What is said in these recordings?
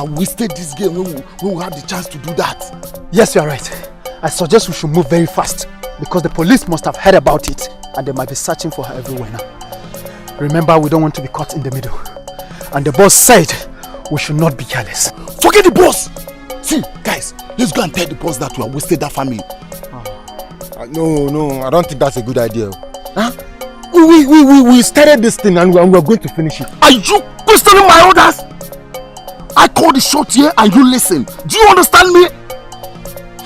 have wasted this game when we had the chance to do that. Yes, you are right. I suggest we should move very fast because the police must have heard about it and they might be searching for her everywhere now. Remember, we don't want to be caught in the middle. And the boss said we should not be careless. Forget the boss! See, guys, let's go and tell the boss that we have wasted that family. No, I don't think that's a good idea. Huh? We started this thing and we're going to finish it. Are you questioning my orders? I called the shot here and you listen. Do you understand me?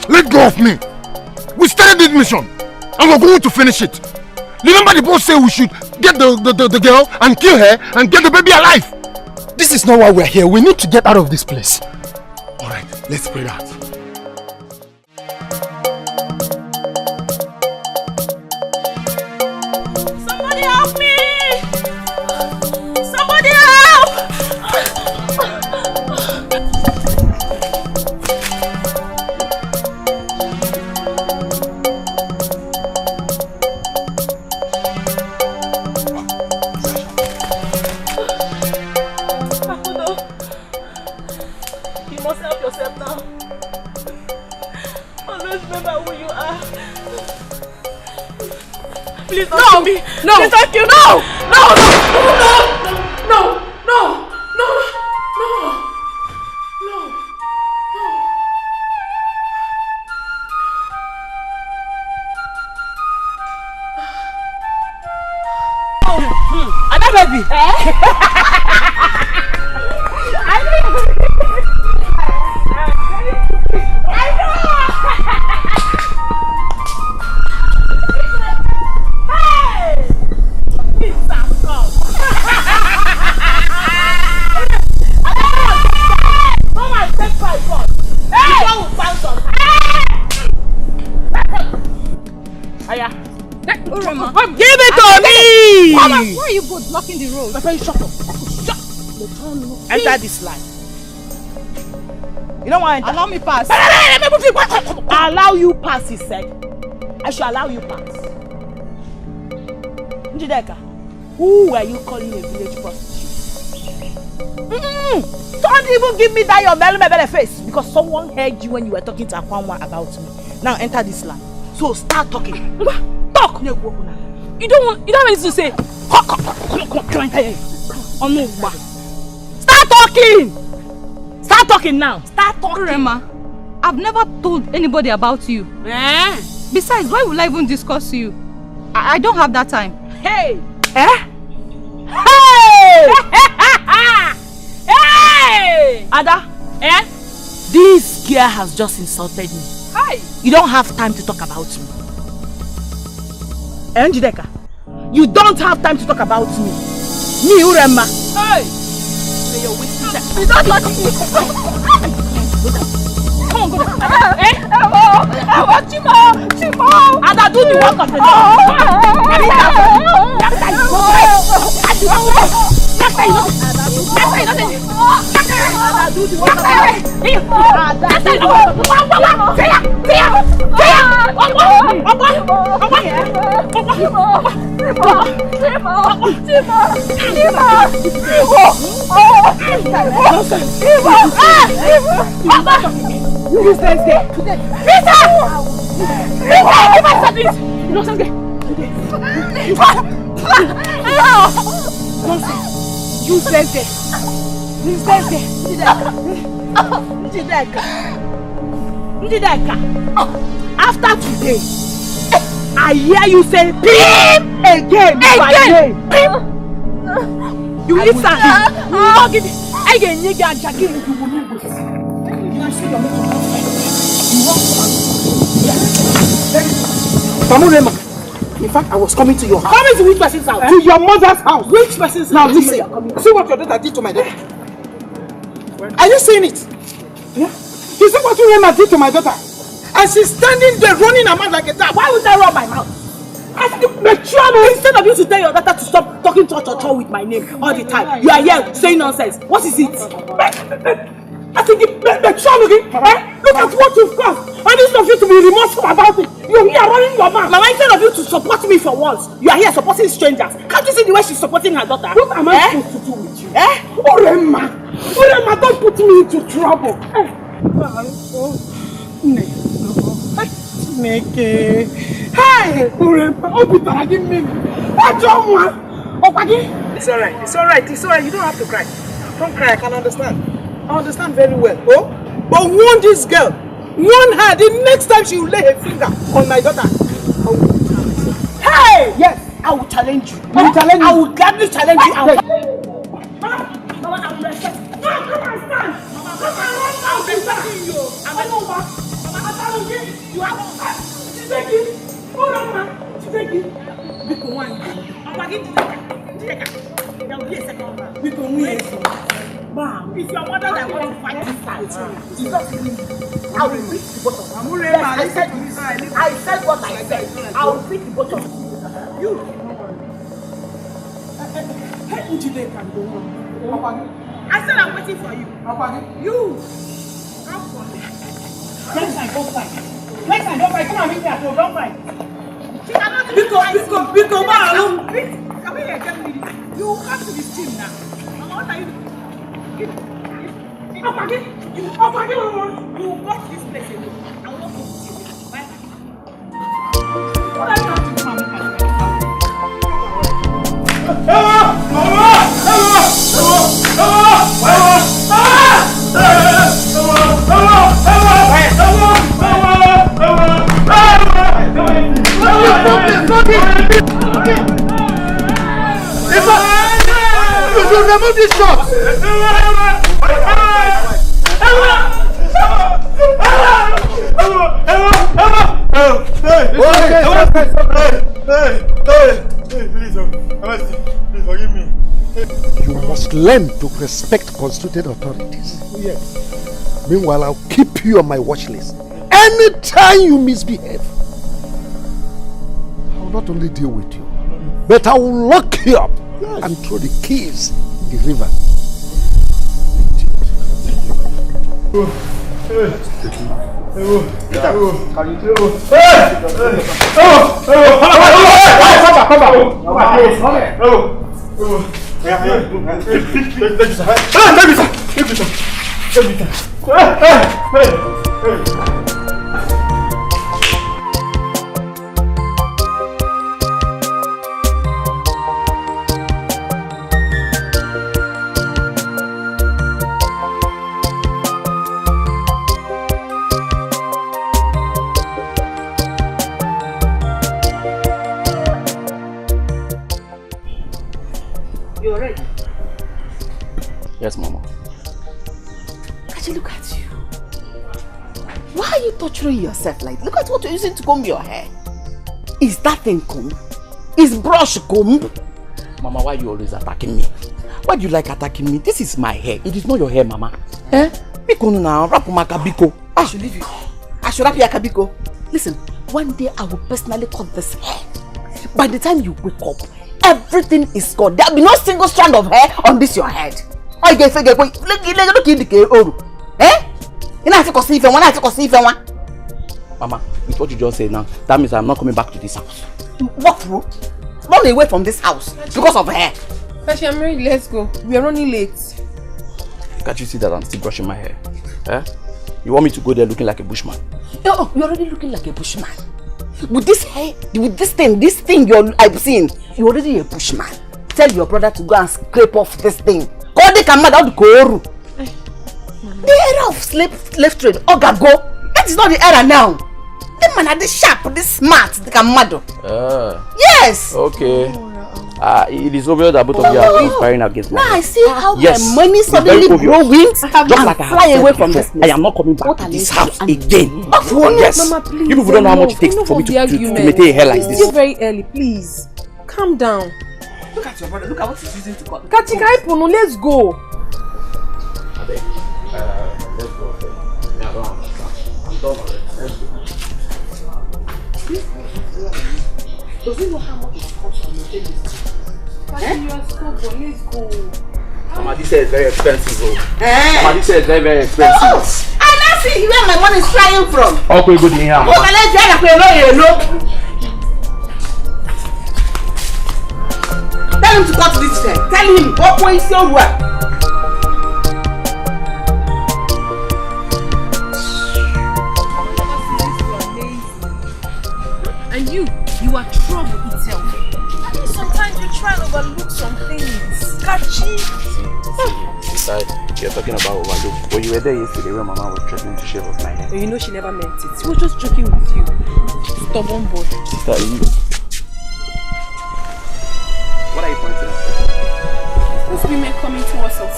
Let go of me. We started this mission and we're going to finish it. Remember the boss said we should get the girl and kill her and get the baby alive. This is not why we're here. We need to get out of this place. Alright, let's pray that. Somebody help me! Somebody help! You must help yourself now. Always remember who you are. Please don't kill me. No. Please don't kill me. No. Ada baby. Give it to me! Mama, why are you both blocking the road? My friend, shut up. Enter this line. You don't want to enter? Allow me pass. Allow you pass, he said. I should allow you pass. Njideka, who were you calling a village prostitute? Don't even give me that your belly face because someone heard you when you were talking to Akwanwa about me. Now enter this line. So start talking. Talk! You don't have anything to say. Come enter here. Oh no, start talking! Start talking now. Start talking. Rema, I've never told anybody about you. Besides, why would I even discuss you? I don't have that time. Hey! Hey! Hey! Ada, this girl has just insulted me. Hi! You don't have time to talk about me. Njideka, you don't have time to talk about me. Me, Urema. Hey! You're wasting time. You don't touch me. Come on, go down. Chimo! Ada, do the work of the Lord. You stand there. Peter! Give us this! You stand there. You stand there. You stand there. Njideka. After today, I hear you say PIM again. You listen. You don't give it. Again, you get Jackie. Mamurema, in fact, I was coming to your house. Coming to which person's house? To your mother's house. Which person's now, house? listen. See what your daughter did to my daughter. Are you seeing it? Yeah? You see what Urema did to my daughter? And she's standing there running her mouth like a dog. Why would I run my mouth? Instead of you to tell your daughter to stop talking to with my name all the time, you are here saying nonsense. What is it? I think look at what you've caused. And instead of you to be remorseful about it, you're here running your mouth. Mama, instead of you to support me for once, you are here supporting strangers. Can't you see the way she's supporting her daughter? What am I supposed to do with you? Urema, don't put me into trouble. Hey, Urema, it's alright. You don't have to cry. Don't cry, I can understand. I understand very well. Oh? But warn this girl. Warn her the next time she will lay her finger on my daughter. Hey! Yes, I will challenge you. You will challenge me? I will gladly challenge you. Mama, I will respect. No, come and stand. Mama, I will be respecting you. I'm over. Mama, I challenge you. You have she's taking. Hold on, man. She's taking. Big one. I'm going to take her. There will be a second man. We can win. Mom, it's your mother that wants to fight this fight. It's not me. I will beat the bottom. Yes, I said what I said. I will beat the bottom. You. I said I'm waiting for you. You. Come for me. Next time, don't fight. Come and meet me at home. Don't fight. She cannot do it. Come here, tell me. You have to be still now. Mama, what are you doing? You watch this place alone. I will not go with you. Bye. What are you doing, Mama? You remove this shot! Please forgive me. You must learn to respect constituted authorities. Yes. Meanwhile, I'll keep you on my watch list. Anytime you misbehave, I will not only deal with you, but I will lock you up and throw the keys in the river. You're ready? Yes, Mama. Kachi, look at you. Why are you torturing yourself like? Look at what you're using to comb your hair. Is that thing comb? Is brush comb? Mama, why are you always attacking me? Why do you like attacking me? This is my hair. It is not your hair, Mama. Biko na rapu makabiko. I should leave you. I should wrap your kabiko. Listen, one day I will personally cut this hair. By the time you wake up, everything is gone. There will be no single strand of hair on this your head. Oh, you get look in the Dikeh. You know, I have to see if one. Mama, with what you just said now, that means I'm not coming back to this house. What for? Run away from this house because of hair. Kachi, I'm ready. Let's go. We are running late. Can't you see that I'm still brushing my hair? You want me to go there looking like a bushman? Oh, you're already looking like a bushman. With this hair, with this thing I've seen, you're already a bushman. Tell your brother to go and scrape off this thing. Call the camera out the The era of slave trade, Oga go. That is not the era now. The man are this sharp, this smart, the camado. Yes. Okay. It is obvious that both of you are conspiring against me. Now I see how my money suddenly grow wings and like fly away from this place. I am not coming back to this house again. Yes. Mama, please. You people don't know how much it takes for me to maintain a hair like this. It's still very early, please. Calm down. Look at your brother. Look at what he's using to cut. Kachi, let's go. Let's go. I'm done already. Let's go. Does he know how much it costs to maintain this? Kachi, you are stubborn. Let's go. Mama, this hair is very expensive, bro. Mama, this hair is very, very expensive. Oh, I don't see where my money is flying from. Okay, good in here, Mama. Oh, let's get a yellow. Tell him to cut this hair. Tell him what way is your work. And you are trouble itself. I mean, sometimes you try and overlook some things. Catchy. Besides, you're talking about overlook. When you were there yesterday when Mama was threatening to shave off my hair. You know she never meant it. She was just joking with you. Stubborn boy. Sister, what are you pointing at? Those women coming towards us.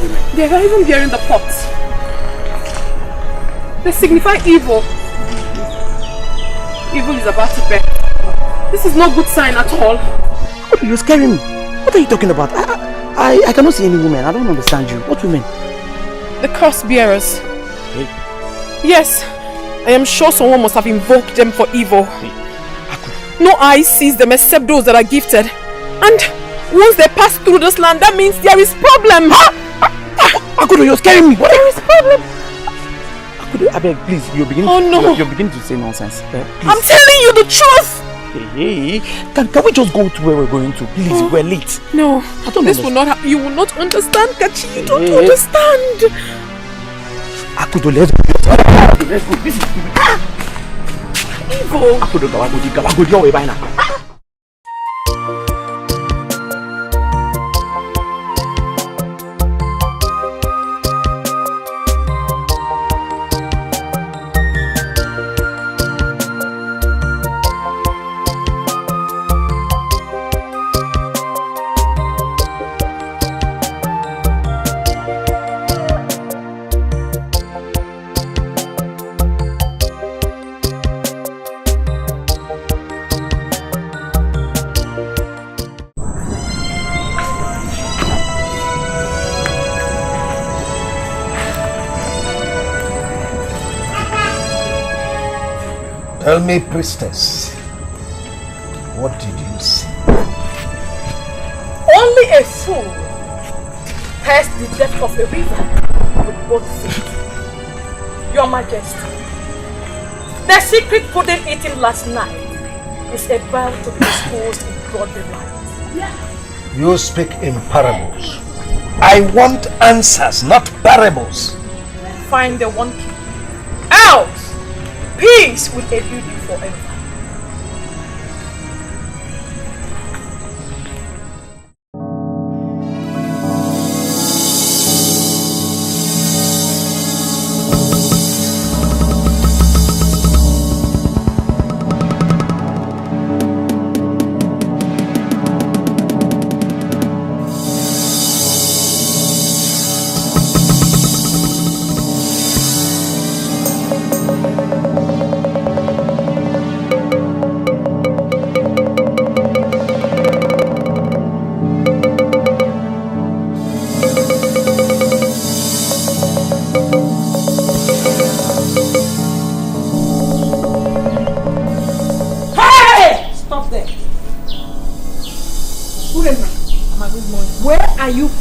Women? They are even bearing the pots. They signify evil. Evil is about to bear. This is no good sign at all. You're scaring me. What are you talking about? I cannot see any women. I don't understand you. What women? The curse bearers. Hey. Yes. I am sure someone must have invoked them for evil. Hey. No eye sees them except those that are gifted. And once they pass through this land, that means there is problem. Akudo, you're scaring me. There is problem. I beg, please, you're beginning to say nonsense. I'm telling you the truth! Hey, can we just go to where we're going to? Please, we're late. No, this will not happen. You will not understand, Kachi. You don't understand. Akudo, let's go. Let's go. This is evil. Akudo, Gawagodi, your way by now. Tell me, priestess, what did you see? Only a fool passed the depth of a river with both feet. Your Majesty, the secret pudding eaten last night is about to be exposed in broad daylight. You speak in parables. I want answers, not parables. Find the one key. Else! Peace will elude you forever.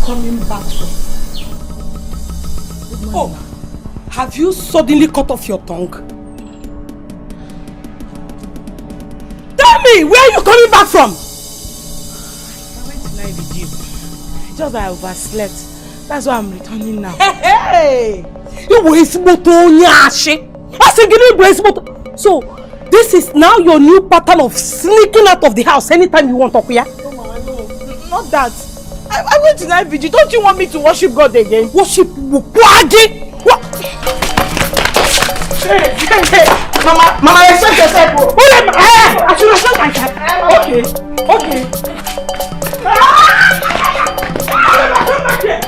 Coming back from? Oh, have you suddenly cut off your tongue? Tell me, where are you coming back from? I went to lie with you. Just that I overslept. That's why I'm returning now. Hey! So, this is now your new pattern of sneaking out of the house anytime you want, Okuya? No, Mama, no. Not that. I went to night vigil. Don't you want me to worship God again? Worship Wukwaji? What? Hey, Mama, respect yourself. I should respect myself. Okay. Come back here.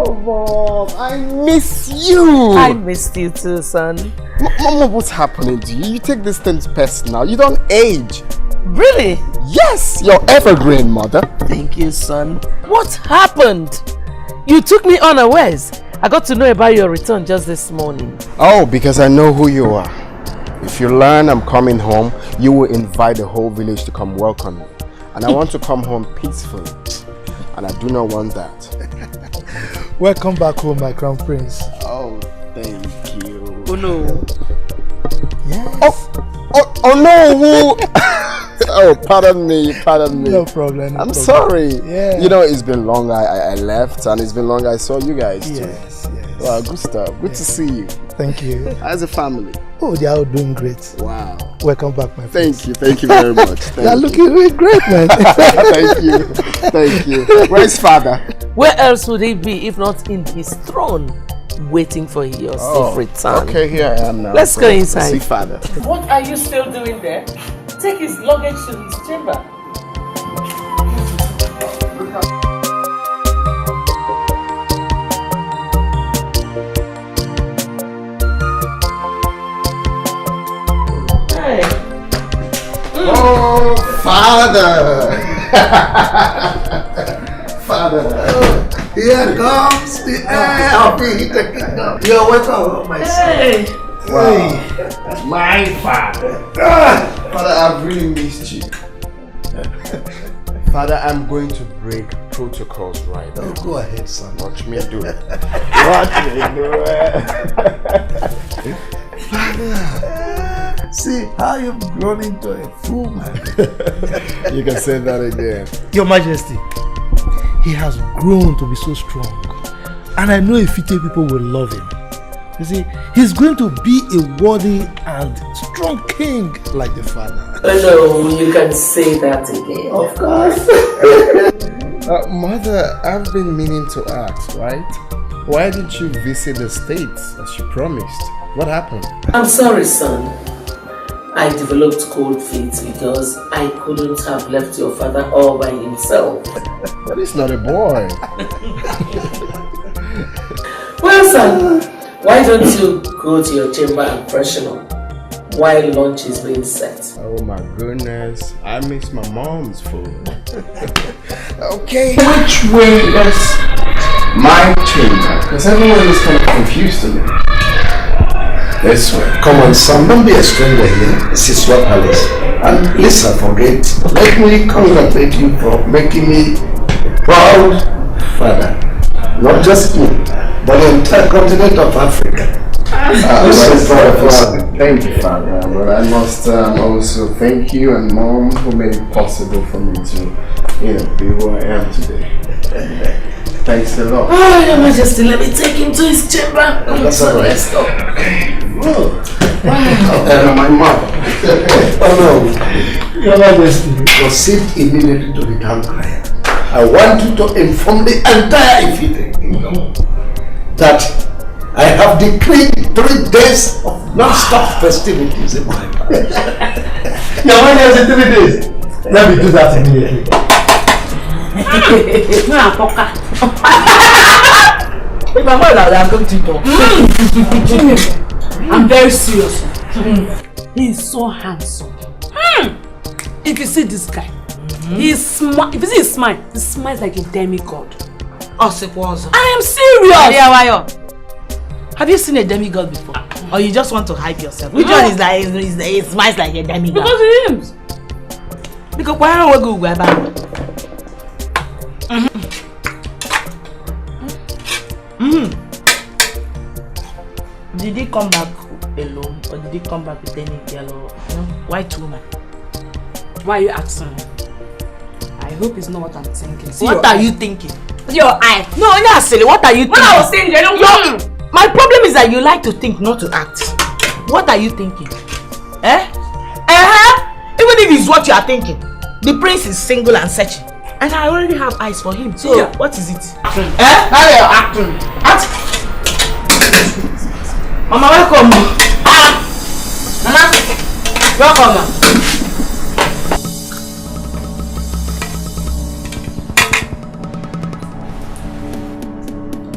Oh, Mom, I miss you. I missed you too, son. Mama, what's happening to you? You take these things personal. You don't age. Really? Yes, you're evergreen, mother. Thank you, son. What happened? You took me unawares. I got to know about your return just this morning. Oh, because I know who you are. If you learn I'm coming home, you will invite the whole village to come welcome me. And I want to come home peacefully. And I do not want that. Welcome back home, my crown prince. Oh, thank you. Oh no. Yes. Oh no! Oh, pardon me. No problem. I'm sorry. Yeah. You know, it's been long I left, and it's been long I saw you guys too. Yes. Wow, good stuff. Good to see you. Thank you. As a family. Oh, they are all doing great. Wow. Welcome back, my friend. Thank you very much. They are looking really great, man. Thank you. Where's father? Where else would he be if not in his throne, waiting for your safe return? Okay, here I am now. Let's go inside. See father. What are you still doing there? Take his luggage to his chamber. Hey. Oh, father! Father! Here comes the heir of the kingdom. You're welcome, my son. Wow. My father. Father, I've really missed you. Father, I'm going to break protocols right now. Oh, go ahead, son. Watch me do it. Watch me do it. Father, see how you've grown into a fool, man. You can say that again. Your Majesty, he has grown to be so strong. And I know Ifite people will love him. You see, he's going to be a worthy and strong king like the father. Oh no, you can say that again. Of course. Mother, I've been meaning to ask, right? Why didn't you visit the States as you promised? What happened? I'm sorry, son. I developed cold feet because I couldn't have left your father all by himself. But he's not a boy. Well, son, why don't you go to your chamber and freshen up while lunch is being set? Oh my goodness, I miss my mom's food. Okay, which way is my chamber? Because everyone is kind of confused to me. This way. Come on, son, don't be a stranger here. This is your palace. And listen, forget. Let me congratulate you for making me proud father. Not just me, but the entire continent of Africa. Thank you, Father. But I must also thank you and Mom who made it possible for me to, be who I am today. Thanks a lot. Oh, Your Majesty, let me take him to his chamber. That's all right. Let's go. Okay. Wow. My mother. Oh no. Your Majesty, proceed immediately to the town crier. I want you to inform the entire Ifite kingdom that I have decreed 3 days of non-stop festivities in my palace. Your Majesty, 3 days. Let me do that immediately. I'm very serious. He is so handsome. If you see this guy, if you see his smile, he smiles like a demigod. I am serious. Have you seen a demigod before? Or you just want to hype yourself? Which one is like, he smiles like a demigod? Because he is. Because why don't we go back? Did he come back alone or did he come back with any girl or white woman? Why are you asking me? I hope it's not what I'm thinking. See What are you thinking? Your eye. No, not silly. What are you thinking? When I was saying my problem is that you like to think, not to act. What are you thinking? Even if it's what you are thinking, the prince is single and searching. And I already have eyes for him. So, what is it? Now you're acting. Mama, welcome. Mama, welcome.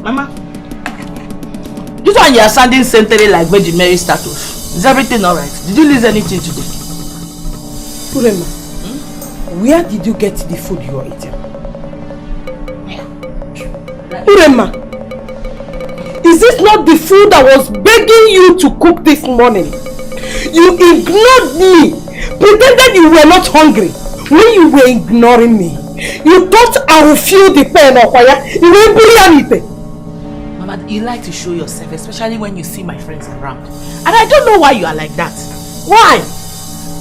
Mama, this one you are sounding centered like Virgin Mary status. Is everything alright? Did you lose anything today? Urema, where did you get the food you are eating? Urema, is this not the food I was begging you to cook this morning? You ignored me, pretended you were not hungry. When you were ignoring me, you thought I would feel the pain of fire. You won't believe anything. Mama, you like to show yourself, especially when you see my friends around. And I don't know why you are like that. Why?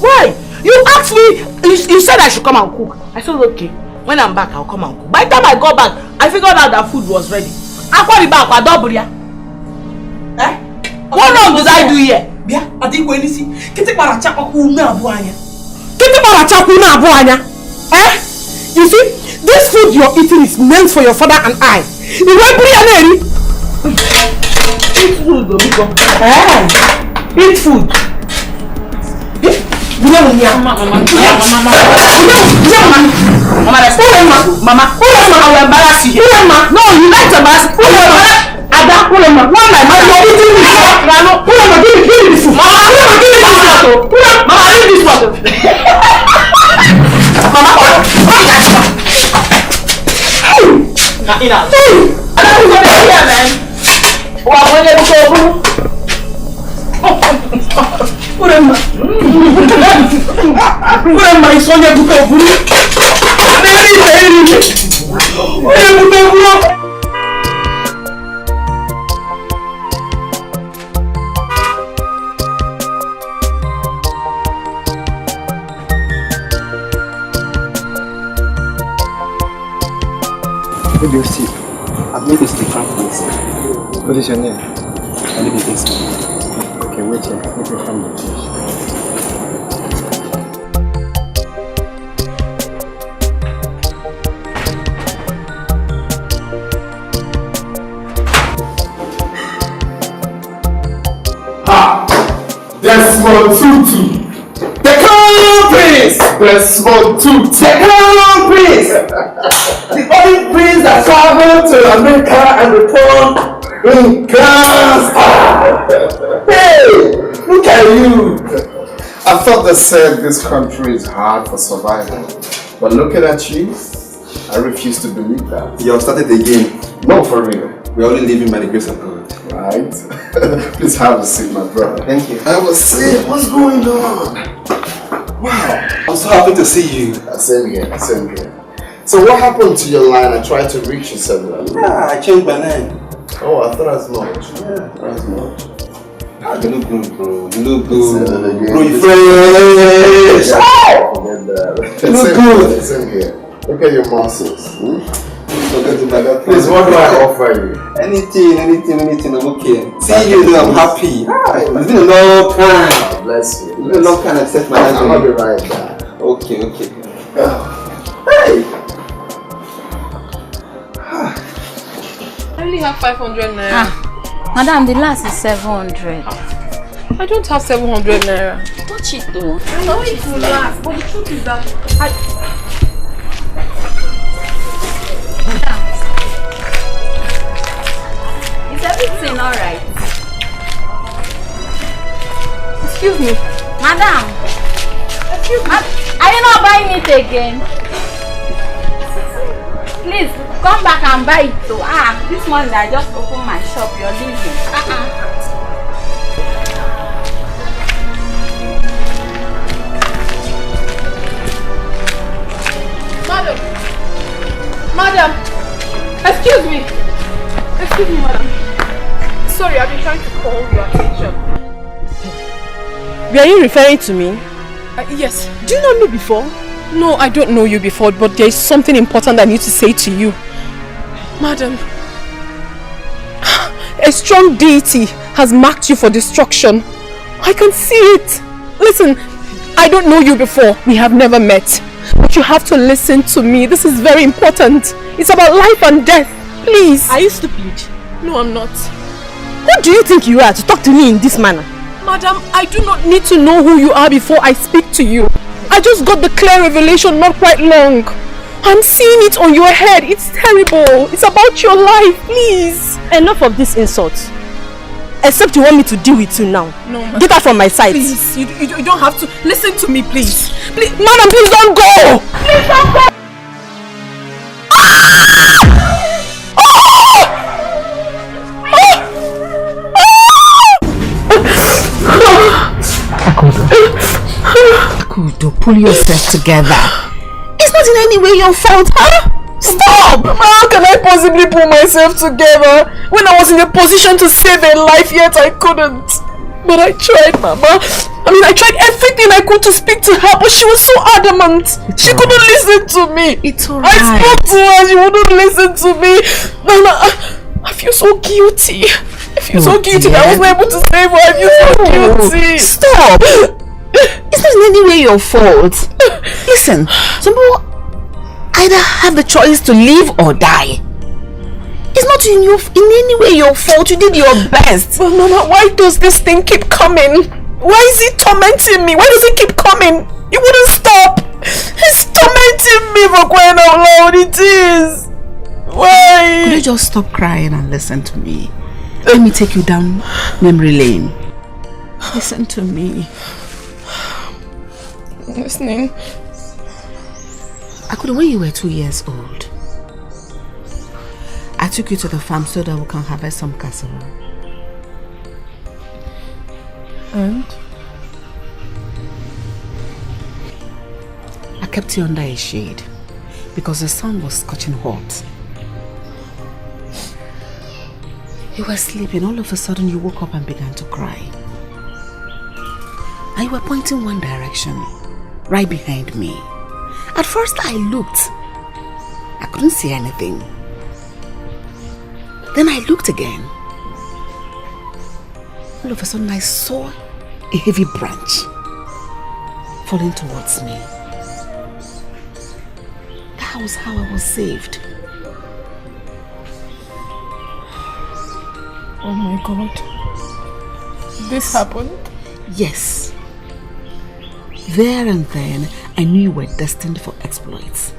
Why? You asked me, you said I should come and cook. I said, okay. When I'm back, I'll come and cook. By the time I got back, I figured out that food was ready. I called it back, I doubled ya. Eh? What wrong did I do here? Yeah, I think when you see, Kitty Parachaku na buanya. Kitty Parachaku na buanya. Eh? You see, this food you're eating is meant for your father and I. You won't bring any. Eat food, Domigo. Eat food. Mama, I will embarrass you. No, you like to embarrass me. Ada, one my man, you're eating this one. Give me this food. Mama, give me this one. Mama, give me this one. Mama, I don't know here, man. Urema, it's on your book of What do you see? I've made this different place. What is your name? I live in this. Okay, wait here. Let me find the dish. Desmond Tutu. The Crown Prince. Desmond Tutu. The Crown Prince. The only prince that traveled to America and returned in grand style. Hey, look at you. I thought they said this country is hard for survival, but looking at you, I refuse to believe that. You have started again. No, for real. We're only living by the grace of God. Right? Please have a seat, my brother. Thank you. I was saying, what's going on? Wow. I'm so happy to see you. Same here, same here. So what happened to your line? I tried to reach you several times. Yeah, I changed my name. Oh, I thought as much. Yeah, as much. You look good, bro. You look good. Bro, you fresh. Forget that. You look good. Same here. Look at your muscles. Please, what do I offer you? Anything, I'm okay. See you, I'm happy. It's been a long time. God bless you. It's been a long time I've set my eyes on you. I'll be right back. Okay. Hey! I only have 500 naira. Madam, the last is 700. I don't have 700 naira. Touch it though. I know it will last, but the truth is that Is everything alright? Excuse me. Madam! Excuse me. Are you not buying it again? Please, come back and buy it too. This morning I just opened my shop. You're leaving. Madam, excuse me, madam. Sorry, I've been trying to call your attention. Were you referring to me? Yes. Do you know me before? No, I don't know you before, but there is something important I need to say to you. Madam, a strong deity has marked you for destruction. I can see it. Listen, I don't know you before. We have never met. But you have to listen to me. This is very important. It's about life and death. Please. Are you stupid? No, I'm not. Who do you think you are to talk to me in this manner? Madam, I do not need to know who you are before I speak to you. I just got the clear revelation not quite long. I'm seeing it on your head. It's terrible. It's about your life, please. Enough of this insult. Except you want me to deal with you now. No, ma. Get out from my sight. Please, you don't have to. Listen to me, please. Please, madam, please don't go. Please don't go. Akudo, pull yourself together. It's not in any way your fault, huh? Stop! How can I possibly pull myself together when I was in a position to save a life, yet I couldn't? But I tried, Mama. I mean, I tried everything I could to speak to her, but she was so adamant. She couldn't listen to me. It's alright. I spoke to her, she wouldn't listen to me. Mama, I feel so guilty. I feel so guilty that I wasn't able to save her. I feel so guilty. Stop! It's not in any way your fault. Listen, some people either have the choice to live or die. It's not in any way your fault. You did your best. But Mama, why does this thing keep coming? Why is it tormenting me? Why does it keep coming? It wouldn't stop. It's tormenting me, for crying out loud. It is. Why? Could you just stop crying and listen to me? Let me take you down memory lane. Listen to me. I'm listening. Akudo, when you were 2 years old, I took you to the farm so that we can harvest some cassava. And? I kept you under a shade because the sun was scorching hot. You were sleeping. All of a sudden you woke up and began to cry. And you were pointing one direction, right behind me. At first I looked. I couldn't see anything. Then I looked again. All of a sudden I saw a heavy branch falling towards me. That was how I was saved. Oh my God. This happened? Yes. There and then, I knew you were destined for exploits.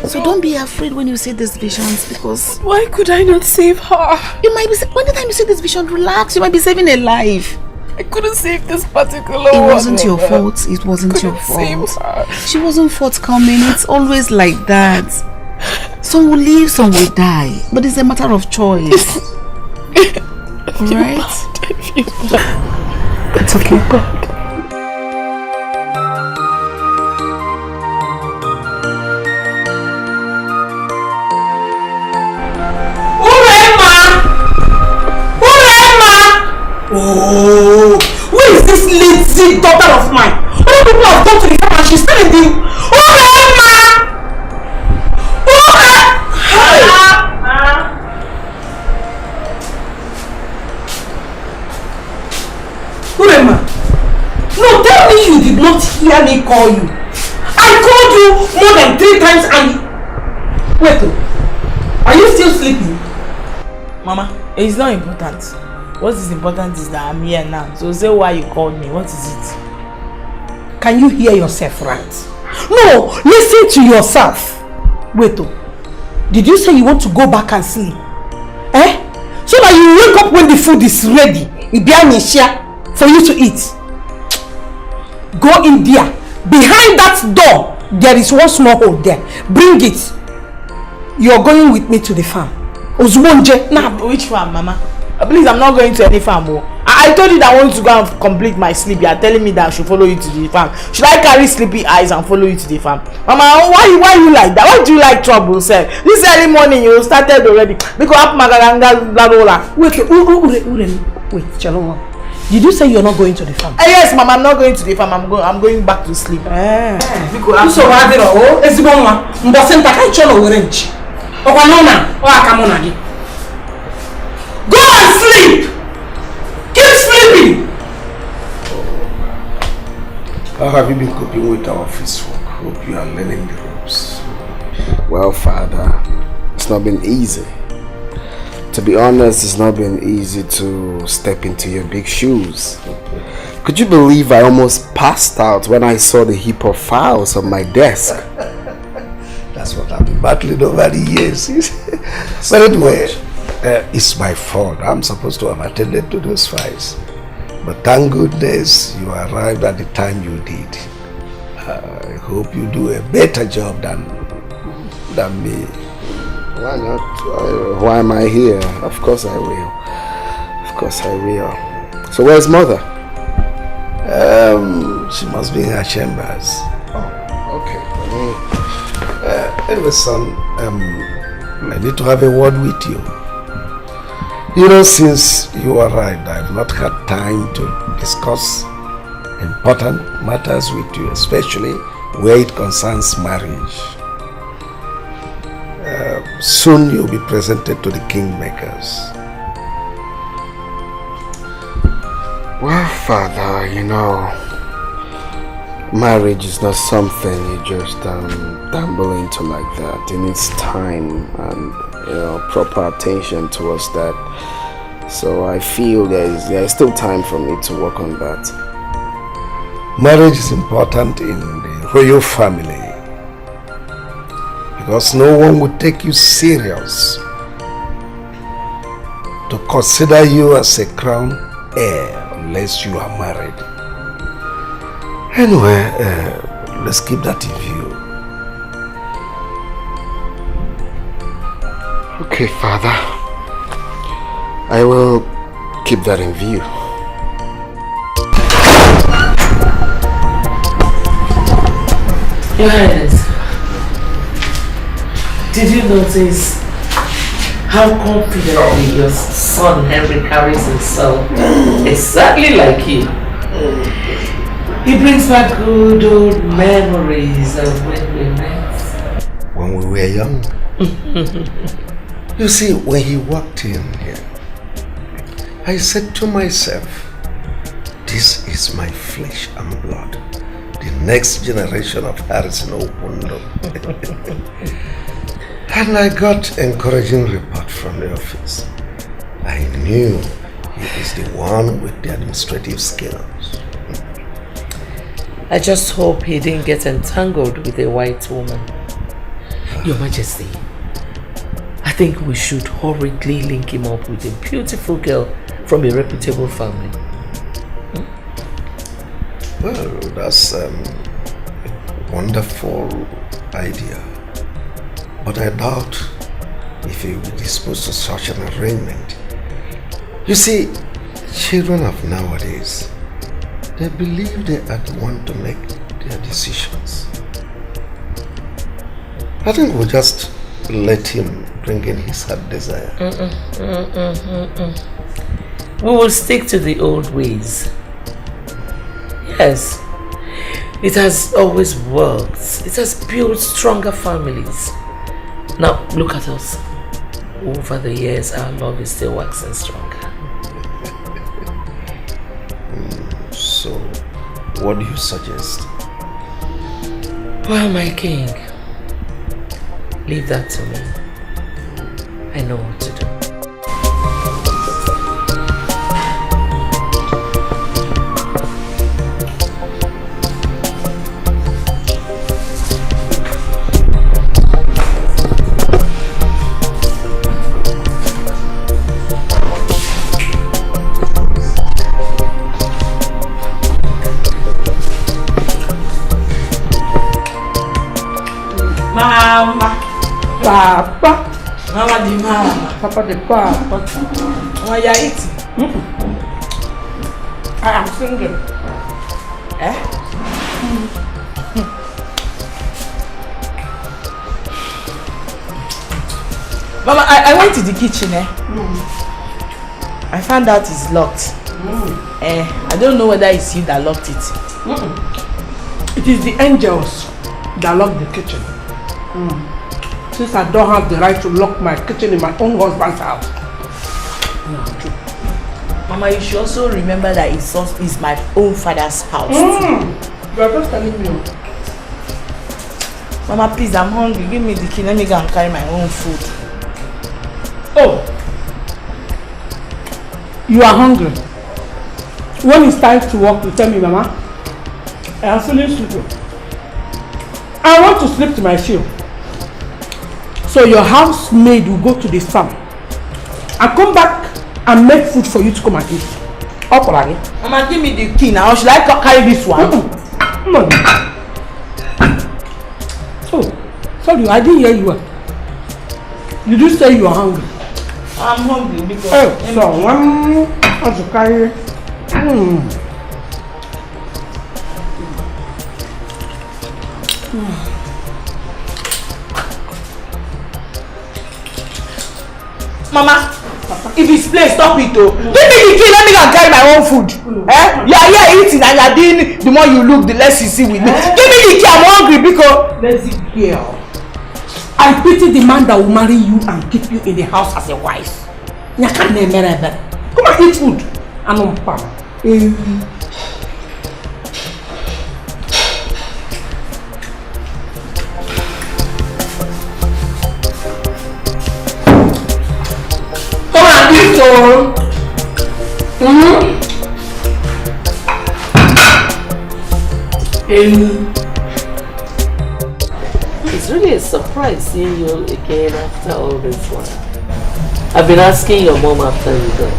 So don't be afraid when you see these visions, because... Why could I not save her? You might be... When the time you see this vision, relax. You might be saving a life. I couldn't save this particular one. It wasn't your fault. It wasn't your fault. She wasn't forthcoming. It's always like that. Some will live, some will die. But it's a matter of choice. Alright? It's okay. Oh, where is this lazy daughter of mine? Other people have gone to the farm and she's still in the... Urema! No, tell me you did not hear me call you. I called you more than 3 times and... Wait, are you still sleeping? Mama, it's not important. What is important is that I'm here now. So say why you called me. What is it? Can you hear yourself right? No, listen to yourself. Wait, did you say you want to go back and sleep? Eh? So that you wake up when the food is ready. It be an share for you to eat. Go in there. Behind that door, there is one small hole there. Bring it. You are going with me to the farm. Ozubonje. Now, which farm, Mama? Please, I'm not going to any farm. I told you that I want to go and complete my sleep. You are telling me that I should follow you to the farm. Should I carry sleepy eyes and follow you to the farm? Mama, why you like that? Why do you like trouble, sir? This early morning you started already. Because up Magaranga Larola. Wait, Chaloma. Did you say you're not going to the farm? Yes, Mama, I'm not going to the farm. I'm going back to sleep. So go and sleep! Keep sleeping! How have you been coping with the office work? Hope you are learning the ropes. Well, Father, it's not been easy. To be honest, it's not been easy to step into your big shoes. Could you believe I almost passed out when I saw the heap of files on my desk? That's what I've been battling over the years. But anyway, it's my fault. I'm supposed to have attended to those files. But thank goodness you arrived at the time you did. I hope you do a better job than me. Why not? Why am I here? Of course I will. Of course I will. So where's mother? She must be in her chambers. Oh, okay. Anyway, son, I need to have a word with you. You know, since you arrived, I've not had time to discuss important matters with you, especially where it concerns marriage. Soon you'll be presented to the kingmakers. Well, Father, you know, marriage is not something you just dabble into like that. It needs time and, you know, proper attention towards that. So I feel there is still time for me to work on that. Marriage is important in the royal family because no one would take you serious to consider you as a crown heir unless you are married. Anyway, let's keep that in view. Okay, Father. I will keep that in view. Your Highness, did you notice how confidently your son Henry carries himself? Exactly like you. He brings back good old memories of when we met. When we were young. You see, when he walked in here, I said to myself, this is my flesh and blood, the next generation of Harrison Okundo. And I got encouraging report from the office. I knew he is the one with the administrative skills. I just hope he didn't get entangled with a white woman. Your Majesty, I think we should hurriedly link him up with a beautiful girl from a reputable family. Well, that's a wonderful idea. But I doubt if he will be disposed to such an arrangement. You see, children of nowadays, they believe they are the one to make their decisions. I think we'll just let him bring in his heart desire. We will stick to the old ways. Yes, it has always worked. It has built stronger families. Now, look at us. Over the years, our love is still waxing stronger. So, what do you suggest? Well, my king, leave that to me. I know what to do. Mama, Papa, Mama the mama, Papa the papa. Why are you eating? I am single. Eh? Mama, I went to the kitchen. I found out it's locked. I don't know whether it's you that locked it. It is the angels that lock the kitchen. Since I don't have the right to lock my kitchen in my own husband's house. Mama, you should also remember that it's my own father's house. You are just telling me. Mama, please, I'm hungry. Give me the key. Let me go and carry my own food. Oh, you are hungry. When it's time to work, you tell me, Mama, I am feeling sleepy. I want to sleep to my shield. So your housemaid will go to the farm and come back and make food for you to come and eat. Up again. Mama, give me the key now. Should I carry this one? No. Oh, sorry, I didn't hear you well. Did you say you are hungry? I'm hungry because... Oh, so one has to carry... Mama, if it's place, stop it though. Give me the key, let me go and carry my own food. You are here eating and you are doing, the more you look, the less you see with me. Give me the key, I'm hungry because... Lazy girl. I pity the man that will marry you and keep you in the house as a wife. Come and eat food. Come and eat all. It's really a surprise seeing you again after all this while. I've been asking your mom after you go.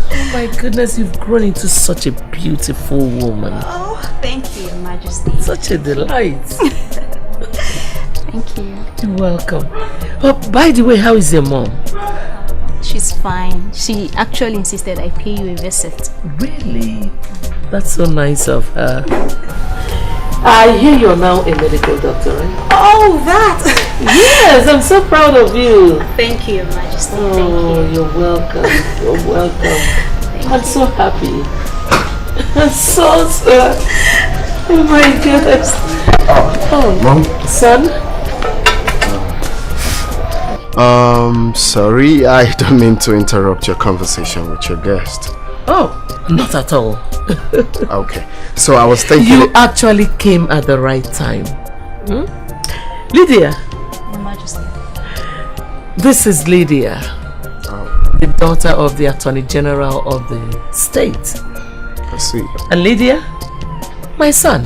Oh my goodness, you've grown into such a beautiful woman. Oh, thank you, Your Majesty. Such a delight. Thank you. You're welcome. Oh, by the way, how is your mom? She's fine. She actually insisted I pay you a visit. Really? That's so nice of her. I hear you're now a medical doctor, right? Oh, that! Yes, I'm so proud of you. Thank you, Your Majesty. Oh, thank you. You're welcome. You're welcome. I'm so happy. I'm so sad. Oh my goodness. Oh, Mom? Son? Sorry, I don't mean to interrupt your conversation with your guest. Oh, not at all. Okay, so I was thinking... You actually came at the right time. Lydia. Your Majesty. This is Lydia, the daughter of the Attorney General of the state. I see. And Lydia, my son,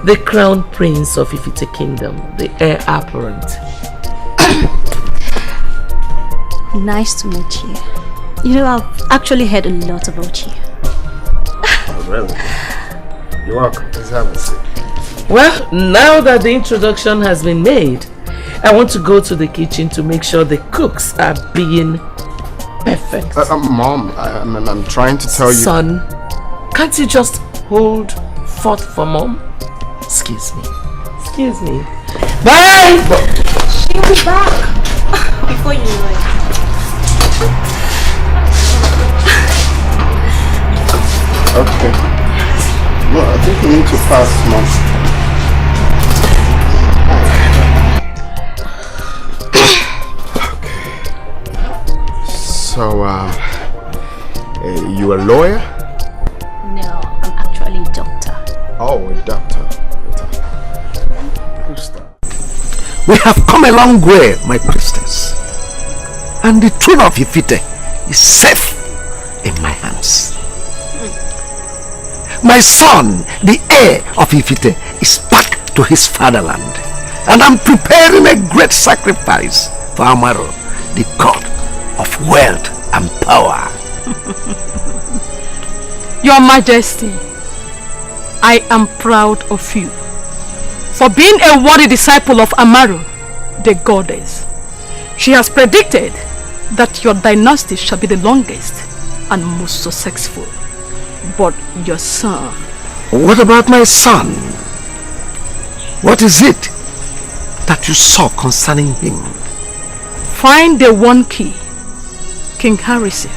the Crown Prince of Ifite Kingdom, the heir apparent. Nice to meet you. You know, I've actually heard a lot about you. Oh, really? You're welcome. Please have a seat. Well, now that the introduction has been made, I want to go to the kitchen to make sure the cooks are being perfect. Mom, I'm trying to tell you... Son, can't you just hold forth for Mom? Excuse me. Excuse me. Bye! She'll be back before you know it. Okay. No, I think we need to pass, Mom. So, you a lawyer? No, I'm actually a doctor. Oh, a doctor. We have come a long way, my priestess. And the throne of Ifite is safe in my hands. My son, the heir of Ifite, is back to his fatherland. And I'm preparing a great sacrifice for Amaro, the god of wealth and power. Your Majesty, I am proud of you for being a worthy disciple of Amaro, the goddess. She has predicted that your dynasty shall be the longest and most successful. But your son... What about my son? What is it that you saw concerning him? Find the one key, King Harrison.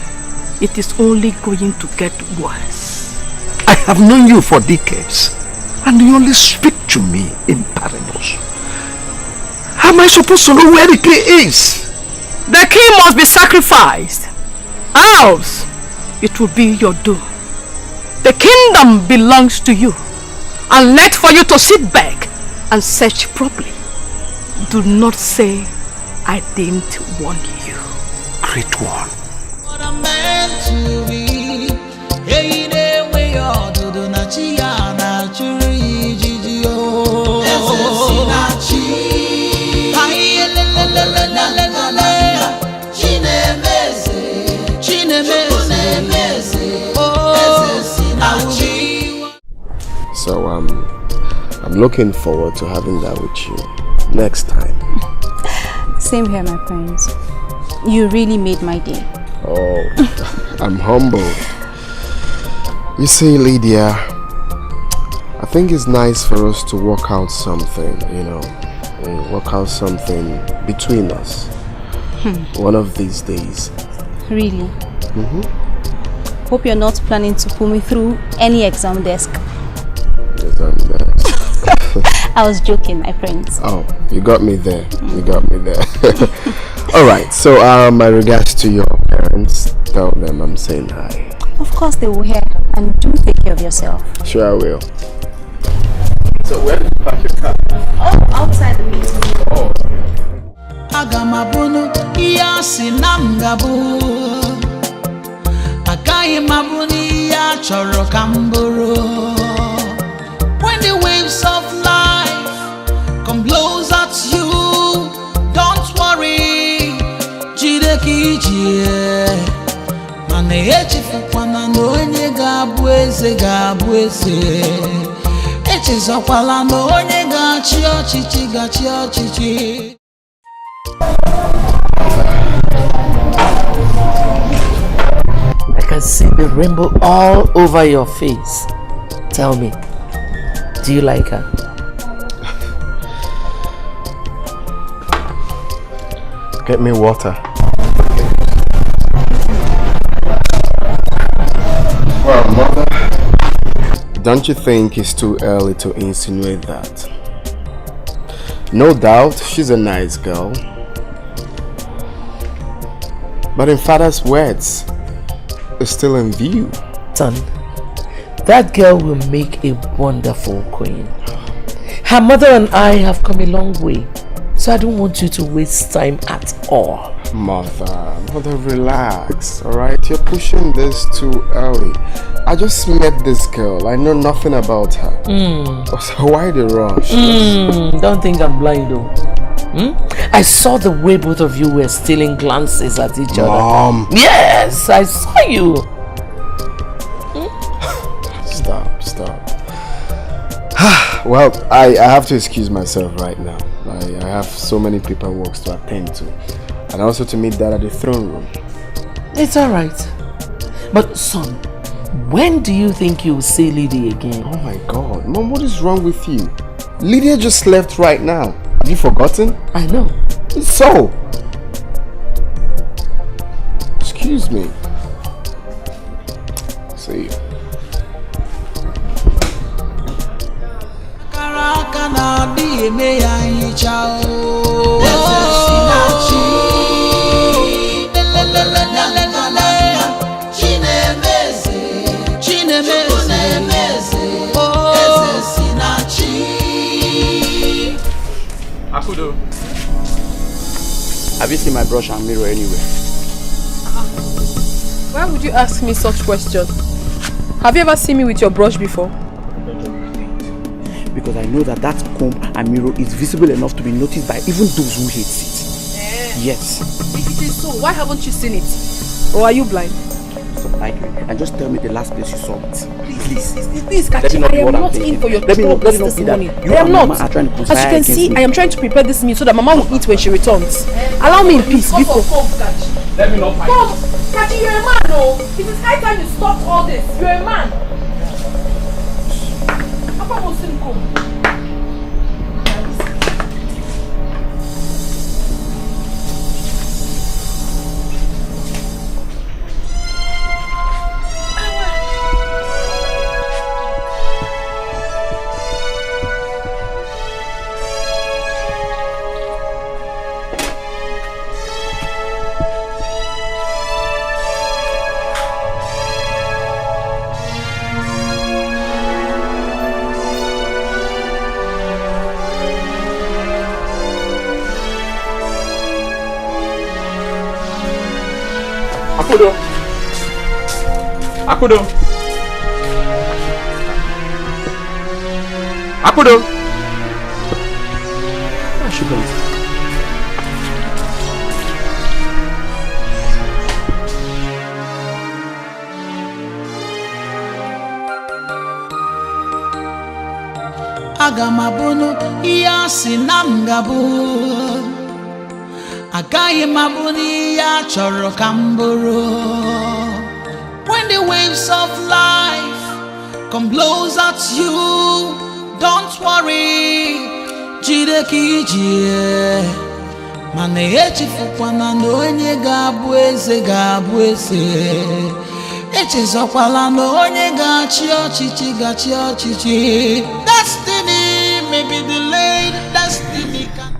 It is only going to get worse. I have known you for decades, and you only speak to me in parables. How am I supposed to know where the key is? The key must be sacrificed, else it will be your doom. The kingdom belongs to you, and left for you to sit back and search properly. Do not say I didn't warn you. Great one. meant to be. Hey, they way all do na chia na churi jiji oh. Sinachi. Ay le le le le le le le. Chinemeze, chinemeze. Oh, Sinachi. So I'm looking forward to having that with you next time. Same here, my friends. You really made my day. Oh, I'm humbled. You see, Lydia, I think it's nice for us to work out something, you know, work out something between us. One of these days. Really? Hope you're not planning to pull me through any exam desk. Exam desk? I was joking, my friends. Oh, you got me there. You got me there. Alright, so my regards to your parents. Tell them I'm saying hi. Of course they will hear, and do take care of yourself. Sure I will. So where did you park your car? Oh, outside the meeting. Oh. Agamabunu yasinamgabu. Akayimabuni ya choro kamburu. When the waves of life come blows at you, don't worry, jidekije. Mane echifukwana n'onye ga-abụ eze ga-abụ eze. Echezokwala n'onye ga-achị ọchịchị ga-achị ọchịchị. I can see the rainbow all over your face. Tell me, do you like her? Get me water. Well, mother, don't you think it's too early to insinuate that? No doubt, she's a nice girl. But in father's words, it's still in view. Son, that girl will make a wonderful queen. Her mother and I have come a long way, so I don't want you to waste time at all. Mother, relax, alright? You're pushing this too early. I just met this girl. I know nothing about her. So why the rush? Don't think I'm blind though. I saw the way both of you were stealing glances at each other. Mom! Yes, I saw you. Stop. Well, I have to excuse myself right now. I have so many paperwork to attend to. And also to meet Dad at the throne room. It's alright. But son, when do you think you'll see Lydia again? Oh my God. Mom, what is wrong with you? Lydia just left right now. Have you forgotten? I know. So? Excuse me. See you. Akudo, have you seen my brush and mirror anywhere? Why would you ask me such questions? Have you ever seen me with your brush before? Because I know that comb and mirror is visible enough to be noticed by even those who hate it. Yes. If it is so, why haven't you seen it? Or are you blind? Stop arguing and just tell me the last place you saw it. Please, Kachi, I am not in for your troubles this morning. I am not. As you can see, I am trying to prepare this meal so that Mama will eat when she returns. Allow me in peace, Biko. Let me not fight. Come, Kachi, you're a man, no? It is high time you stop all this. You're a man. Papa wants to come. Akudo. Akudo. Where is she going? Aga m abụnụ ihe a sị na m ga-abụ. Agaghị m abụnụ ihe a chọrọ ka m bụrụ. When the waves of life come blows at you, don't worry, jide ka ije. Mana echefukwana na onye ga-abụ eze ga-abụ eze. Echezokwala na onye ga-achị ọchịchị ga-achị ọchịchị. Destiny may be delayed, destiny can...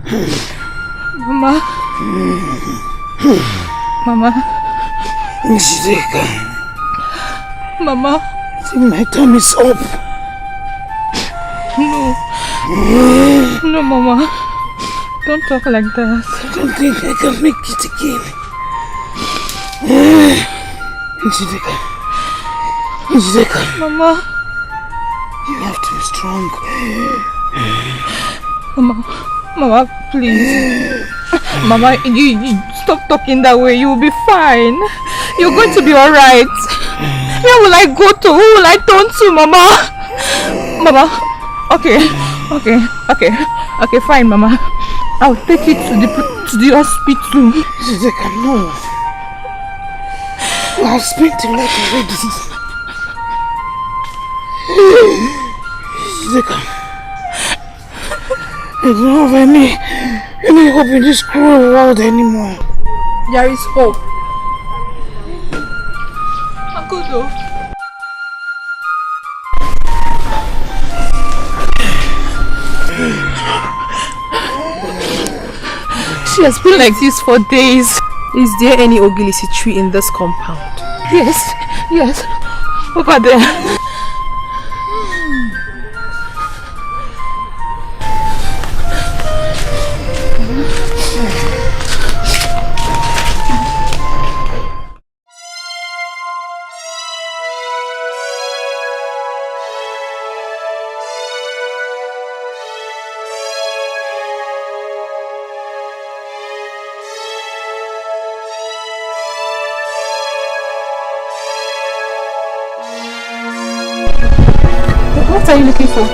Mama. Mama. Njideka. Mama. I think my time is up. No. No, Mama. Don't talk like that. I don't think I can make it again. Njideka. Njideka. Mama. You have to be strong. Mama, please. Mama, you stop talking that way. You'll be fine. You're going to be alright. Where will I go to? Who will I turn to, Mama? Mama, okay, fine, Mama. I'll take you to the hospital. Njideka, no. I'll speak to you already. Njideka, I don't have any hope in this cruel world anymore. There is hope. Akudo. She has been like this for days. Is there any ogilisi tree in this compound? Yes. Over there. What are you looking for?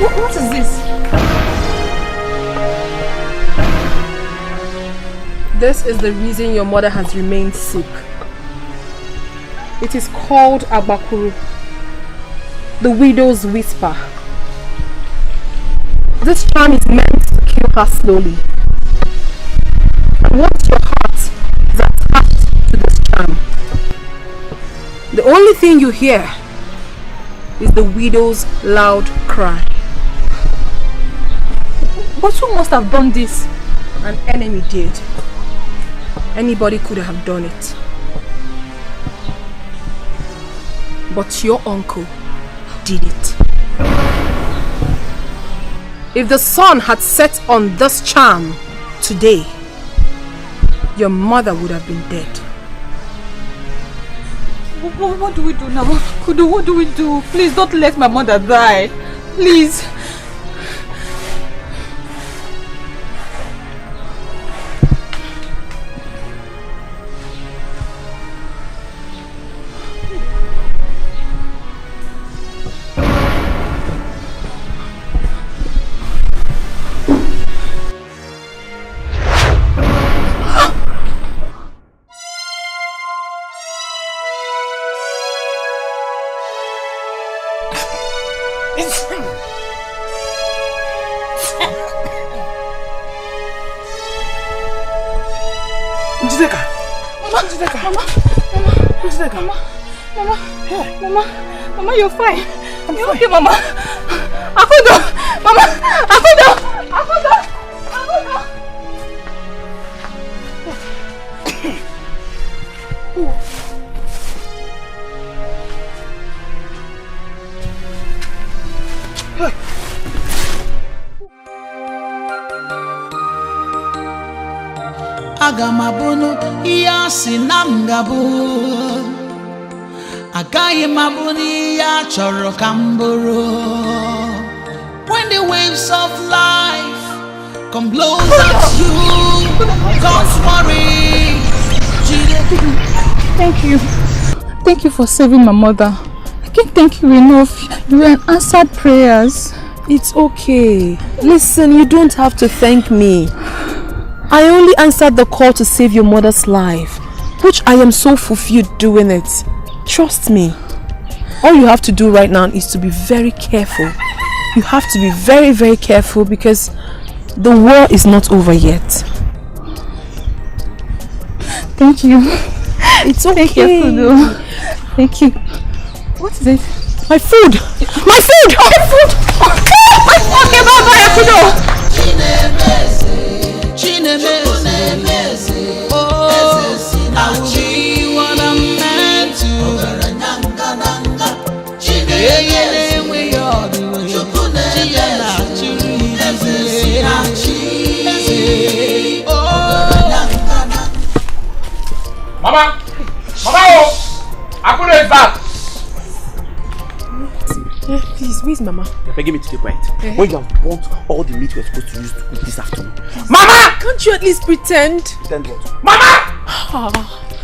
What is this? This is the reason your mother has remained sick. It is called Agbakuru, the widow's whisper. This charm is meant to kill her slowly. Once your heart is attached to this charm, the only thing you hear is the widow's loud cry. But who must have done this? An enemy did. Anybody could have done it. But your uncle did it. If the sun had set on this charm today, your mother would have been dead. What do we do now? Kudu, what do we do? Please don't let my mother die. Please. Mama, you're fine. You're okay, Mama. Akudo! Mama! Akudo! Agamabono yasi namgabu Agaye mabuni ya choro kamboro When the waves of life come blows at you Don't worry Thank you. Thank you for saving my mother. I can't thank you enough. You answered prayers. It's okay. Listen, you don't have to thank me. I only answered the call to save your mother's life, which I am so fulfilled doing it. Trust me. All you have to do right now is to be very careful. You have to be very, very careful because the war is not over yet. Thank you. It's okay. Thank you, though. Thank you. What is it? My food! My food! My food! My food! Oh, I will be what I'm meant to. Mama! Mama! Oh! Akudo is back! Please, where's Mama? You're begging me to keep quiet. When you have burnt all the meat we're supposed to use to cook this afternoon. Mama! Can't you at least pretend? Pretend what? Mama!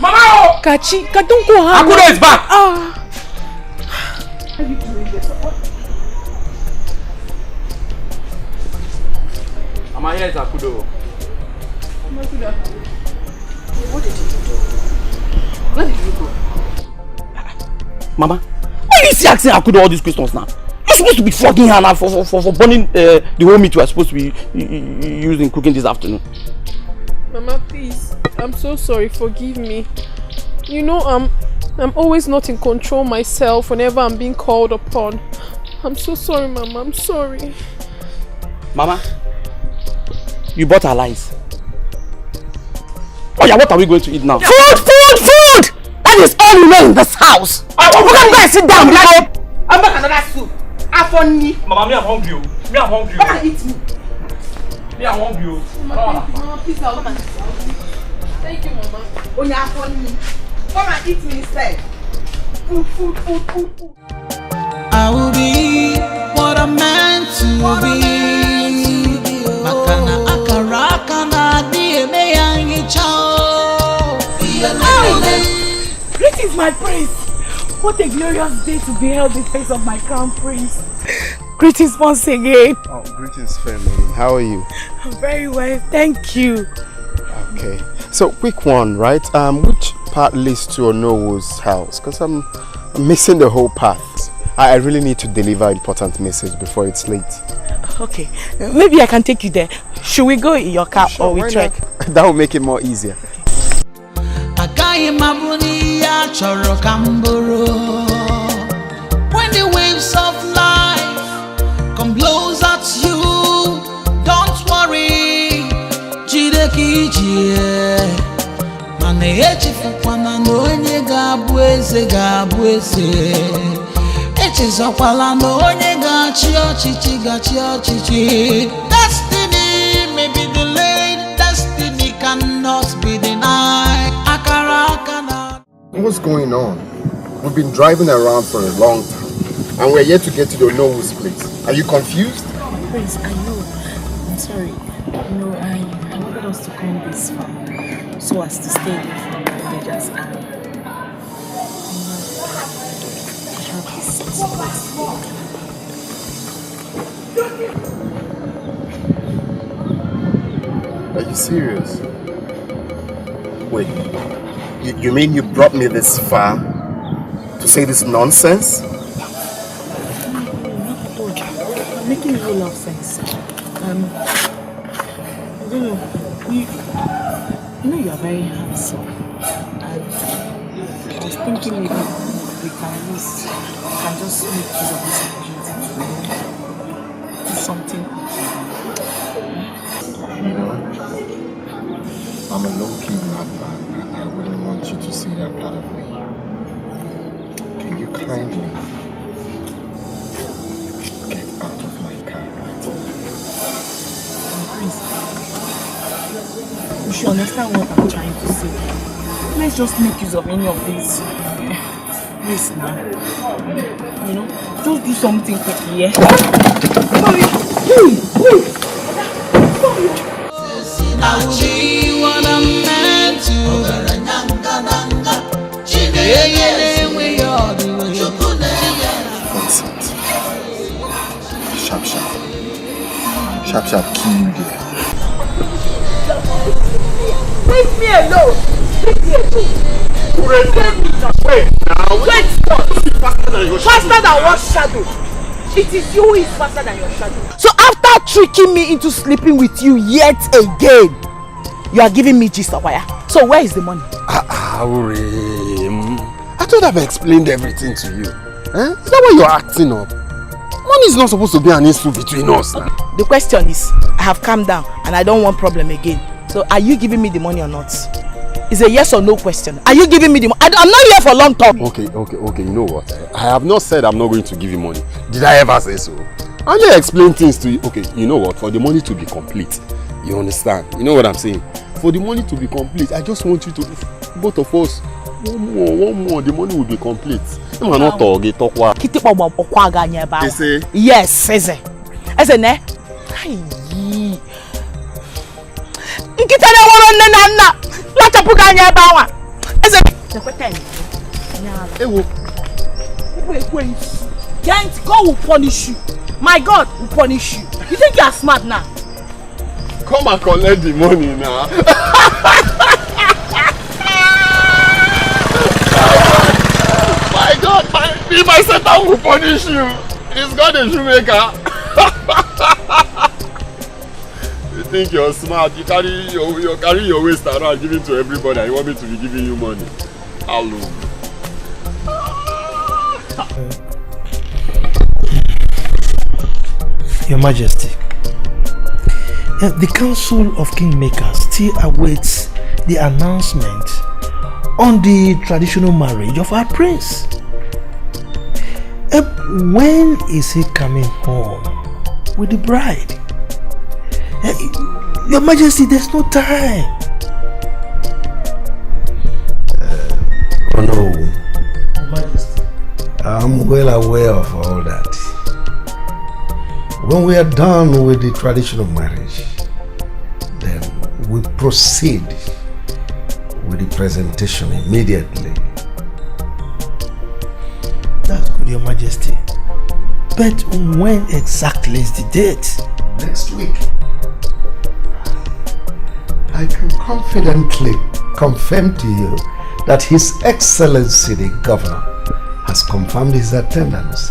Mama! Oh! Kachi, don't go hard. Akudo is back! Are you doing this? Mama, here is Akudo. What did you do? Where did you go? Mama, why are you still asking Akudo all these questions now? You're supposed to be flogging her now for burning the whole meat we are supposed to be using cooking this afternoon. Mama, please. I'm so sorry. Forgive me. You know, I'm always not in control myself whenever I'm being called upon. I'm so sorry, Mama. I'm sorry. Mama, you bought our lies. Oh yeah, what are we going to eat now? Food! That is all you know in this house. You can go and sit down. I'm back another soup. Afoni. Mama, me I'm hungry. Me I'm hungry. Come and eat me. Me I'm hungry. Mama, please, I'll come and eat. Thank you, Mama. Oh, yeah, Afoni. Come and eat me instead. Food. I will be what I'm meant to be. Makana akarakana dieme yangi chao. Greetings, my prince. What a glorious day to beheld the face of my crown prince. Greetings once again. Oh, greetings, fair maiden. How are you? I'm very well, thank you. Okay. So, quick one, right? Which part leads to Onowo's house? Because I'm missing the whole path. I really need to deliver an important message before it's late. Okay, maybe I can take you there. Should we go in your car or we trek? That will make it more easier. When the waves of life come blows at you, don't worry. Destiny may be delayed, destiny cannot be denied. What's going on? We've been driving around for a long time and we're yet to get to the Onowo's place. Are you confused? Prince, I know. I'm sorry. No, I wanted us to come this far so as to stay away from the villagers and help his support. Are you serious? Wait, you mean you brought me this far to say this nonsense? No, not at all. I'm making a whole lot of sense. I don't know. You know you are very handsome. And I was thinking maybe we can just make use of this opportunity to do something. You know, I'm a low-key rapper. I wouldn't want you to see that part of me. Can you kindly get out of my car right now? Prince, you should understand what I'm trying to say. Let's just make use of any of these. Yes, now. You know, just do something quickly, yeah? Sorry. I will be what I'm meant to Sharp, kill you there. Leave me alone! Leave me alone! Wait now! Wait! Faster than what shadow? It is you who is faster than your shadow. So after tricking me into sleeping with you yet again, you are giving me gist of wire. So where is the money? I thought I've explained everything to you. Eh? Is that why you're acting up? Money is not supposed to be an issue between us now. The question is, I have calmed down and I don't want problem again. So are you giving me the money or not? It's a yes or no question. Are you giving me the money? I'm not here for long talk. Okay. You know what? I have not said I'm not going to give you money. Did I ever say so? I only explain things to you. Okay, you know what? For the money to be complete, you understand? You know what I'm saying? For the money to be complete, I just want you to, both of us, one more, the money will be complete. I'm not talking. Yes, ne? God will punish you. My God will punish you. You think you are smart now? Come and collect the money now. My God, if I said I will punish you, it's God a shoemaker. You think you're smart? You carry your waist around, give it to everybody, and you want me to be giving you money? Hello. Your Majesty, the Council of Kingmakers still awaits the announcement on the traditional marriage of our prince. When is he coming home with the bride? Your Majesty, there's no time. Oh no. Your Majesty. I'm well aware of all that. When we are done with the traditional marriage, then we proceed with the presentation immediately. That's good, Your Majesty. But when exactly is the date? Next week. I can confidently confirm to you that His Excellency the Governor has confirmed his attendance.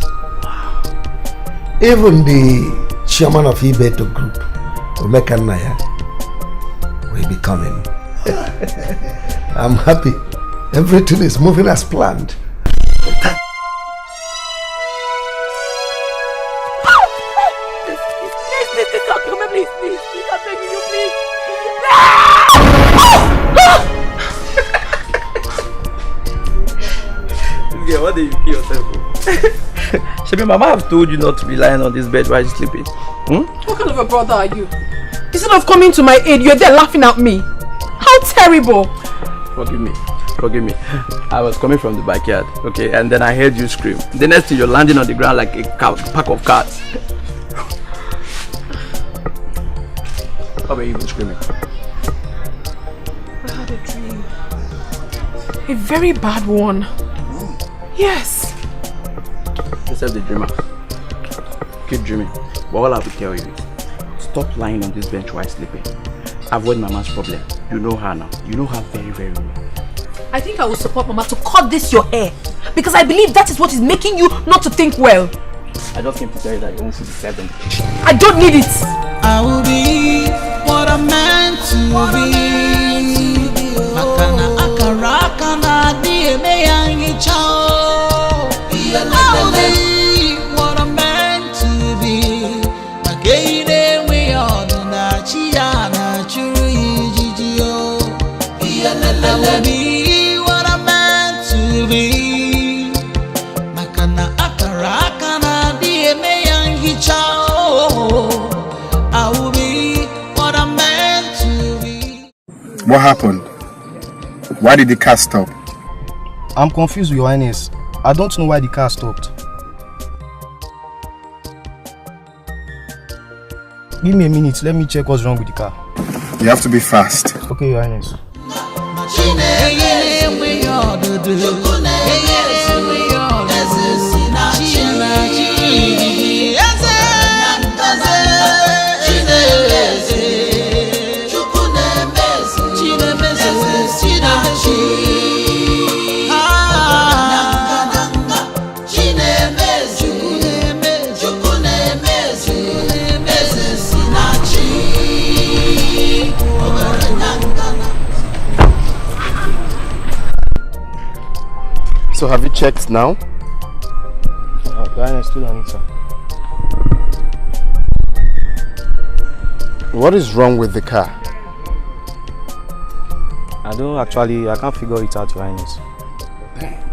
Even the chairman of Ini Edo Group, Omeka Naya, will be coming. I'm happy. Everything is moving as planned. What do you feel yourself for? Shebi, Mama have told you not to be lying on this bed while you're sleeping. What kind of a brother are you? Instead of coming to my aid, you're there laughing at me. How terrible! Forgive me. I was coming from the backyard, okay, and then I heard you scream. The next thing, you're landing on the ground like a pack of cats. How were you even screaming? I had a dream. A very bad one. Yes. Yourself the dreamer. Keep dreaming. But all I have to tell you is, stop lying on this bench while sleeping. Avoid Mama's problem. You know her now. You know her very, very well. I think I will support Mama to cut this your hair. Because I believe that is what is making you not to think well. I just came to tell you that you won't see the 7. I don't need it. I will be what I'm meant to be. Makana akaraka na dieme yangi chao. I will be what I'm meant to be. Magaine we are na chiana churi jijio. I will be what I'm meant to be. Makana akaraka na dieme yangi chao. I will be what I'm meant to be. What happened? Why did the car stop? I'm confused, Your Highness. I don't know why the car stopped. Give me a minute, let me check what's wrong with the car. You have to be fast. Okay, Your Highness. So have you checked now? Your Highness, still on it, sir. What is wrong with the car? I can't figure it out, Your Highness.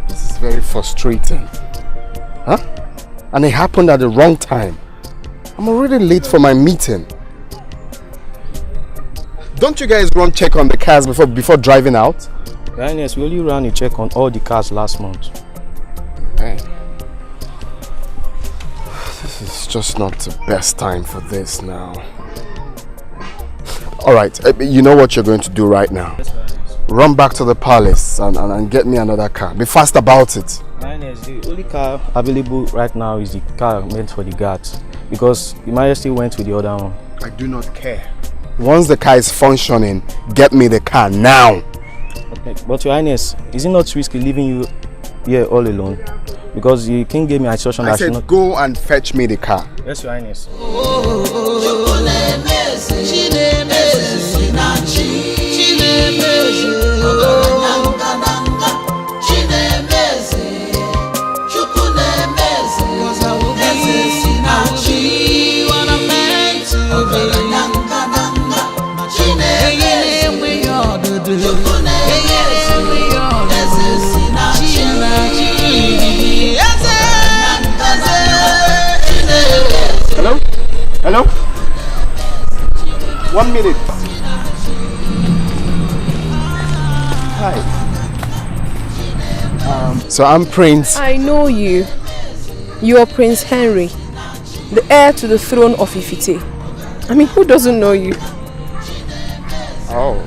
This is very frustrating. Huh? And it happened at the wrong time. I'm already late for my meeting. Don't you guys run check on the cars before driving out? Your Highness, we only ran a check on all the cars last month. Hey. This is just not the best time for this now. Alright, you know what you're going to do right now. Run back to the palace and get me another car. Be fast about it. Your Highness, the only car available right now is the car meant for the guards. Because the Majesty went with the other one. I do not care. Once the car is functioning, get me the car now. Okay, but Your Highness, is it not risky leaving you here all alone? Because the king gave me instruction that I should not... go and fetch me the car. Yes, Your Highness. Hello? 1 minute. Hi. So I'm Prince. I know you. You're Prince Henry, the heir to the throne of Ifite. I mean, who doesn't know you? Oh,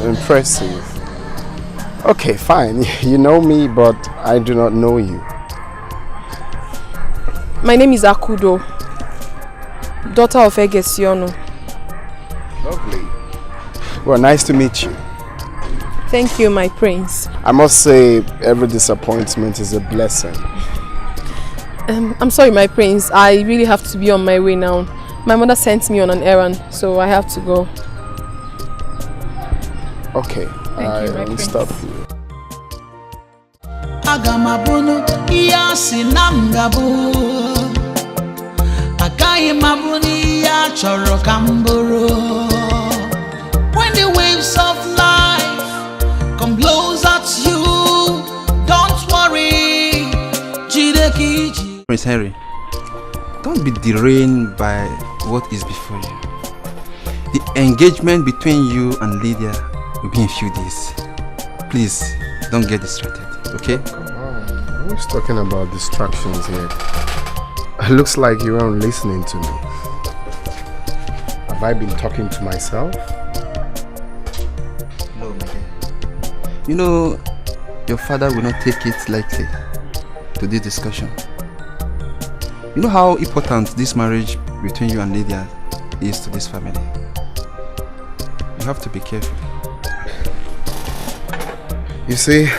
impressive. Okay, fine. You know me, but I do not know you. My name is Akudo, daughter of Egesiono. Lovely. Well, nice to meet you. Thank you, my prince. I must say, every disappointment is a blessing. I'm sorry, my prince. I really have to be on my way now. My mother sent me on an errand, so I have to go. Okay, I will stop you. Agamabunu iyasi namgabu Akaye mabuni ya choro kamburu. When the waves of life come blows at you, don't worry. Prince Henry, don't be derailed by what is before you. The engagement between you and Lydia will be in a few days. Please, don't get distracted, okay? Come on, who's talking about distractions here? It looks like you aren't listening to me. Have I been talking to myself? No, my dear. You know, your father will not take it lightly to this discussion. You know how important this marriage between you and Lydia is to this family. You have to be careful. You see,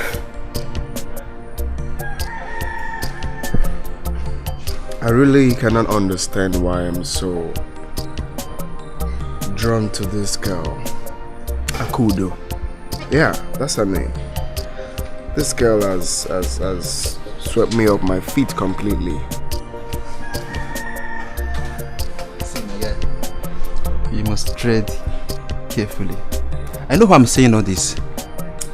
I really cannot understand why I'm so drawn to this girl, Akudo. Yeah, that's her name. This girl has swept me off my feet completely. You must tread carefully. I know why I'm saying all this.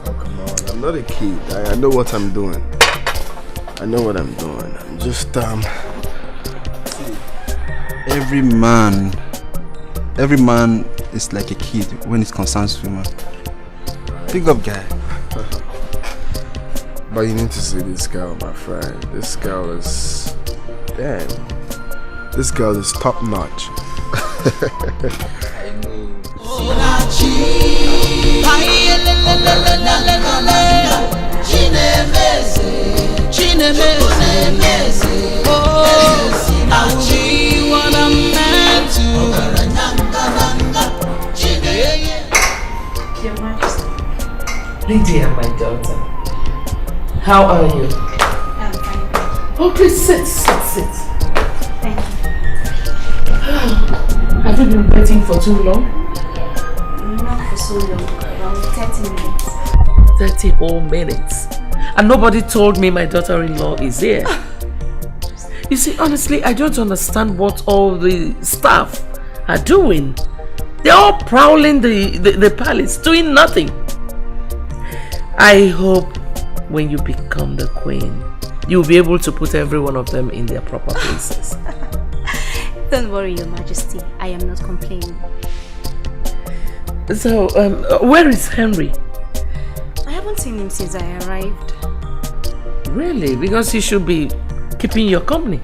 Oh, come on. I'm not a kid. I know what I'm doing. I know what I'm doing. I'm just, Every man is like a kid when it concerns women. Big up, guy. But you need to see this girl, my friend. This girl is... Damn. This girl is top notch. Your Majesty. Lydia, my daughter. How are you? I'm fine. Oh, please sit. Thank you. Have you been waiting for too long? Not for so long, around 30 minutes. 30 whole minutes. And nobody told me my daughter-in-law is here. You see, honestly, I don't understand what all the staff are doing. They're all prowling the palace, doing nothing. I hope when you become the queen, you'll be able to put every one of them in their proper places. Don't worry, Your Majesty. I am not complaining. So, where is Henry? I haven't seen him since I arrived. Really? Because he should be keeping your company.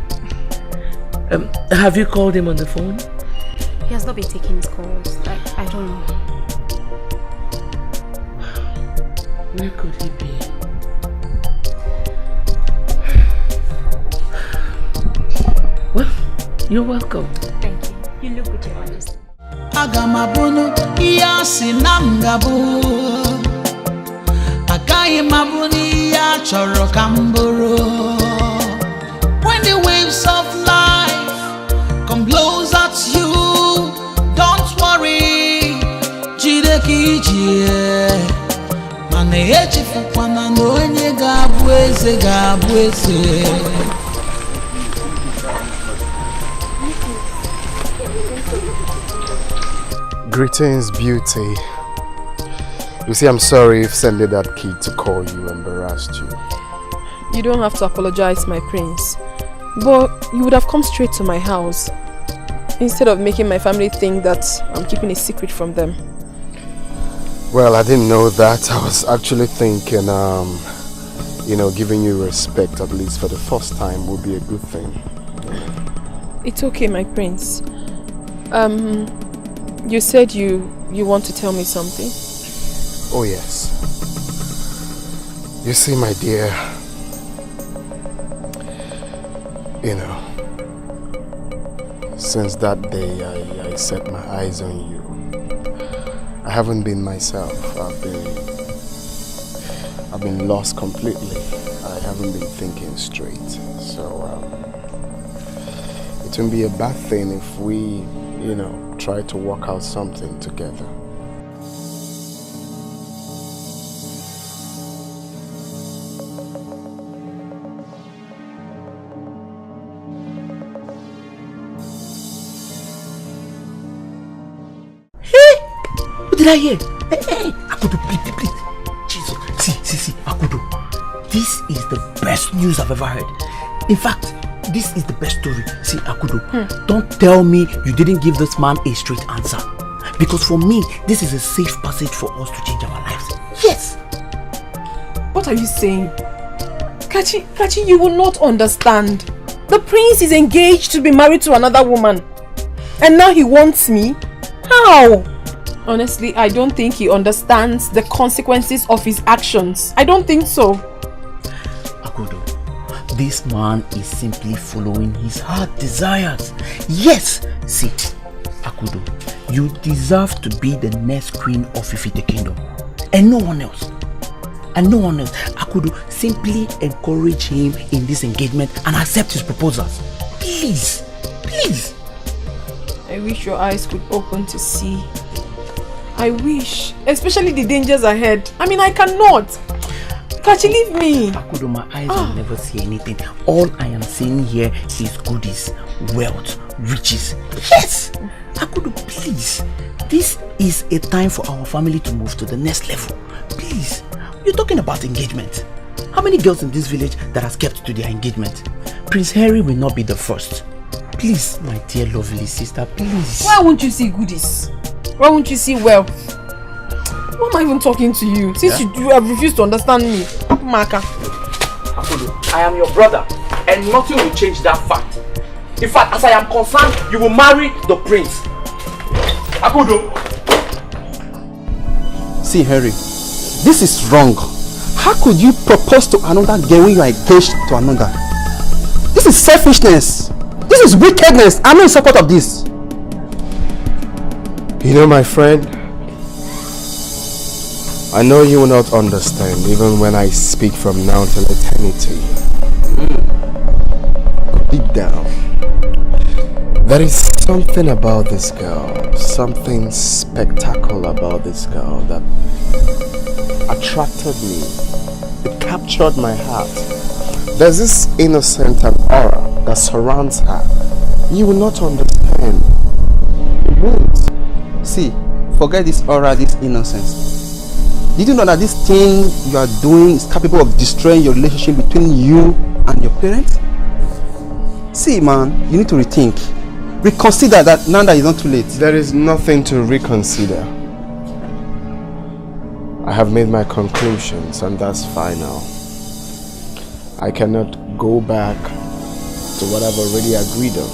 Have you called him on the phone? He has not been taking his calls. I don't know. Where could he be? Well, you're welcome. Thank you. You look good, Your Majesty. Agamabunu iya sinamgabu Agaye mabuni ya choro kamburu. When the waves of life come blows at you, don't worry, jide kijie. Mane echi fukwana no enye gabu eze. Greetings, beauty. You see, I'm sorry if sending that kid to call you embarrassed you. You don't have to apologize, my prince. But you would have come straight to my house instead of making my family think that I'm keeping a secret from them. Well, I didn't know that. I was actually thinking, you know, giving you respect, at least for the first time, would be a good thing. It's okay, my prince. You said you want to tell me something? Oh yes. You see, my dear, you know, since that day I set my eyes on you, I haven't been myself. I've been lost completely. I haven't been thinking straight. So it wouldn't be a bad thing if we, you know, try to work out something together. What did I hear? Hey, Akudo, please. Jesus. See, Akudo. This is the best news I've ever heard. In fact, this is the best story. See, Akudo, don't tell me you didn't give this man a straight answer. Because for me, this is a safe passage for us to change our lives. Yes! What are you saying? Kachi, you will not understand. The prince is engaged to be married to another woman. And now he wants me? How? Honestly, I don't think he understands the consequences of his actions. I don't think so. Akudo, this man is simply following his heart desires. Yes! See, Akudo, you deserve to be the next queen of Ifite Kingdom. And no one else. Akudo, simply encourage him in this engagement and accept his proposals. Please. I wish your eyes could open to see. I wish. Especially the dangers ahead. I mean, I cannot. Kachi, leave me. Akudo, my eyes will never see anything. All I am seeing here is goodies, wealth, riches. Yes! Akudo, please. This is a time for our family to move to the next level. Please. You're talking about engagement. How many girls in this village that has kept to their engagement? Prince Harry will not be the first. Please, my dear lovely sister, please. Why won't you see goodies? Why won't you see well? Why am I even talking to you? Since you have refused to understand me. Maka. I am your brother, and nothing will change that fact. In fact, as I am concerned, you will marry the prince. Akudo. See, Harry, this is wrong. How could you propose to another girl when you are engaged to another? This is selfishness. This is wickedness. I'm not in support of this. You know, my friend, I know you will not understand even when I speak from now till eternity. Deep down, there is something about this girl, something spectacular about this girl that attracted me. It captured my heart. There's this innocent aura that surrounds her. You will not understand. You won't. See, forget this aura, this innocence. Did you know that this thing you are doing is capable of destroying your relationship between you and your parents? See, man, you need to rethink. Reconsider that now that it's not too late. There is nothing to reconsider. I have made my conclusions and that's final. I cannot go back to what I've already agreed on.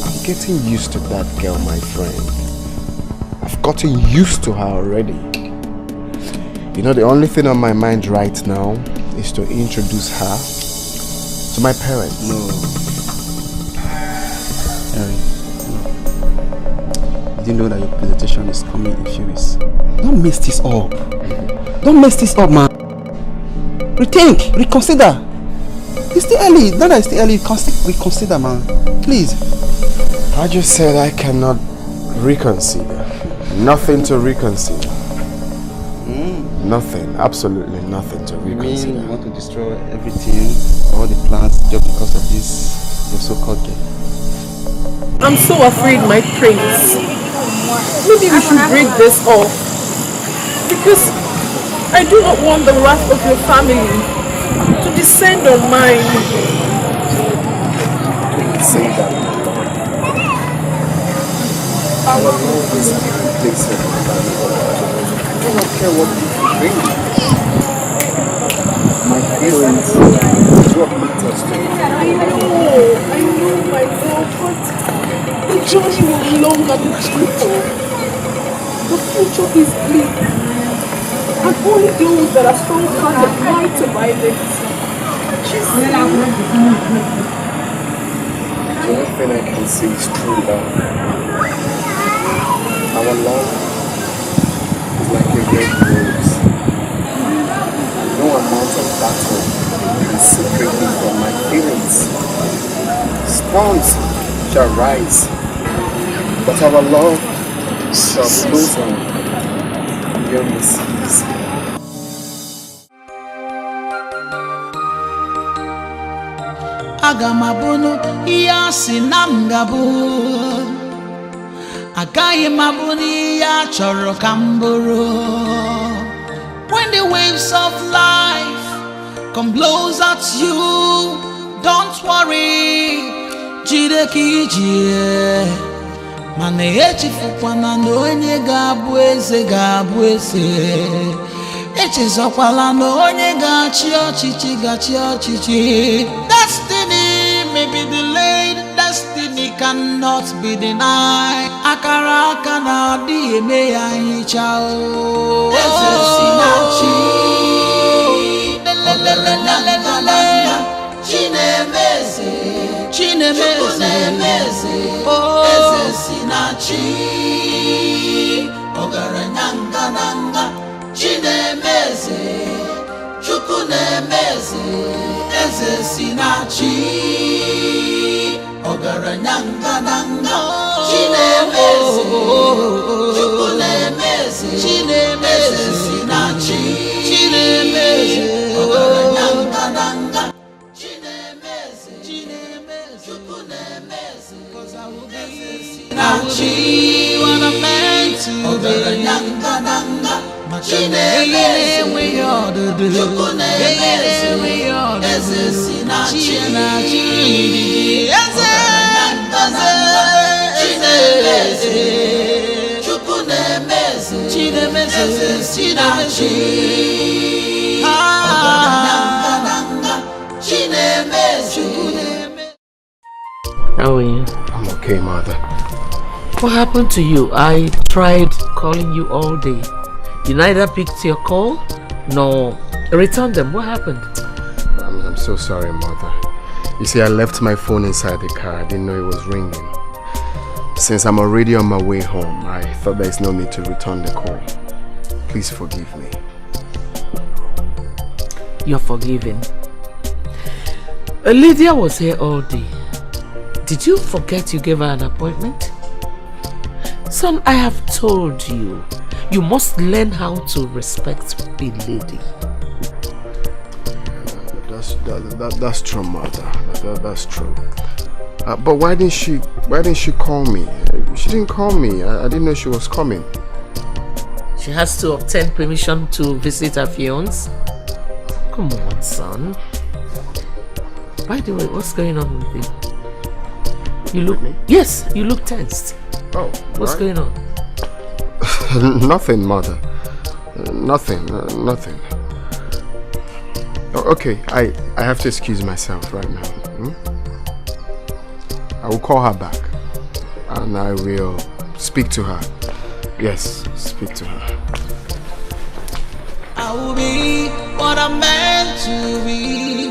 I'm getting used to that girl, my friend. I've gotten used to her already. You know, the only thing on my mind right now is to introduce her to my parents. No. Harry, no. You didn't know that your presentation is coming in a few weeks. Don't mess this up. Don't mess this up, man. Rethink, reconsider. It's still early. Now that it's still early, reconsider, man. Please. I just said I cannot reconsider. Nothing to reconsider. Nothing, absolutely nothing to reconsider. You mean you want to destroy everything, all the plans, just because of this, your so-called girl? I'm so afraid, my prince. Maybe we should break this off. Because I do not want the wrath of your family to descend on mine. Say that. Our love is irreplaceable. I do not care what people bring. My feelings is what makes us together. I know, my God, but the journey will be long and beautiful. The future is bleak. And only those that are strong-hearted might survive it. The only thing I can see is true love. Our love is like a red rose. No amount of battle can separate me from my feelings. Storms shall rise, but our love shall blossom beyond the seas. Aga m abụnụ ihe a sị na m ga-abụ. Agaghị m abụ n'ihe a chọrọ ka m bụrụ. When the waves of life come blows at you, don't worry, jide ka ije. Mana echefukwana na onye ga-abụ eze ga-abụ eze. Echezokwala na onye ga-achị ọchịchị ga-achị ọchịchị. Destiny may be delayed, destiny cannot be denied. Akara aka na-adị eme ya nhicha o. Eze si na chi. Chinemeze, Chinemeze, Eze si na chi. Ogaranya ngananga. Chinemeze, Chukwu nemeze, Eze si na chi. Ogaranya ngananga. Chinemeze, Chukwu nemeze, Chinemeze si na chi. Chinemeze, Ogaranya ngananga. Chinemeze, Chukwu nemeze, 'cause I will be na chi. What I'm meant to be. Ogaranya ngananga. Chinemeze we order do. Chinemeze we order. Eze si na chi. Eze Chinemeze. How are you? I'm okay, mother. What happened to you? I tried calling you all day. You neither picked your call nor returned them. What happened? I'm so sorry, mother. You see, I left my phone inside the car. I didn't know it was ringing. Since I'm already on my way home, I thought there's no need to return the call. Please forgive me. You're forgiven. Lydia was here all day. Did you forget you gave her an appointment? Son, I have told you, you must learn how to respect a lady. That's true, mother. That's true. But why didn't she call me? She didn't call me. I didn't know she was coming. She has to obtain permission to visit her fiancé. Come on, son. By the way, what's going on with you? You look... Yes, you look tensed. Oh, what's going on? Nothing, mother. Nothing. Okay, I have to excuse myself right now. I will call her back. And I will speak to her. Yes, speak to her. I will be what I'm meant to be.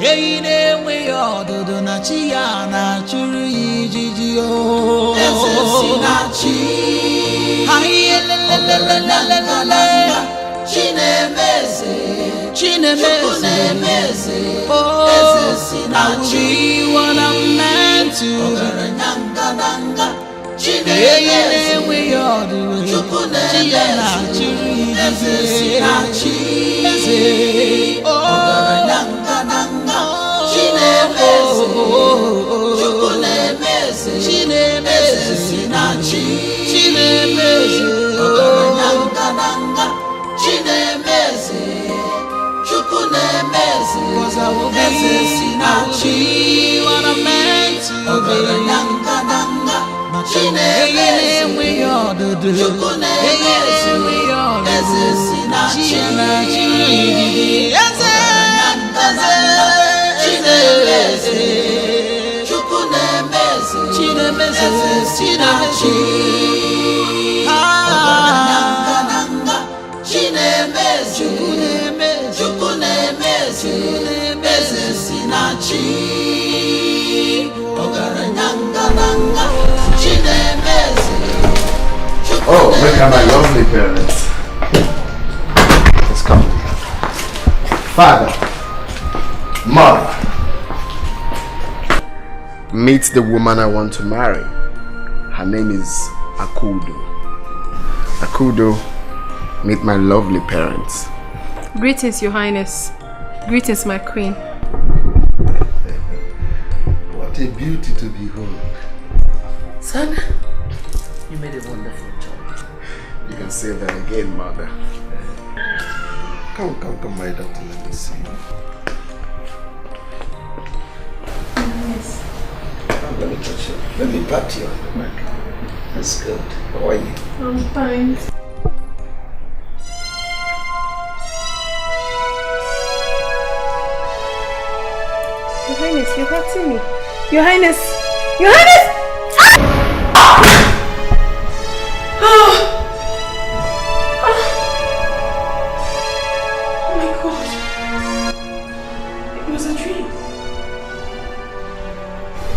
Hey, ne we all do na chia na churi jiji o. Esesinachi. Hai la la la la la la la. Chinemeze. Oh, I will be what I'm meant to be. Hey, we all do chia na churi jiji. Oh. Cause I will be what I'm meant to be. We all do. We all Oh, look at my lovely parents. Let's come. Father, mother, meet the woman I want to marry. Her name is Akudo. Akudo, meet my lovely parents. Greetings, Your Highness. Greetings, my queen. What a beauty to behold. Son, you made a wonderful choice. You can say that again, mother. Come, my daughter, let me see. Yes. Let me touch you. Let me pat you on the back. That's good. How are you? I'm fine. Your Highness, you're hurting me. Your Highness! Your Highness! Oh my God. It was a dream.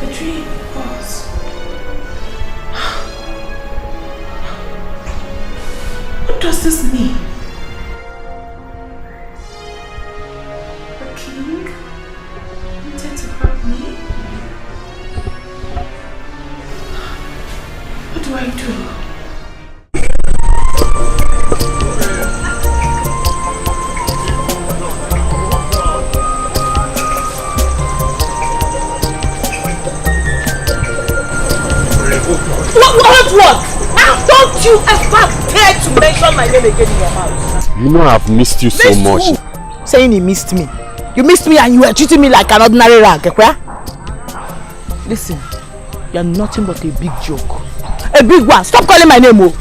The dream was... What does this mean? The king wanted to hurt me? What do I do? What? Don't you ever dare to mention my name again in your mouth. You know I've missed you so much. Who? Saying he missed me. You missed me and you were treating me like an ordinary rag, okay? Listen, you're nothing but a big joke. a big one. Stop calling my name, oh.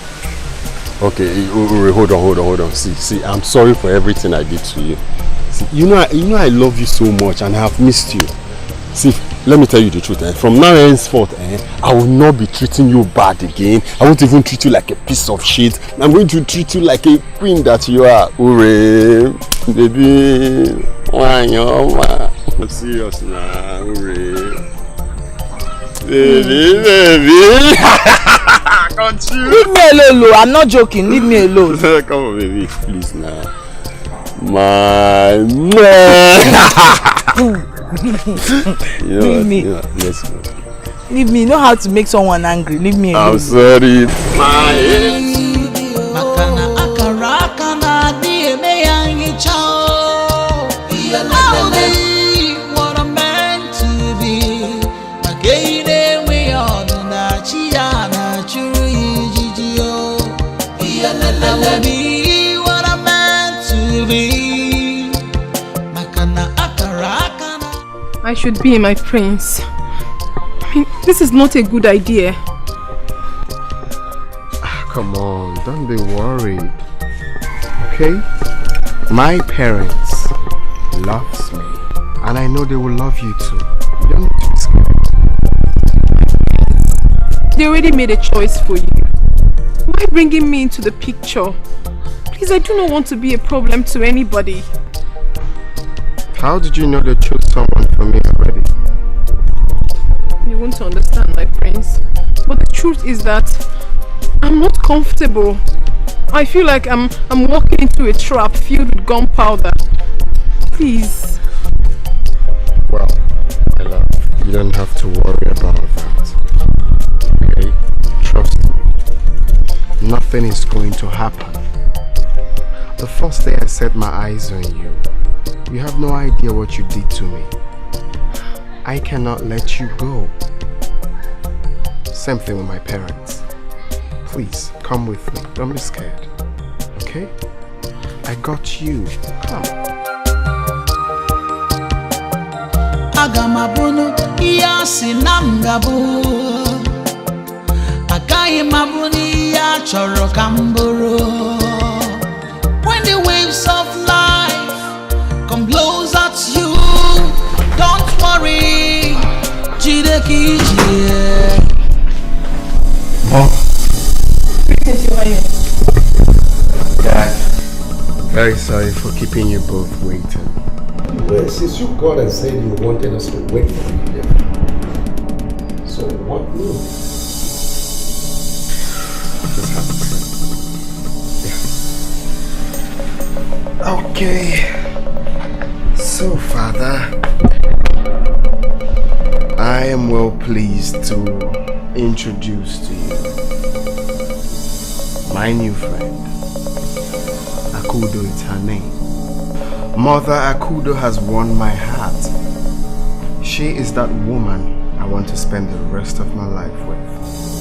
Okay, hold on. See, I'm sorry for everything I did to you. See, you know I love you so much and I have missed you. See, let me tell you the truth. From now henceforth, I will not be treating you bad again. I won't even treat you like a piece of shit. I'm going to treat you like a queen that you are. Ure, baby, I'm serious now. Ure, baby. Can't you? Leave me alone, Lo. I'm not joking. Leave me alone. Come on, baby, please now. My man. Leave me. Let's go. Leave me. You know how to make someone angry. Leave me alone. I'm sorry. What I'm meant to be. I will be what I'm meant to be. I should be my prince. I mean, this is not a good idea. Come on, don't be worried. Okay? My parents loves me, and I know they will love you too. You don't need to be scared. They already made a choice for you. Why bringing me into the picture? Please, I do not want to be a problem to anybody. How did you know they chose someone for me already? You won't understand, my prince. But the truth is that I'm not comfortable. I feel like I'm walking into a trap filled with gunpowder. Please. Well, my love, you don't have to worry about that. Okay? Trust me. Nothing is going to happen. The first day I set my eyes on you, you have no idea what you did to me. I cannot let you go. Same thing with my parents. Please, come with me. Don't be scared. Okay? I got you. Come. Agamabunu iyasi namgabu. Akaye mabuni ya choro kamburu. When the waves of life come blows at you, don't worry. Jideki jie. Mom. Dad. Very sorry for keeping you both waiting. Well, since you called and said you wanted us to wait for you here, so what news? Just have to say. Okay. So, Father, I am well pleased to introduce to you my new friend. Akudo is her name. Mother Akudo has won my heart. She is that woman I want to spend the rest of my life with.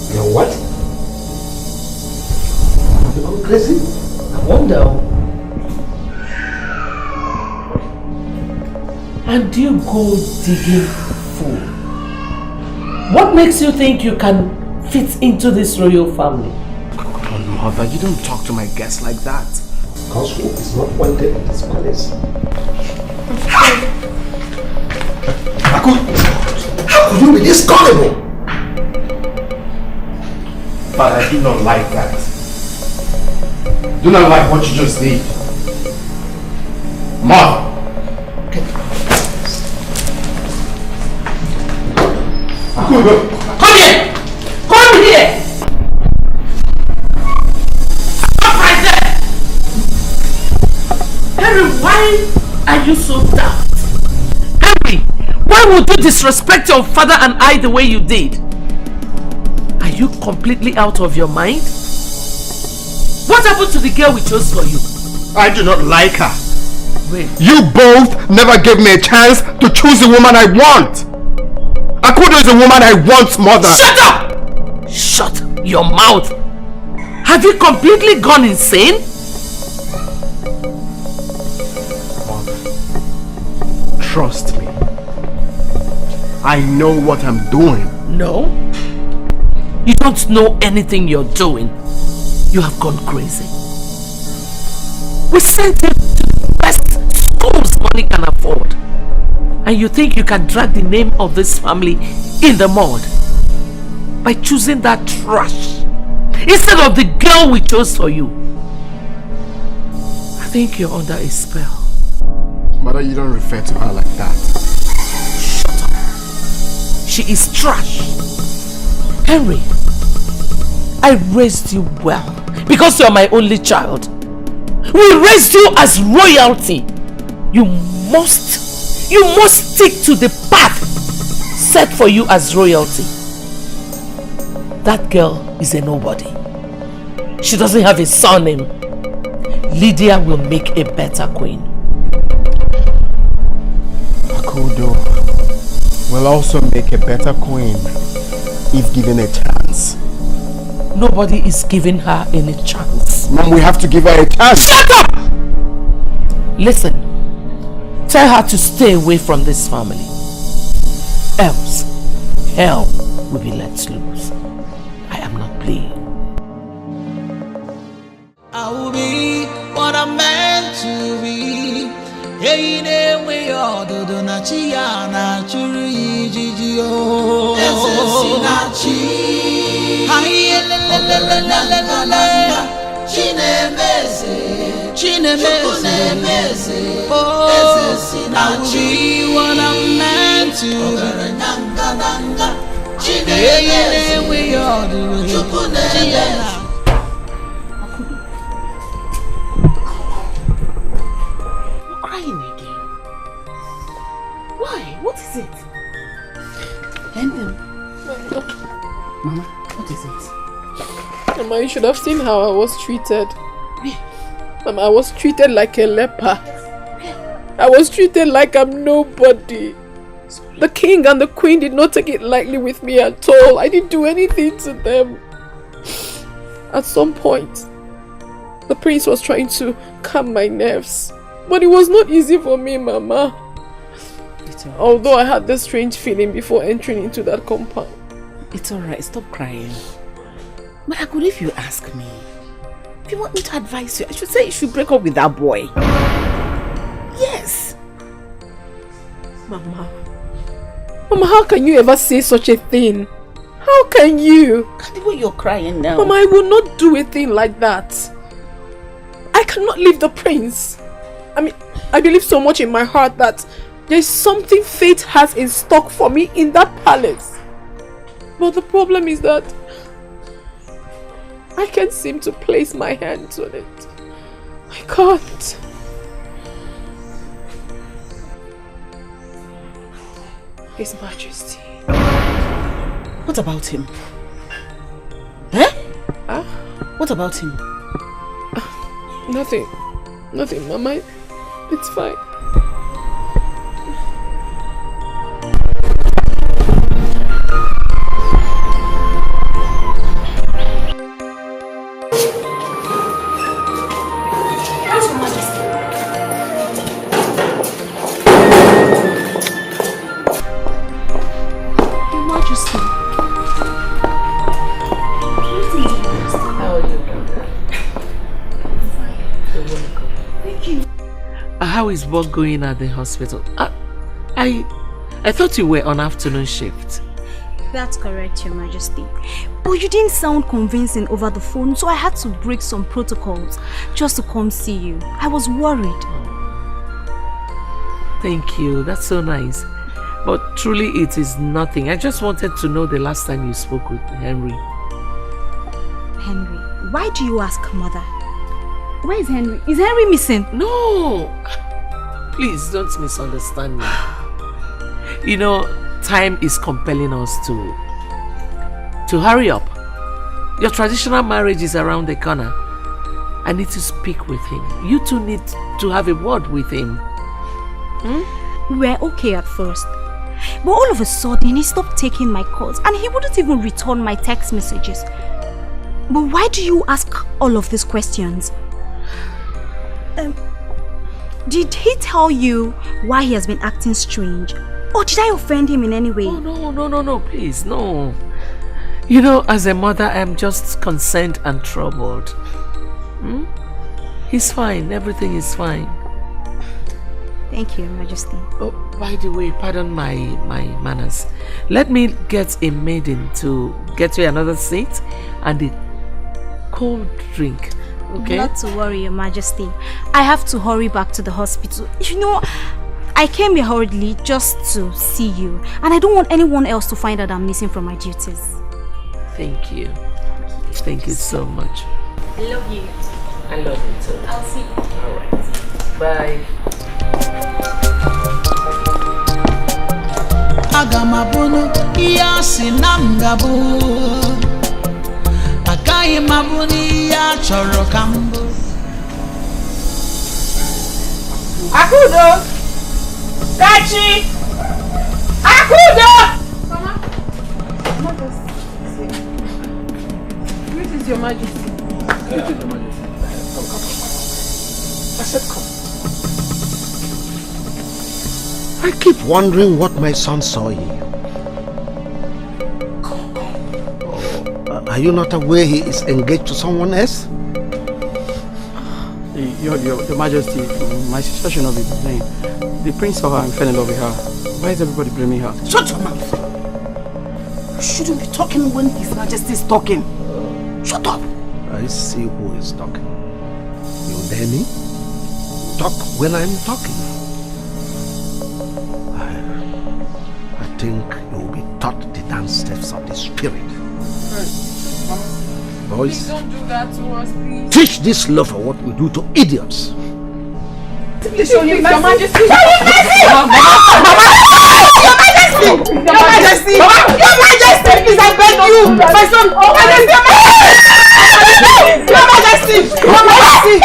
You know what? You go crazy? I wonder. And you go digging food. What makes you think you can fit into this royal family? Come on, Mother, you don't talk to my guests like that. Because who is not wanted in this palace? How could you be this gullible? But I do not like that. Do not like what you just did. Mom! Come here! Come here! Stop right there! Henry, why are you so daft? Henry, why would you disrespect your father and I the way you did? Are you completely out of your mind? What happened to the girl we chose for you? I do not like her. Wait. You both never gave me a chance to choose the woman I want. Akudo is the woman I want, Mother. Shut up! Shut your mouth. Have you completely gone insane? Mother, trust me. I know what I'm doing. No. You don't know anything you're doing. You have gone crazy. We sent him to the best schools money can afford. And you think you can drag the name of this family in the mud by choosing that trash instead of the girl we chose for you? I think you're under a spell. Mother, you don't refer to her like that. Shut up. She is trash. Henry, I raised you well because you're my only child. We raised you as royalty. You must stick to the path set for you as royalty. That girl is a nobody. She doesn't have a surname. Lydia will make a better queen. Akodo will also make a better queen if given a chance. Nobody is giving her any chance. Mom, we have to give her a chance. Shut up! Listen, tell her to stay away from this family. Else, hell will be let loose. I am not playing. I will be what I'm meant to be. Hey, ne we all do na chia na churi jijio. Esesinachi. Hai la la la la la la la. Chinemeze. Oh, I will be what I'm meant to be. Hey, ne we all do chia. What is it? Mama, what is it? Mama, you should have seen how I was treated. Mama, I was treated like a leper. I was treated like I'm nobody. The king and the queen did not take it lightly with me at all. I didn't do anything to them. At some point, the prince was trying to calm my nerves. But it was not easy for me, Mama. Although I had this strange feeling before entering into that compound. It's alright, stop crying. But I could, if you ask me, if you want me to advise you, I should say you should break up with that boy. Yes. Mama, how can you ever say such a thing? How can you? The way you're crying now. Mama, I will not do a thing like that. I cannot leave the prince. I mean, I believe so much in my heart that there's something fate has in stock for me in that palace. But the problem is that I can't seem to place my hands on it. I can't. His Majesty. What about him? Eh? Huh? What about him? Nothing. Nothing, Mama. It's fine. How is work going at the hospital? I thought you were on afternoon shift. That's correct, Your Majesty. But you didn't sound convincing over the phone, so I had to break some protocols just to come see you. I was worried. Thank you, that's so nice. But truly it is nothing. I just wanted to know the last time you spoke with Henry. Henry? Why do you ask, Mother? Where is Henry? Is Henry missing? No! Please don't misunderstand me. You know, time is compelling us to hurry up. Your traditional marriage is around the corner. I need to speak with him. You two need to have a word with him. We were okay at first. But all of a sudden, he stopped taking my calls and he wouldn't even return my text messages. But why do you ask all of these questions? Did he tell you why he has been acting strange? Or did I offend him in any way? Oh, no, please, no. You know, as a mother, I'm just concerned and troubled. He's fine. Everything is fine. Thank you, Your Majesty. Oh, by the way, pardon my manners. Let me get a maiden to get you another seat and a cold drink. Okay? Not to worry, Your Majesty. I have to hurry back to the hospital. You know, I came here hurriedly just to see you, and I don't want anyone else to find out I'm missing from my duties. Thank you. Thank you so much. I love you. I love you too. I'll see you. Alright. Bye. Agamabunu iyasi namgabu Akai mabuni ya choro kambo Akudo! Kachi! Akudo! Mama! This is Your Majesty. Your Majesty. Come. I said come. I keep wondering what my son saw in you. Are you not aware he is engaged to someone else? Your Majesty, my sister should not be blamed. The prince saw her and fell in love with her. Why is everybody blaming her? Shut your mouth! You shouldn't be talking when His Majesty is talking. Shut up! I see who is talking. You dare me? Talk when I'm talking. I think you will be taught the dance steps of the spirit. Boys, Please don't do that to us, please. teach this lover what we do to idiots. Please, Your Majesty. Your Majesty! Your Majesty! Please, I beg you! My son! Your Majesty! Your Majesty! Your Majesty!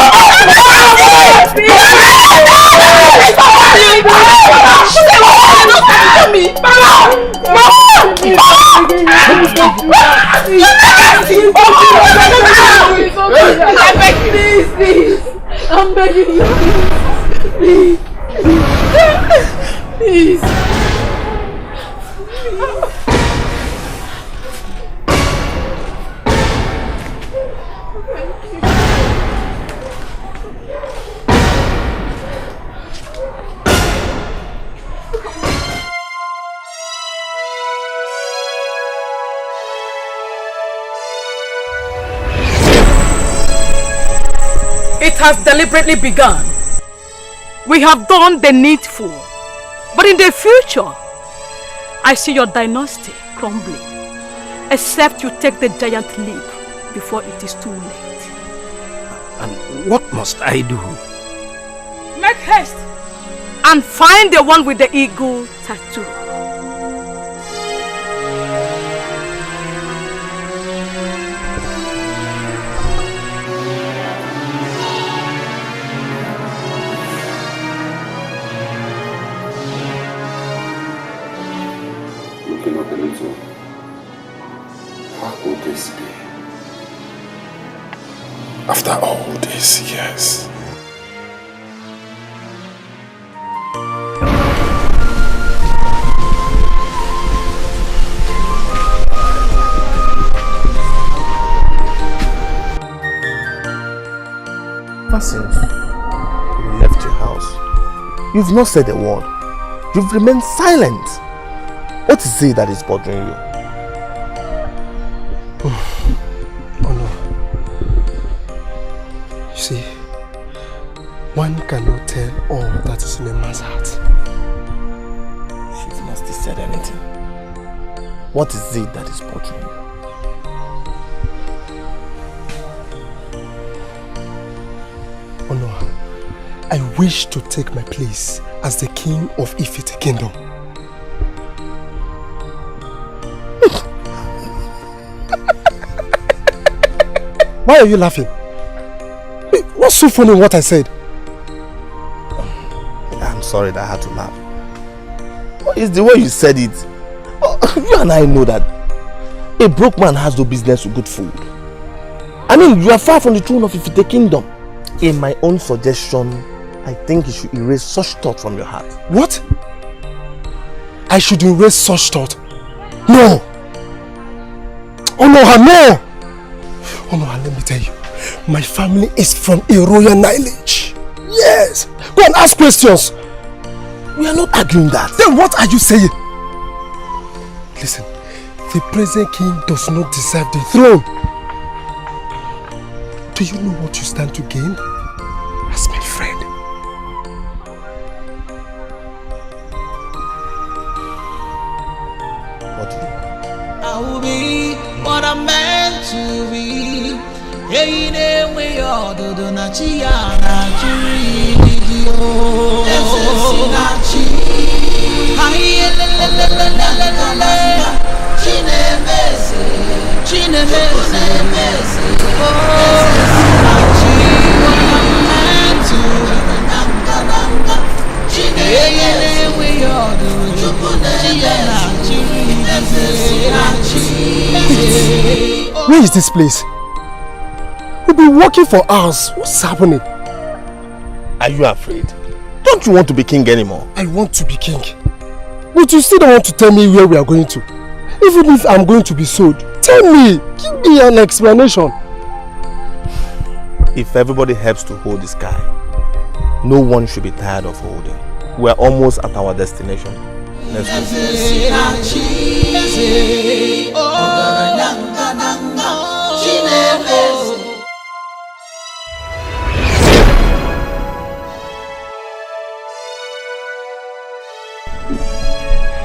Please! I'm begging you! Please! Please! It has deliberately begun. We have done the needful. But in the future, I see your dynasty crumbling. Except you take the giant leap before it is too late. And what must I do? Make haste and find the one with the eagle tattoo. Looking up a little. How could this be? After all these years. Ever since you left your house, you've not said a word. You've remained silent. What is it that is bothering you? Oh no. You see, one cannot tell all that is in a man's heart. She must have said anything. What is it that is bothering you? Oh no. I wish to take my place as the king of Ifite Kingdom. Why are you laughing? What's so funny in what I said? I'm sorry that I had to laugh. It's the way you said it. You and I know that a broke man has no business with good food. I mean, you are far from the throne of Ifite Kingdom. In my own suggestion, I think you should erase such thought from your heart. What? I should erase such thought? No! Onoha, no! Onoha, let me tell you. My family is from a royal lineage. Yes! Go and ask questions. We are not arguing that. Then what are you saying? Listen, the present king does not deserve the throne. Do you know what you stand to gain as my friend? What do you? I will be what I'm meant to be. Hey, ne we all do na chia na chiri dio. Na chi. Ay la la la la la la la. Chine mese, chine mese. Oh, na chi what I'm meant to be. Chine ne we all do na chia na chiri na chi. Where is this place? We've been working for hours. What's happening? Are you afraid? Don't you want to be king anymore? I want to be king. But you still don't want to tell me where we are going to. Even if I'm going to be sold, tell me. Give me an explanation. If everybody helps to hold the sky, no one should be tired of holding. We're almost at our destination. Let's go.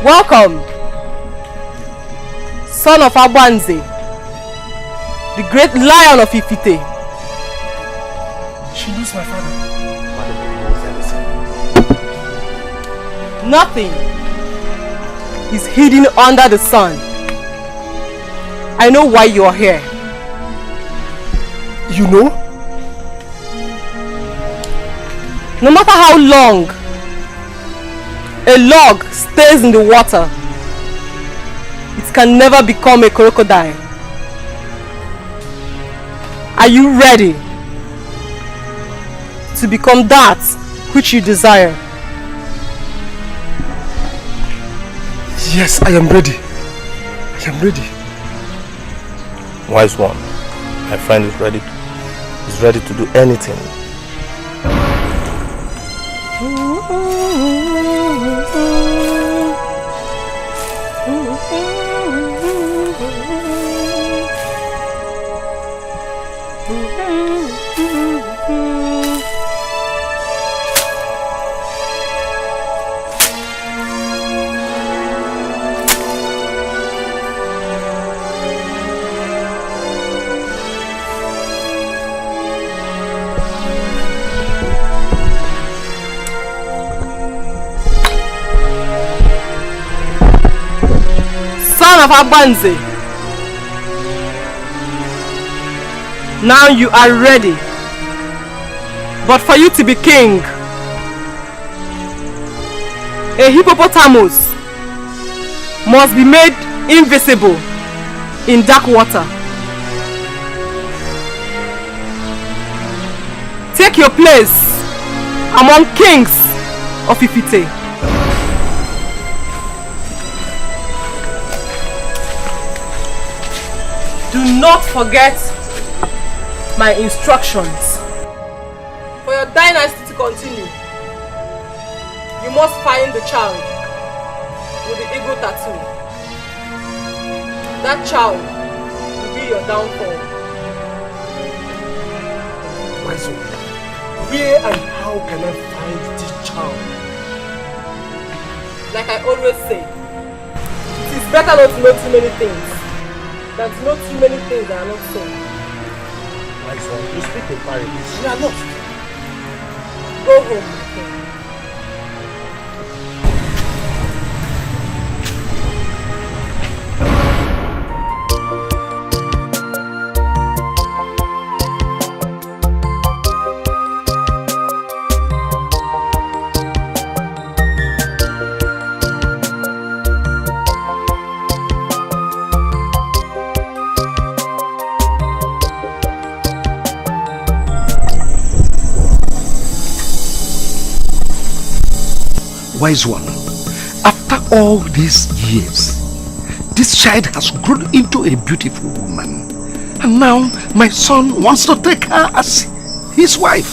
Welcome, son of Abanze, the great lion of Ifite. She knows my father. Nothing is hidden under the sun. I know why you are here. You know? No matter how long a log stays in the water, it can never become a crocodile. Are you ready to become that which you desire? Yes, I am ready. I am ready. Wise one, my friend is ready. He's ready to do anything. Son of Abanze, now you are ready. But for you to be king, a hippopotamus must be made invisible in dark water. Take your place among kings of Ifite. Do not forget my instructions. For your dynasty to continue, you must find the child with the eagle tattoo. That child will be your downfall. My son, where and how can I find this child? Like I always say, it is better not to know too many things than to know too many things that are not so. My son, you speak in parables. You are not. Go home, my king. Wise one, after all these years, this child has grown into a beautiful woman. And now my son wants to take her as his wife.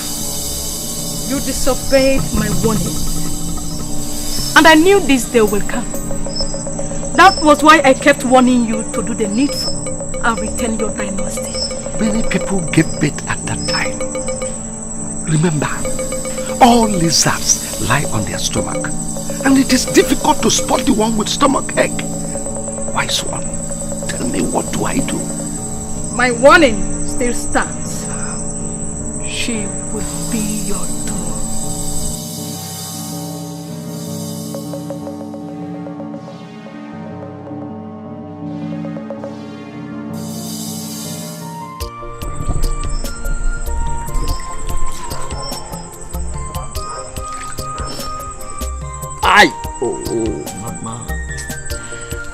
You disobeyed my warning. And I knew this day will come. That was why I kept warning you to do the needful and retain your dynasty. Many people gave birth at that time. Remember, all lizards lie on their stomach. And it is difficult to spot the one with stomach ache. Wise one, tell me, what do I do? My warning still stands. She would be your doom. Oh, Mama.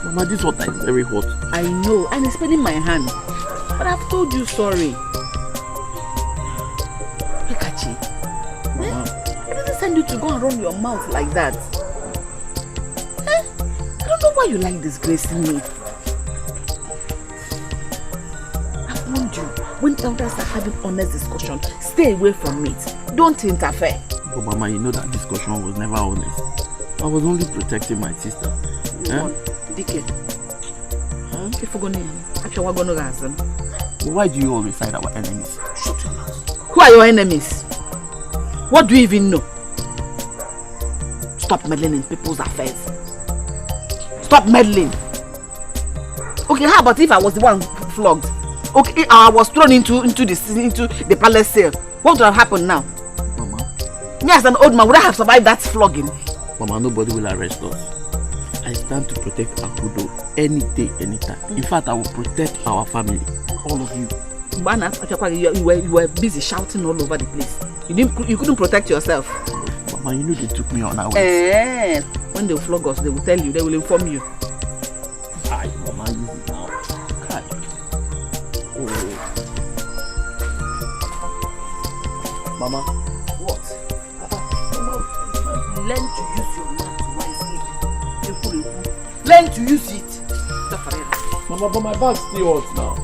Mama, this water is very hot. I know, and it's burning my hand. But I've told you sorry. Look at you. Mama. I didn't send you to go and run your mouth like that. I don't know why you like disgracing me. I've warned you. When elders are having honest discussion, stay away from it. Don't interfere. But Mama, you know that discussion was never honest. I was only protecting my sister. Dikeh. If we're gonna actually, we're gonna answer. But why do you always side our enemies? Shut your mouth. Who are your enemies? What do you even know? Stop meddling in people's affairs. Stop meddling. Okay, how about if I was the one flogged? Okay, I was thrown into the palace cell. What would have happened now? Mama. Me as an old man, would I have survived that flogging? Mama, nobody will arrest us. I stand to protect Akudo any day, anytime. In fact, I will protect our family. All of you. You were busy shouting all over the place. You couldn't protect yourself. Mama, you know they took me on our way. When they flog us, they will tell you, they will inform you. Hi, Mama, use it now. Hi. Oh. Mama. What? Learn to use your mouth wisely. Learn to use it. Mama, but my bag's still hot now.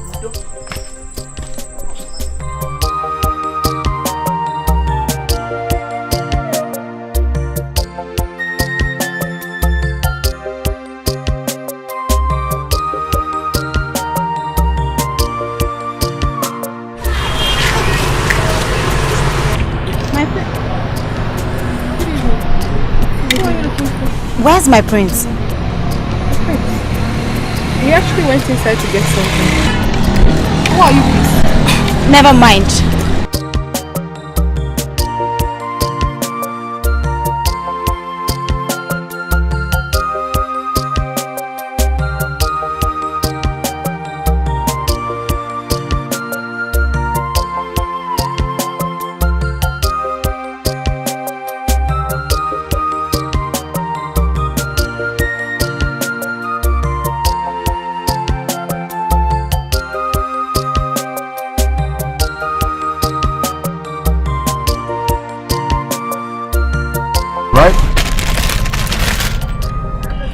Where's my prince? He actually went inside to get something. Who are you with? Never mind.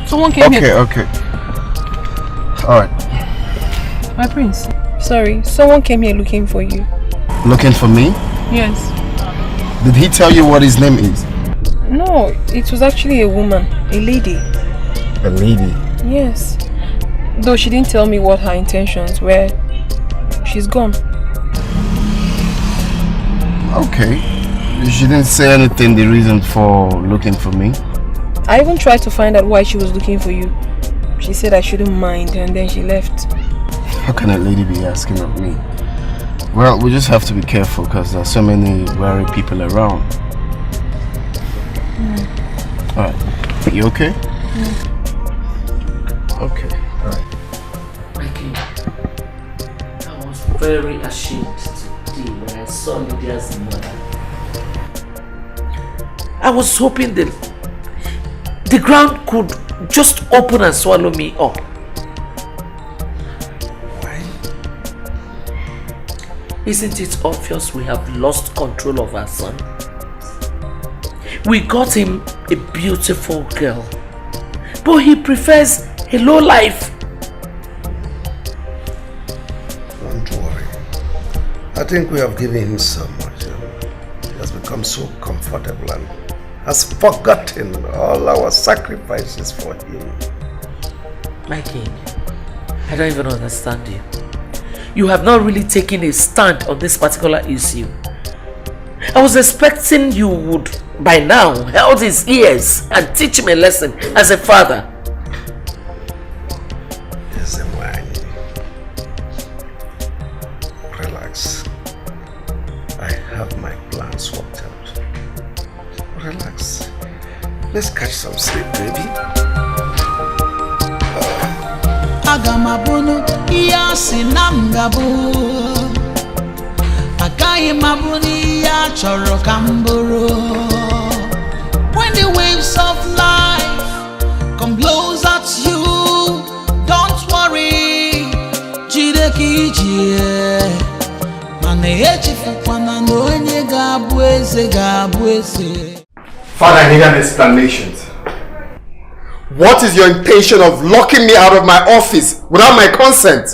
Someone came here. Okay. Alright. My prince. Sorry, someone came here looking for you. Looking for me? Yes. Did he tell you what his name is? No, it was actually a woman. A lady. A lady? Yes. Though she didn't tell me what her intentions were. She's gone. Okay. She didn't say anything, the reason for looking for me? I even tried to find out why she was looking for you. She said I shouldn't mind and then she left. How can a lady be asking of me? Well, we just have to be careful because there are so many wary people around. Alright. You okay? Okay. Alright. Mikey, I was very ashamed today when I saw Lydia's mother. I was hoping that the ground could just open and swallow me up. Why? Isn't it obvious we have lost control of our son? We got him a beautiful girl, but he prefers a low life think we have given him so much. He has become so comfortable and has forgotten all our sacrifices for him. My king, I don't even understand you. You have not really taken a stand on this particular issue. I was expecting you would, by now, hold his ears and teach him a lesson as a father. Yes, relax. I have my plans worked out. Relax. Let's catch some sleep, baby. Agamabunu iya sinamgabu Agai mabuni ya choro kamburu. When the waves of life come blows at you, don't worry. Jide kijie Mane echi fukwana nonye gabueze. Father, I need an explanation. What is your intention of locking me out of my office without my consent?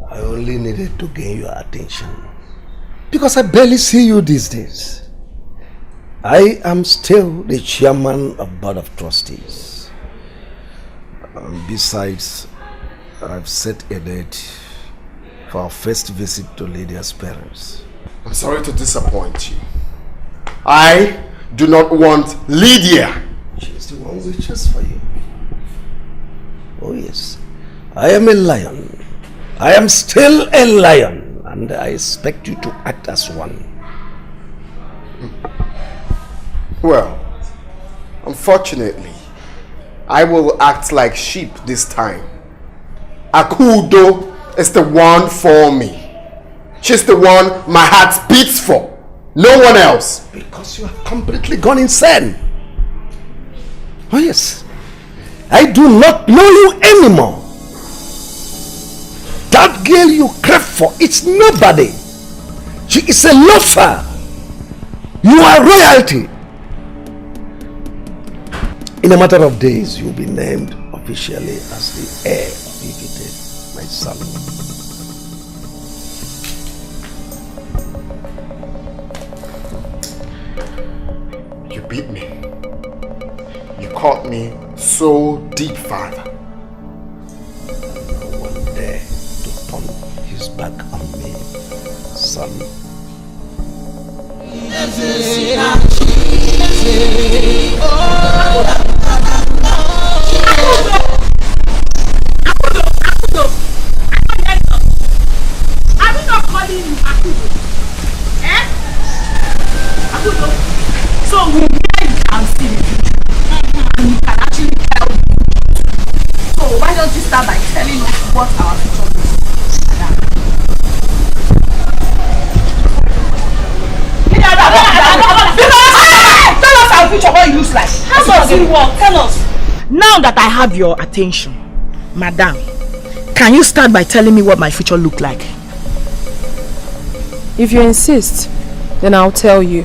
I only needed to gain your attention because I barely see you these days. I am still the chairman of Board of Trustees. Besides, I've set a date for our first visit to Lydia's parents. I'm sorry to disappoint you. I do not want Lydia. She's the one we chose for you. Oh yes, I am a lion. I am still a lion, and I expect you to act as one. Well, unfortunately, I will act like sheep this time. Akudo is the one for me. She's the one my heart beats for. No one else. Because you have completely gone insane. Oh yes. I do not know you anymore. That girl you crave for, it's nobody. She is a loafer. You are royalty. In a matter of days, you'll be named officially as the heir of Ifite, my son. You beat me. You caught me so deep, Father. No one dare to turn his back on me, son. Are we not calling you Akudo? Eh? Akudo. So we can see the future. And we can actually tell you. So why don't you start by telling us what our future is? Tell us our future, what it looks like. How does it work? Tell us. Now that I have your attention, Madam, can you start by telling me what my future look like? If you insist, then I'll tell you.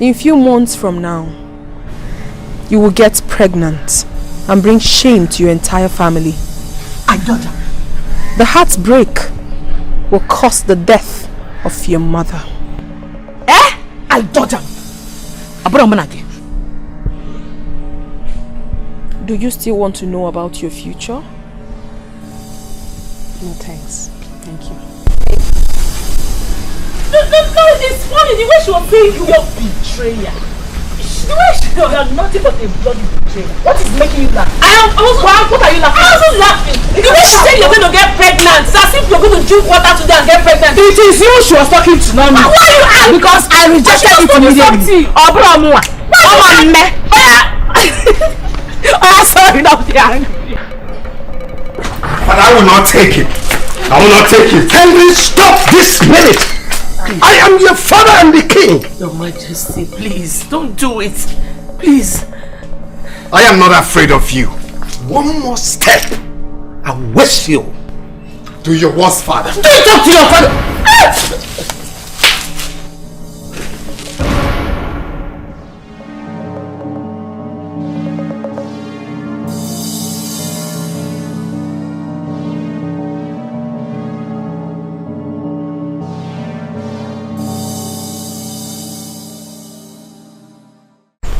In a few months from now, you will get pregnant and bring shame to your entire family. I don't. The heartbreak will cause the death of your mother. Eh? I don't. Do you still want to know about your future? No thanks. Thank you. No, it's funny the way she was saying you were betrayer. The way she was nothing but a bloody betrayer. What is making you laugh? What are you laughing? I wasn't laughing. The way she said you're going to get pregnant, it's as if you're going to drink water today and get pregnant. It is you she was talking to, not me. Why are you angry? Because I rejected it immediately. Oh, sorry, not be angry. But I will not take it. I will not take it. Henry, stop this minute. I am your father and the king. Your Majesty, please, don't do it. Please. I am not afraid of you. One more step, I wish you. Do your worst, father. Don't talk to your father.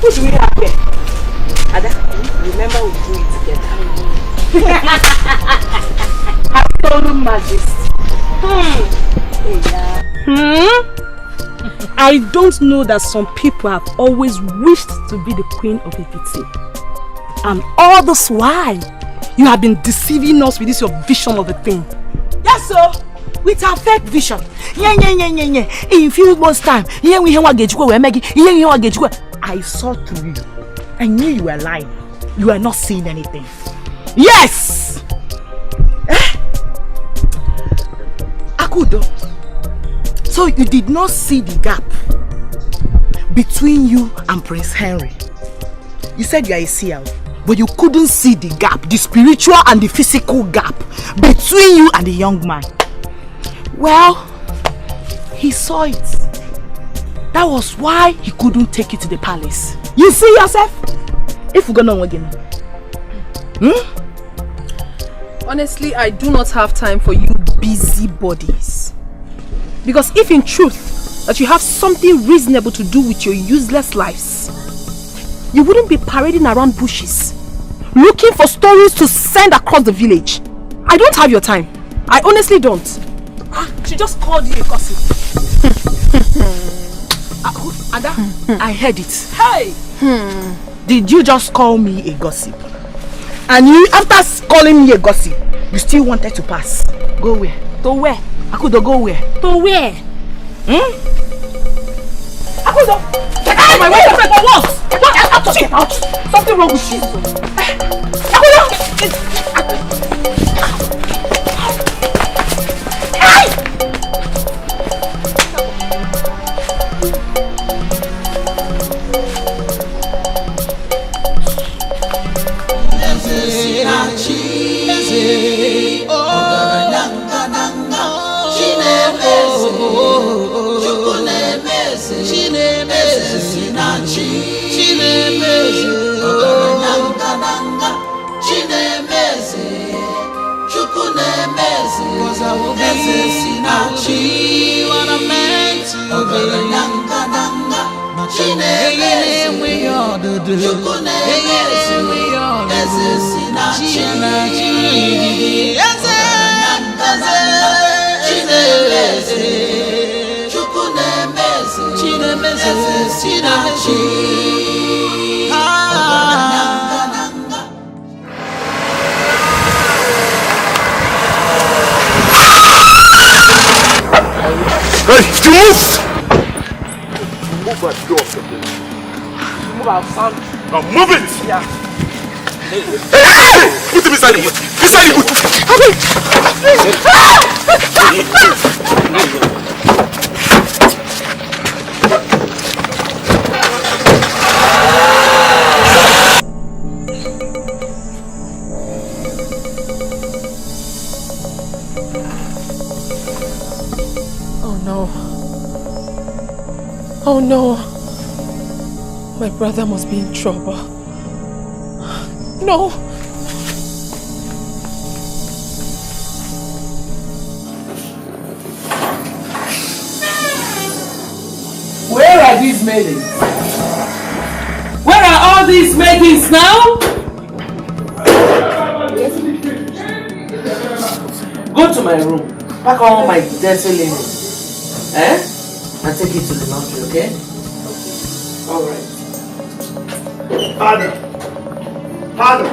Who do we have here? Ada, remember we do it together. Absolute majesty. I don't know that some people have always wished to be the queen of Ifite. And all this while, you have been deceiving us with this your vision of a thing. Yes, sir. With our fake vision. In few months' time, I saw through you. I knew you were lying. You were not seeing anything. Yes! Akudo. So you did not see the gap between you and Prince Henry. You said you are a CL, but you couldn't see the gap, the spiritual and the physical gap between you and the young man. Well, he saw it. That was why he couldn't take it to the palace. You see yourself? If we're gonna again. Honestly, I do not have time for you busybodies. Because if in truth that you have something reasonable to do with your useless lives, you wouldn't be parading around bushes, looking for stories to send across the village. I don't have your time. I honestly don't. She just called you a gossip. Ada, I heard it. Hey! Did you just call me a gossip? And you, after calling me a gossip, you still wanted to pass? Go where? To where? Akudo, go where? To where? Akudo! Get out of my way! For what? Get out! Something wrong with you. Akudo! Move our son. Now move it! Yeah. Hey! Put him inside the boot! Inside the boot! Oh no. Oh no. My brother must be in trouble. No. Where are these maidens? Where are all these maidens now? Go to my room. Pack all my dirty linen. And take it to the laundry, okay? Alright. Father! Father!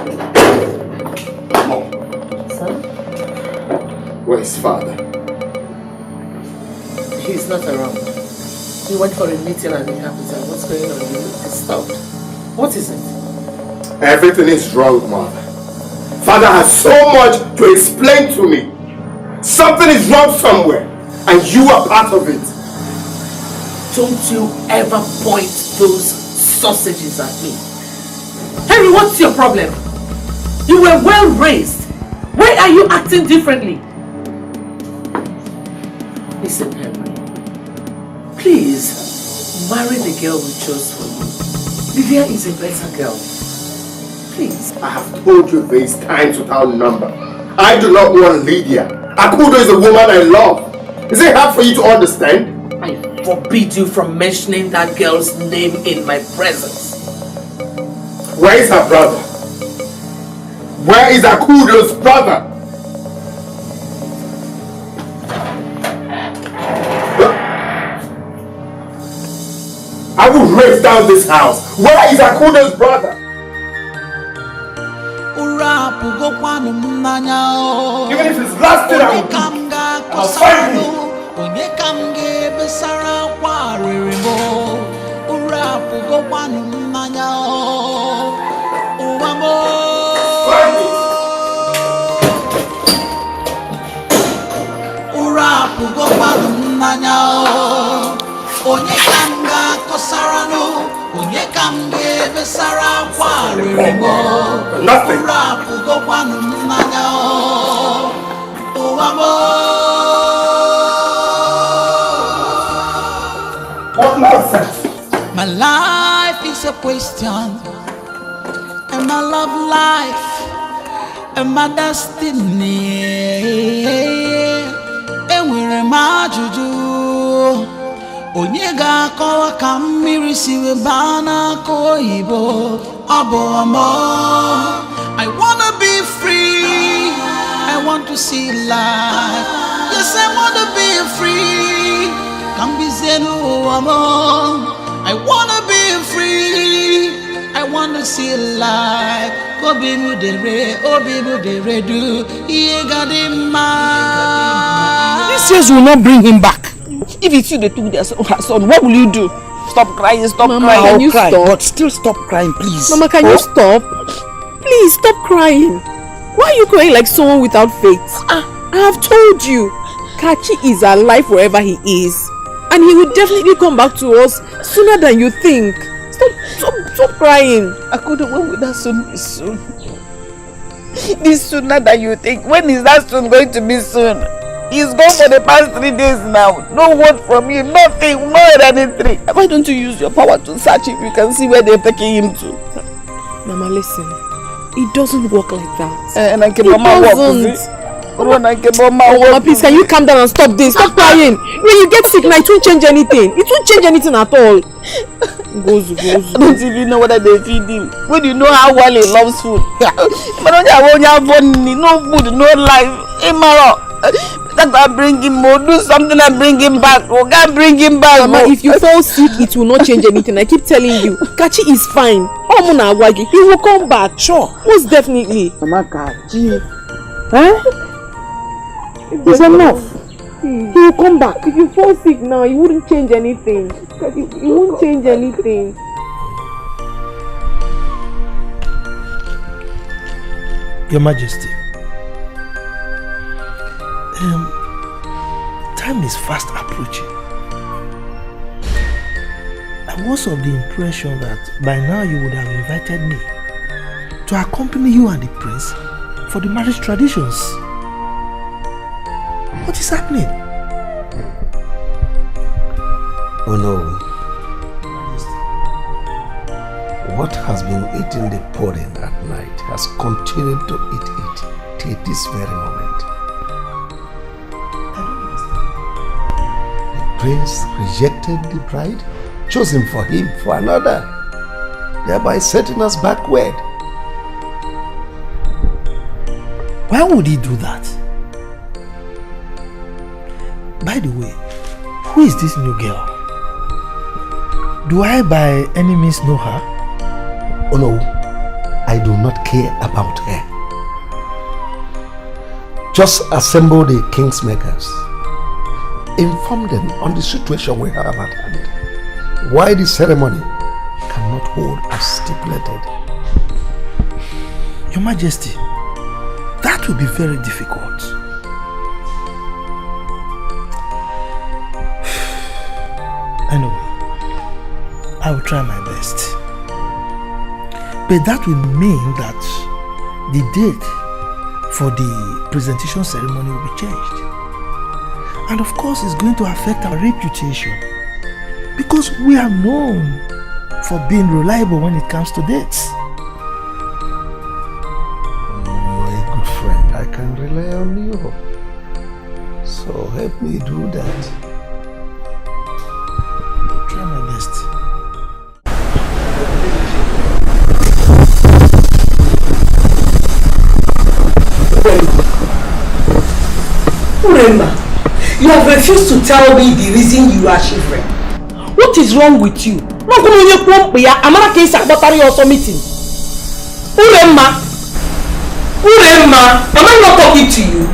Oh. Son? Where's father? He's not around. He went for a meeting and he happens. What's going on? You look disturbed. What is it? Everything is wrong, mother. Father has so much to explain to me. Something is wrong somewhere, and you are part of it. Don't you ever point those sausages at me. Henry, what's your problem? You were well raised. Why are you acting differently? Listen, Henry. Please, marry the girl we chose for you. Lydia is a better girl. Please. I have told you this times without number. I do not want Lydia. Akudo is a woman I love. Is it hard for you to understand? I forbid you from mentioning that girl's name in my presence. Where is her brother? Where is Akudo's brother? I will raise down this house. Where is Akudo's brother? Even if it's last thing I'll find him. Nothing. What nonsense? My life is a question, and my love life, and my destiny. And where am I, Juju? Onyega kowa kamiri siwe bana koibo abo amo. I wanna be free. I want to see life. Yes, I wanna be free. Kambi zenu amo. I wanna be free. I wanna see life. Obi mu de redu. Yegadima. These years will not bring him back. If it's you they took their son, what will you do? Stop crying, stop Mama, crying. can you cry, stop? but still stop crying, please. Mama, can you stop? Please stop crying. Why are you crying like someone without faith? I have told you, Kachi is alive wherever he is, and he will definitely come back to us sooner than you think. Stop crying. Akudo, when will that soon be soon? This sooner than you think. When is that soon going to be soon? He's gone for the past 3 days now. No word from you, nothing, no anything. Why don't you use your power to search if you can see where they're taking him to? Mama, listen. It doesn't work like that. And I can Mama, please, can you calm down and stop this? Stop crying. When you get sick now, it won't change anything. It won't change anything at all. Goes. I don't even know whether they feed him. When you know how well he loves food. No food, no life. That I bring him more, do something and bring him back. We can't bring him back. Mama, if you fall sick, it will not change anything. I keep telling you. Kachi is fine. He will come back. Sure. Most definitely. Mama, Kachi. It's enough. He will come back. If you fall sick now, it wouldn't change anything. It won't change anything. Your Majesty. Time is fast approaching. I was of the impression that by now you would have invited me to accompany you and the prince for the marriage traditions. What is happening? Oh no. What has been eating the pudding at night has continued to eat it till this very moment. Prince rejected the bride, chosen for him for another, thereby setting us backward. Why would he do that? By the way, who is this new girl? Do I by any means know her? Oh no, I do not care about her. Just assemble the kingsmakers. Inform them on the situation we have at hand. Why the ceremony cannot hold as stipulated. Your Majesty, that will be very difficult. Anyway, I will try my best. But that will mean that the date for the presentation ceremony will be changed. And of course, it's going to affect our reputation because we are known for being reliable when it comes to dates. You're a good friend. I can rely on you. So help me do that. I'll try my best. Uremma, you have refused to tell me the reason you are shivering. What is wrong with you? I'm not meeting. Uremma, am I not talking to you?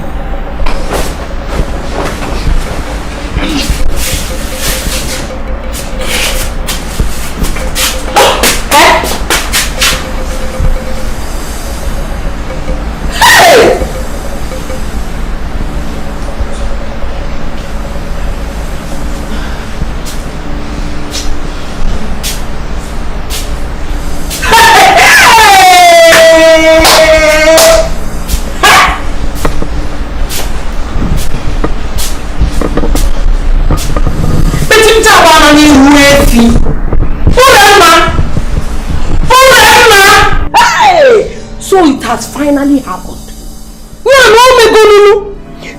So it has finally happened.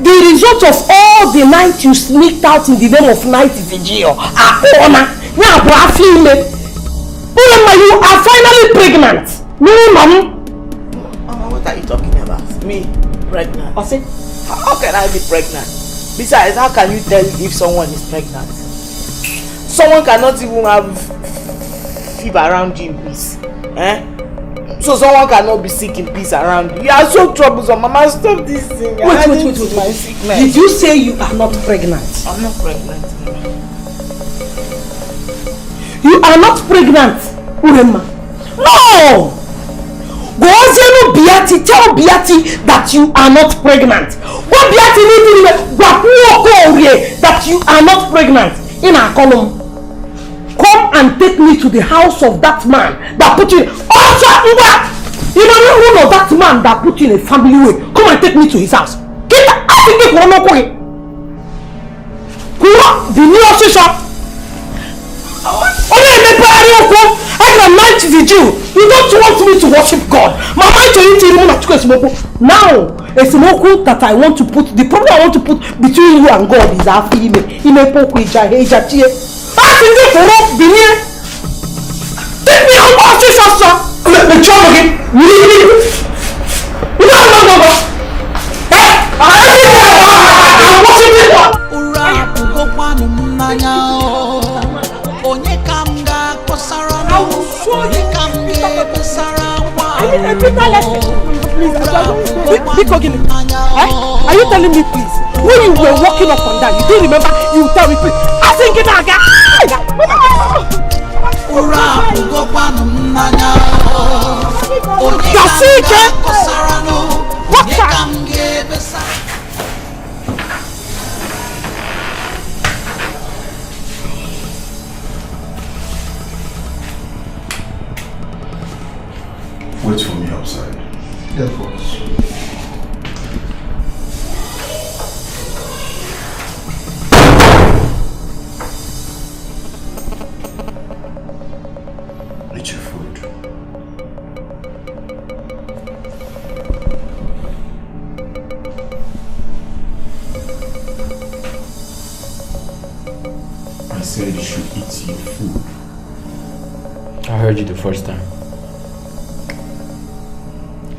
The result of all the night you sneaked out in the name of night vigil are corner. You are finally pregnant. Mama, what are you talking about? Me? Pregnant? I said, how can I be pregnant? Besides, how can you tell if someone is pregnant? Someone cannot even have fever around you in peace. So someone cannot be sick in peace around you. You are so troublesome. Mama, stop this thing. Wait. Did you say you are not pregnant? I'm not pregnant. You are not pregnant, Uremma. No! Go on, Beati, tell Beati that you are not pregnant. What Beati need that you are not pregnant in our column. Come and take me to the house of that man that put you in. You don't know that man that put you in a family way. Come and take me to his house. Get out of the new official. I can night vigil. You don't want me to worship God. My mind to you now. It's a smoke that I want to put. The problem I want to put between you and God is our female. Take me out of this house, sir. Let me try again. No. Are you telling me, please? When you were walking up and down, you don't remember? You tell me, please. I think it again. Wait for me outside. Yeah, boss. Eat your food. I said you should eat your food. I heard you the first time.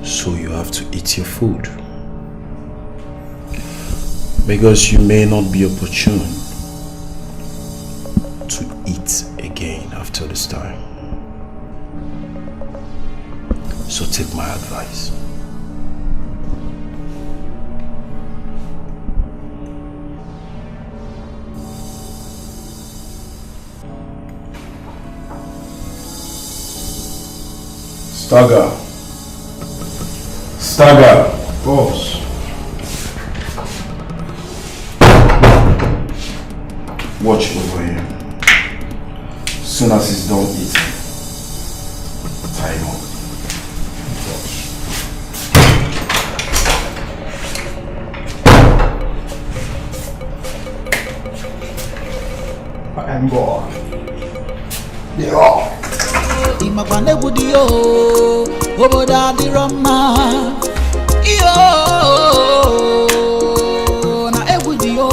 So you have to eat your food. Because you may not be opportune to eat again after this time. So take my advice. Stagger. Boss. Watch over him. As soon as he's done eating, tie him up. I'm gone. Yeah. Imagine budio, oboda di Roma. Iyo na ebudio.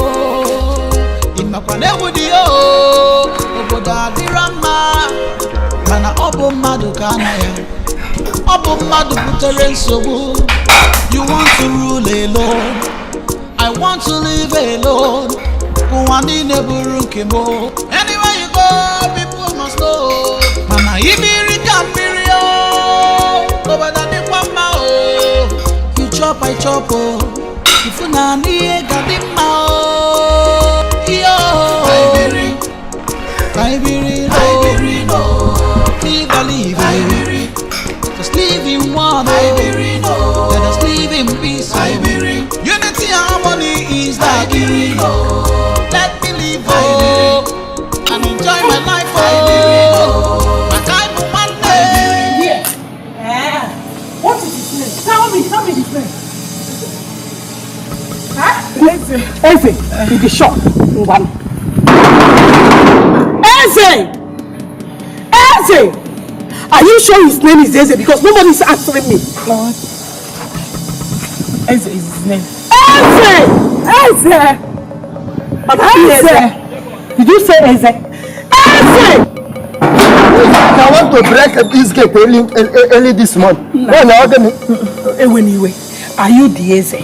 Imagine budio, oboda di Roma. Mana obo madu kanaya, obo madu butere nsogbu. You want to rule alone. I want to live alone. Anywhere you go, people must know. Mama, ibiri kambirio. You chop, I chop. If you not need gadima, Ibiri, no. Live, just live in one. Let us live in peace. Unity, harmony is the key. Let me live, and enjoy my life. My time for one day. What is his name? Tell me his name. Eze, in the shop. Eze! Are you sure his name is Eze? Because nobody's answering me. Lord. Eze is his name. Eze! Did you say Eze? Eze! I want to break this gate early this month. Anyway, are you the Eze?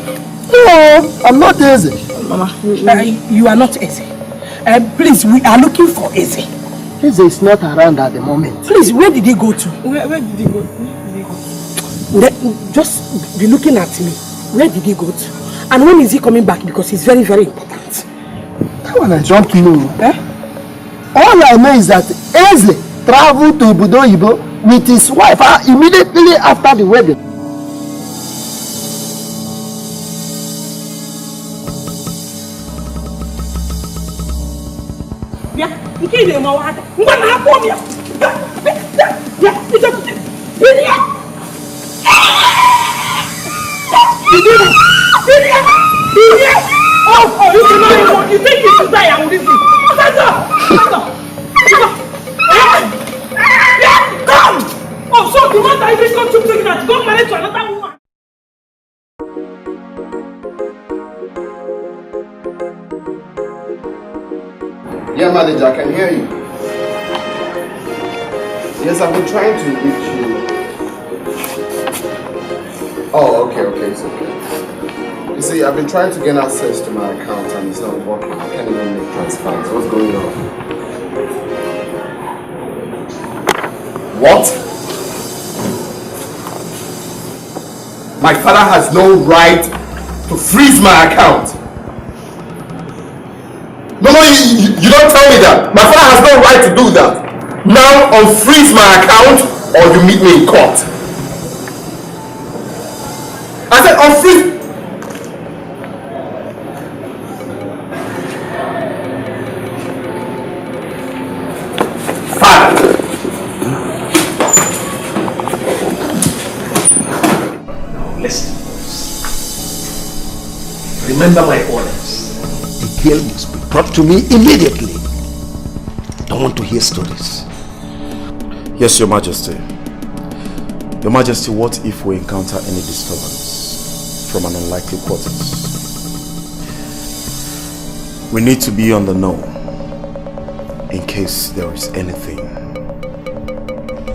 No, I'm not Eze. Mama, you are not Eze. Please, we are looking for Eze. Eze is not around at the moment. Please, where did he go to? Where did he go? Just be looking at me. Where did he go to? And when is he coming back? Because he's very, very important. That one I don't know. All I know is that Eze traveled to Obodo Oyibo with his wife immediately after the wedding. You think you should die and leave me? Come! Oh, so the man that even got you pregnant, go marry to another woman. Yeah, manager, I can hear you. Yes, I've been trying to reach you. Oh, okay, it's okay. You see, I've been trying to get access to my account and it's not working. I can't even make transfers. What's going on? What? My father has no right to freeze my account. No, you don't tell me that. My father has no right to do that. Now unfreeze my account or you meet me in court. I said unfreeze. Father. Now listen. Remember my orders. The girl must be brought to me immediately. Don't want to hear stories. Yes, Your Majesty. Your Majesty, what if we encounter any disturbance from an unlikely quarters? We need to be on the know in case there is anything.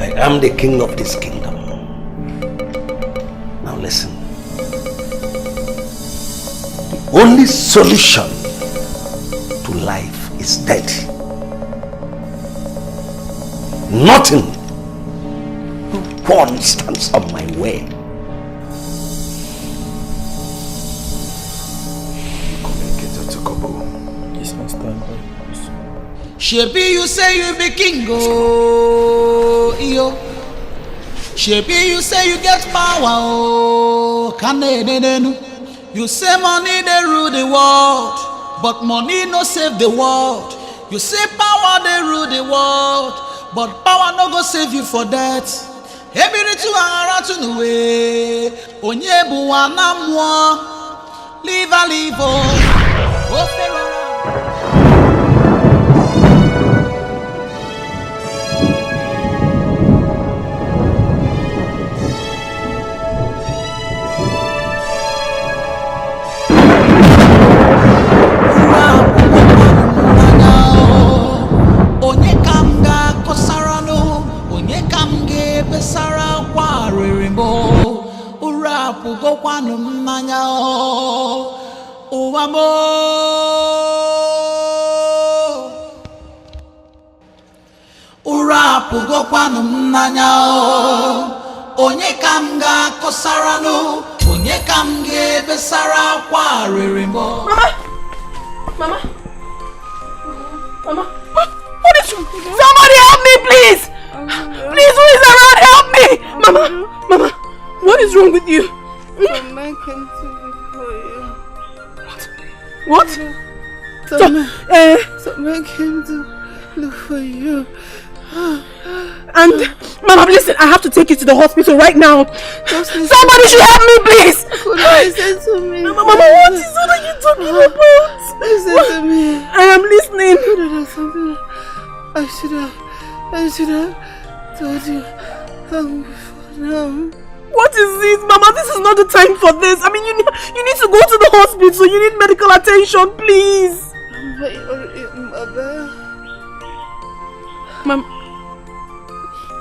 I am the king of this kingdom. Now listen. The only solution to life is death. Nothing. One stands on my way. Communicator to Kobo. Yes, Master. Shebi, you say you be king, oh, yo. Shebi, you say you get power, oh, you say money they rule the world, but money no save the world. You say power they rule the world, but power no go save you for that. Ebiritu around to the way, onyebu wanamwa, live a live, oh, Sara Quarimbo, Urapu go one manya, oh amor. Ura pugo kwanu mnanya onye kam ga kosara no onye kam ge besara kwa ririmo. Mama, what is wrong? Somebody help me, please! Please, who is around? Help me! Mama, what is wrong with you? Mama came to look for you. What? Someone came to look for you. And, Mama, listen, I have to take you to the hospital right now. Somebody should help me, please! Listen to me. Mama, what is that you talking about? Listen to me. I am listening. There's something I should have told you long before now. What is it, Mama? This is not the time for this. I mean, you need to go to the hospital. You need medical attention, please. But you're in mother. Mom.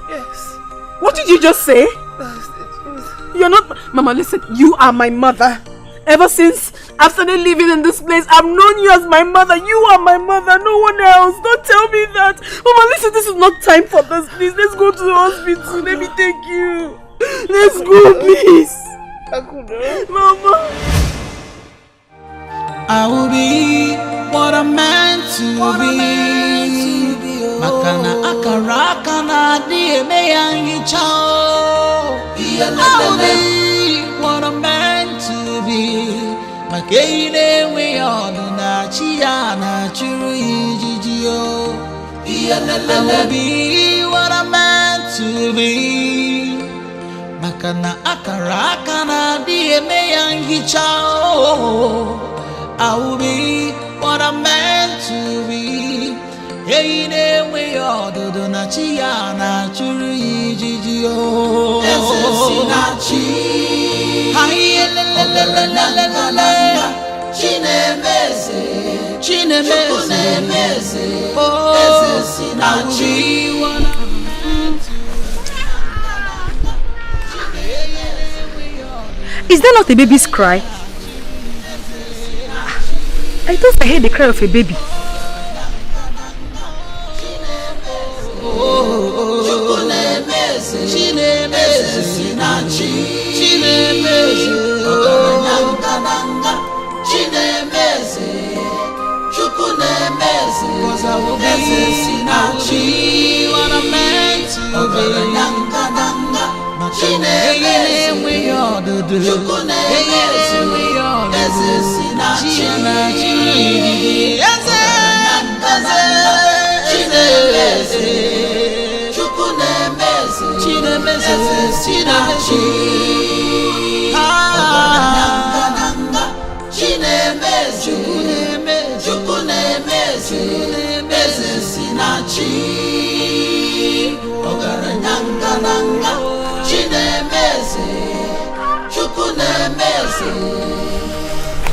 Yes. What did you just say? That's the truth. You're not... Mama, listen. You are my mother. Ever since I started living in this place, I've known you as my mother. You are my mother, no one else. Don't tell me that. Mama, listen, this is not time for this. Please, let's go to the hospital. Let me take you. Let's go, please. Mama. I will be what I'm meant to be. Makana akaraka na dieme yangi chao. I will be what I'm meant to be. Makene we all na chia na churu ijijio. I will be what I'm meant to be. Makana akaraka na dieme yangi chao. I will be what I'm meant to be. Hey, ne we all do na chia na churu ijijio. Sinachi. Hi la la la la la la la. Chinemeze. Oh, sinachi. Is that not a baby's cry? I thought I heard the cry of a baby.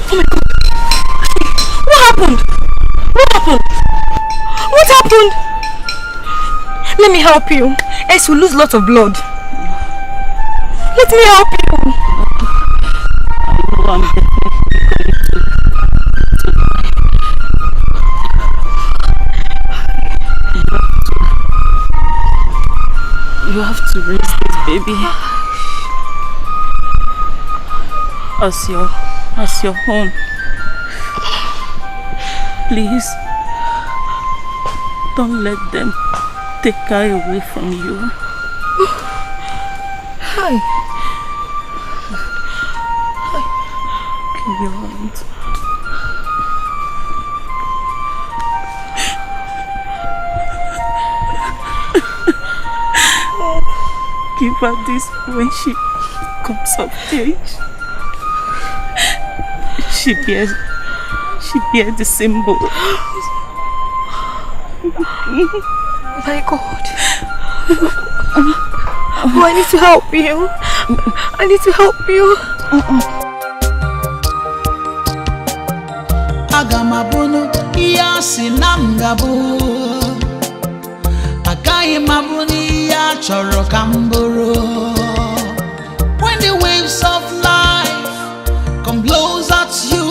Oh my God! What happened? What happened? Let me help you. Else you'll lose lots of blood. Let me help you. You have to raise this baby as your own. Please, don't let them take her away from you. Hi. Give your hand. Give her this when she comes of age. She bears the symbol. My God. Oh, I need to help you. I need to help you. Agamabunu iyasi namgabu. Agaye mabuni ya choro kamburu. When the waves of life come blows at you,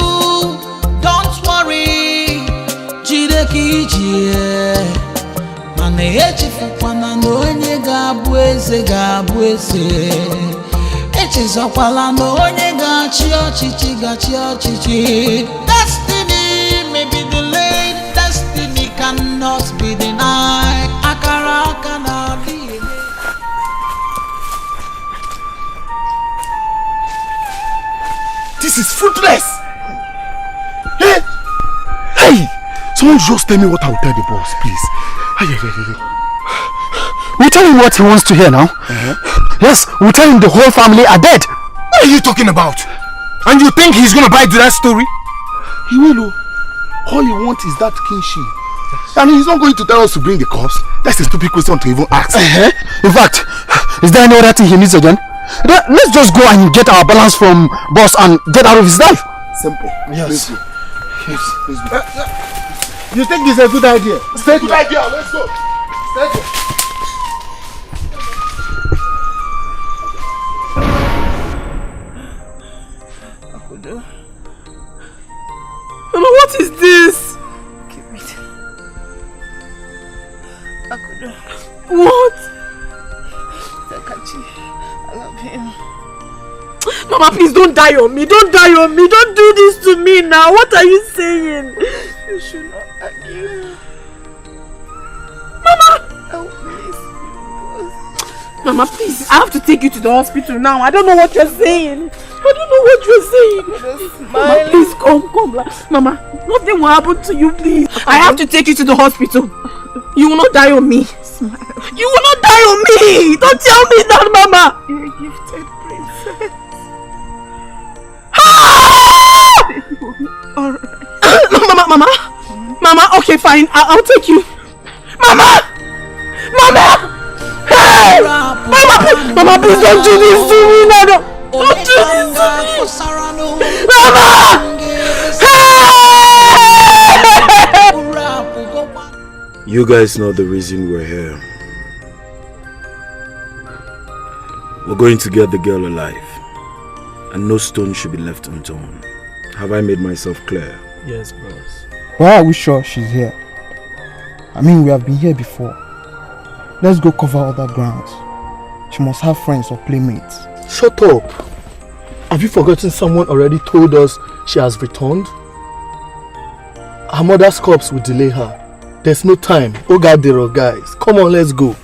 echefukwana na onye ga-abụ eze ga-abụ eze. Echezokwala na onye ga-achị ọchịchị ga-achị ọchịchị. Destiny may be delayed, destiny cannot be denied. Akara aka na adịghị. This is fruitless. Hey! Hey! Someone just tell me what I will tell the boss, please. We tell him what he wants to hear now. Yes, we tell him the whole family are dead. What are you talking about? And you think he's gonna buy into that story? He will. All he wants is that kinship. And he's not going to tell us to bring the cops. That's a stupid question to even ask. In fact, is there any other thing he needs again? Let's just go and get our balance from boss and get out of his life. Simple. Yes. Let's go. You think this is a good idea? It's a good idea. Let's go. Let's go. Mama, what is this? Give me it. Akudo. What? Takachi, I love him. Mama, please don't die on me. Don't die on me. Don't do this to me now. What are you saying? You should not argue. Mama! Oh, please. Mama, please. I have to take you to the hospital now. I don't know what you're saying. I don't know what you're saying. Mama, please come. Mama, nothing will happen to you, please. I have to take you to the hospital. You will not die on me. Smile. You will not die on me. Don't tell me that, Mama. You're a gifted princess. Alright. Mama, okay, fine. I'll take you. Mama! Hey! Mama, please don't do this to me. No. Don't do this to me. Mama! Hey! You guys know the reason we're here. We're going to get the girl alive. And no stone should be left unturned. Have I made myself clear? Yes, boss. Why are we sure she's here? I mean, we have been here before. Let's go cover other grounds. She must have friends or playmates. Shut up. Have you forgotten someone already told us she has returned? Her mother's corpse will delay her. There's no time. Ogadero, guys. Come on, let's go.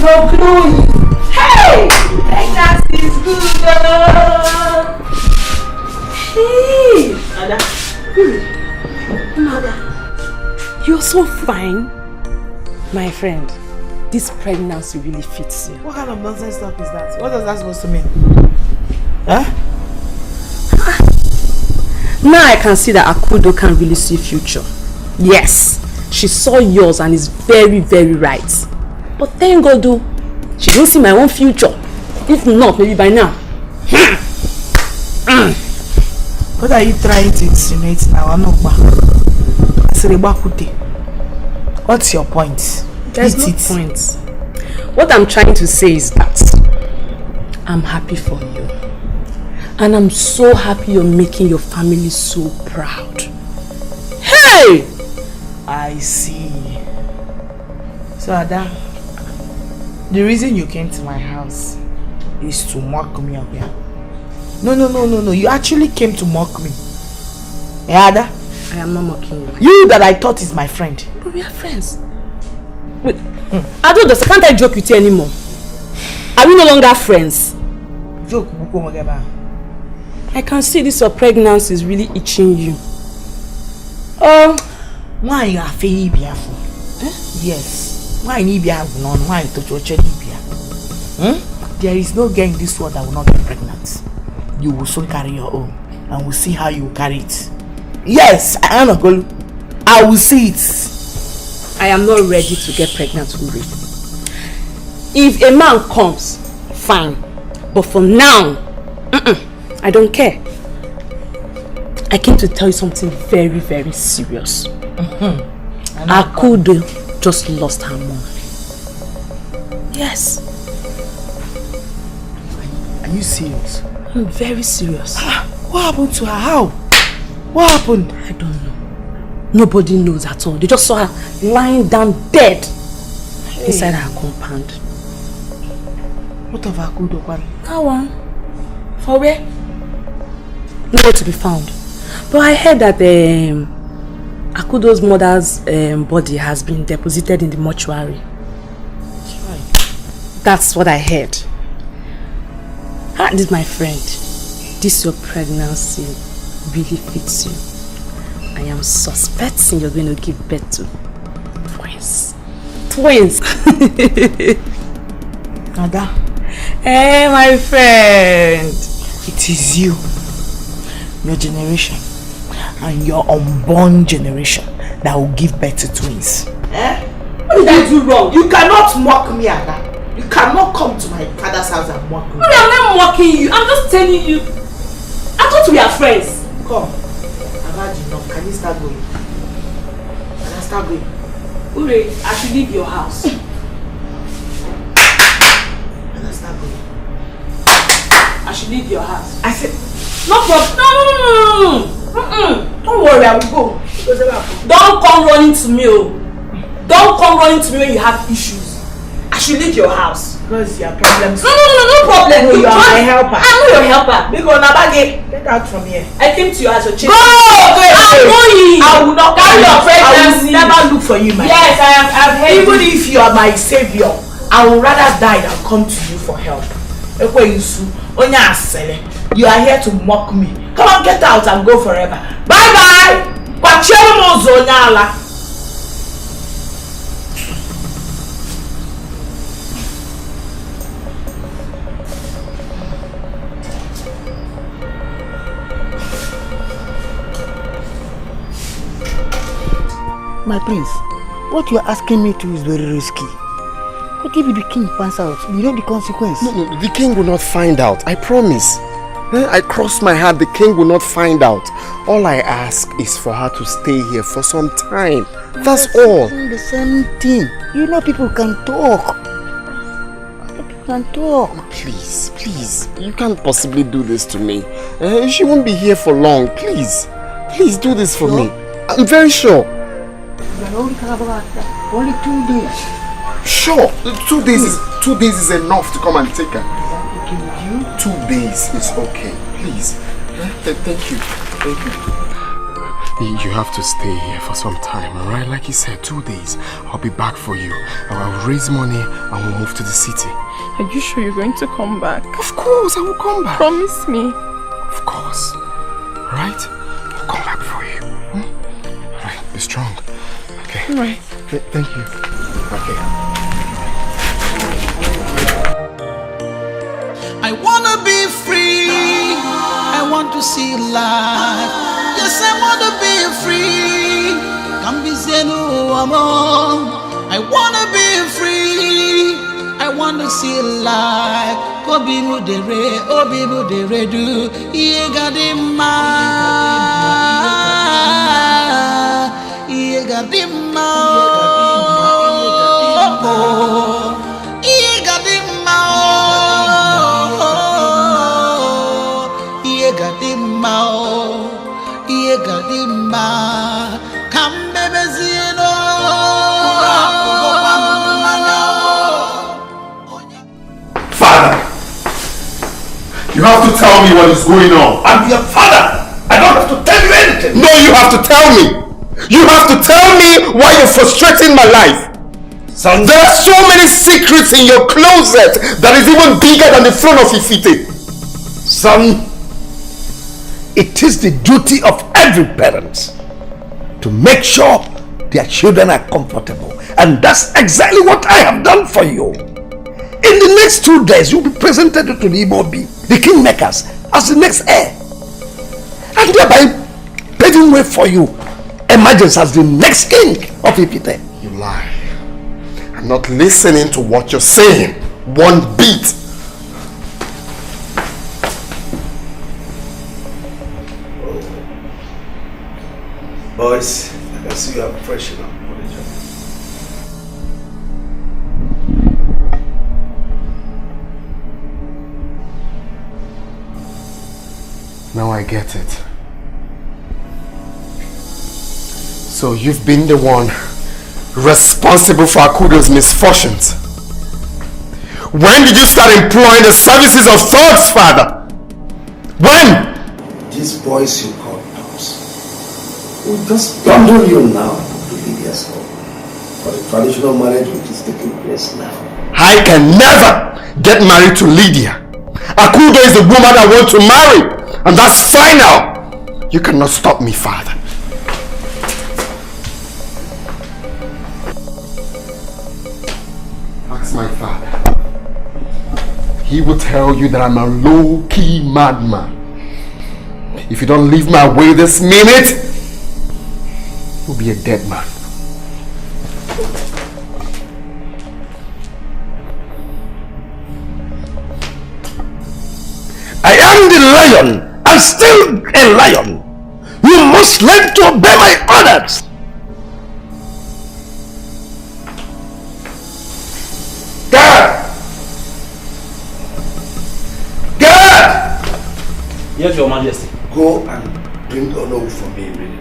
so glowing. Hey! Pregnancy is good. Hey! Mother, you're so fine. My friend, this pregnancy really fits you. What kind of nonsense stuff is that? What is that supposed to mean? Huh? Now I can see that Akudo can really see future. Yes, she saw yours and is very, very right. But thank God though, she don't see my own future. If not, maybe by now. What are you trying to insinuate now? What's your point? There's no point. What I'm trying to say is that I'm happy for you. And I'm so happy you're making your family so proud. Hey! I see. So Ada, the reason you came to my house is to mock me up here. No. You actually came to mock me. Yeah, Ada? I am not mocking you. You that I thought is my friend. But we are friends. Wait, Adodos, can't I joke with you anymore? Are we no longer friends? Joke, I can see this your pregnancy is really itching you. Why you are fake for? Yes. Why you be non? Why to There is no girl in this world that will not get pregnant. You will soon carry your own, and we'll see how you carry it. Yes, I will see it. I am not ready to get pregnant, Uri. If a man comes, fine. But for now, I don't care. I came to tell you something very, very serious. Akudo just lost her mom. Yes. Are you serious? I'm very serious. What happened to her? How? What happened? I don't know. Nobody knows at all. They just saw her lying down dead inside her compound. What of Akudo? How one? For where? Nowhere to be found. But I heard that Akudo's mother's body has been deposited in the mortuary. That's right. That's what I heard. And this, my friend, this your pregnancy really fits you. I am suspecting you're going to give birth to twins. Twins! Ada. Hey, my friend. It is you, your generation, and your unborn generation that will give birth to twins. What did I do wrong? You cannot mock me, Ada. You cannot come to my father's house and mock me. I'm not mocking you. I'm just telling you. I thought we are friends. Come. I've had enough. Can you start going? Can I start going? Ure, I should leave your house. Can I start going? I should leave your house. I said, no problem. No. Don't worry, I will go. Don't come running to me. Don't come running to me when you have issues. I should leave your house. Because you have problems. No problem. No, you are my helper. I'm not your helper. Because Nabage, get out from here. I came to you as a child. Go! I'm going. I will not carry your pregnancy. I will never look for you, my yes, I've heard. Even if you are my savior, I would rather die than come to you for help. You are here to mock me. Come on, get out and go forever. Bye-bye. My prince, what you are asking me to is very risky. What if the king finds out? You know the consequence. No, the king will not find out. I promise. I cross my heart, the king will not find out. All I ask is for her to stay here for some time. That's all. The same thing. You know people can talk. People can talk. Please. You can't possibly do this to me. She won't be here for long. Please do this for me. I'm very sure. Only 2 days. Sure. 2 days is enough to come and take her. 2 days is okay. Please. Thank you. You have to stay here for some time, alright? Like you said, 2 days. I'll be back for you. I'll raise money and we'll move to the city. Are you sure you're going to come back? Of course, I will come back. Promise me. Of course. Alright? I'll come back for you. Alright, be strong. Okay. Alright. Thank you. Okay. I wanna be free. I want to see life. Yes, I wanna be free. Can't be saying no among. I wanna be free. I wanna see life. Obi mudere do. Yegadima. Yegadima. Father, you have to tell me what is going on. I'm your father. I don't have to tell you anything. No, you have to tell me. You have to tell me why you're frustrating my life. Son, there are so many secrets in your closet that is even bigger than the throne of Ifite. Son, it is the duty of every parent to make sure their children are comfortable. And that's exactly what I have done for you. In the next 2 days, you'll be presented to the ebube, the kingmakers, as the next heir. And thereby paving way for you, emergence as the next king of Ifite. You lie. I'm not listening to what you're saying. One bit. Boys, I can see you are fresh enough. Now I get it. So you've been the one responsible for Akudo's misfortunes. When did you start employing the services of thugs, father? When? These boys you call dogs will just bundle you now to Lydia's home for the traditional marriage which is taking place now. I can never get married to Lydia. Akudo is the woman I want to marry, and that's final. You cannot stop me, father. Ask my father. He will tell you that I'm a low-key madman. If you don't leave my way this minute, you'll be a dead man. I am the lion. I'm still a lion. You must learn to obey my orders. Yes, Your Majesty. Go and bring Ono for me, really.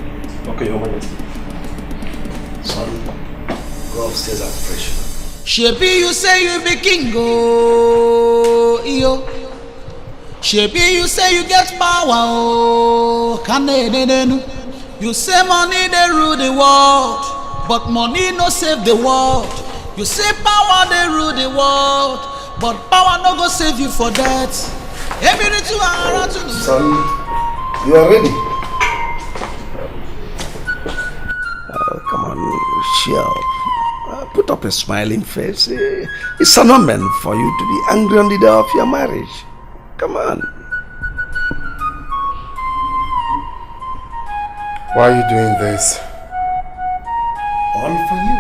Okay, Your Majesty. Son, go upstairs and freshen up. Shebi, you say you be king, oh, yo. Shebi, you say you get power, oh, you say money they rule the world, but money no save the world. You say power they rule the world, but power no go save you for that. Son, you are ready. Come on, cheer up. Put up a smiling face. It's an omen for you to be angry on the day of your marriage. Come on. Why are you doing this? All for you.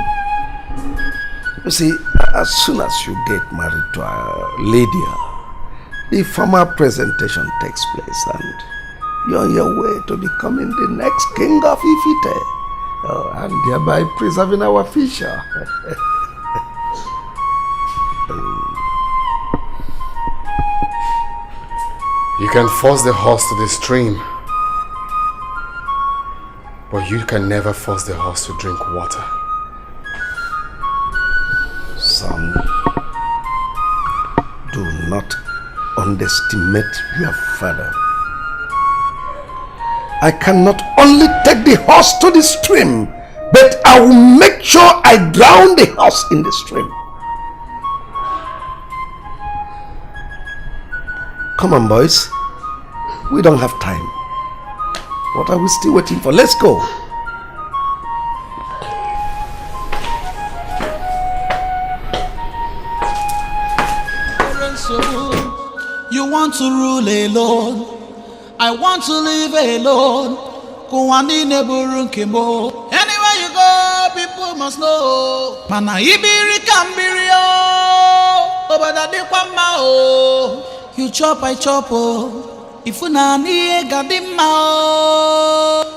You see, as soon as you get married to Lydia, the formal presentation takes place and you're on your way to becoming the next king of Ifite, and thereby preserving our future. You can force the horse to the stream, but you can never force the horse to drink water. Son, do not underestimate your father. I can not only take the horse to the stream, but I will make sure I drown the horse in the stream. Come on, boys. We don't have time. What are we still waiting for? Let's go. You want to rule alone. I want to live alone. Anywhere you go, people must know. Mana ibiri kambirio. You chop, I chop. If you na ni gadima.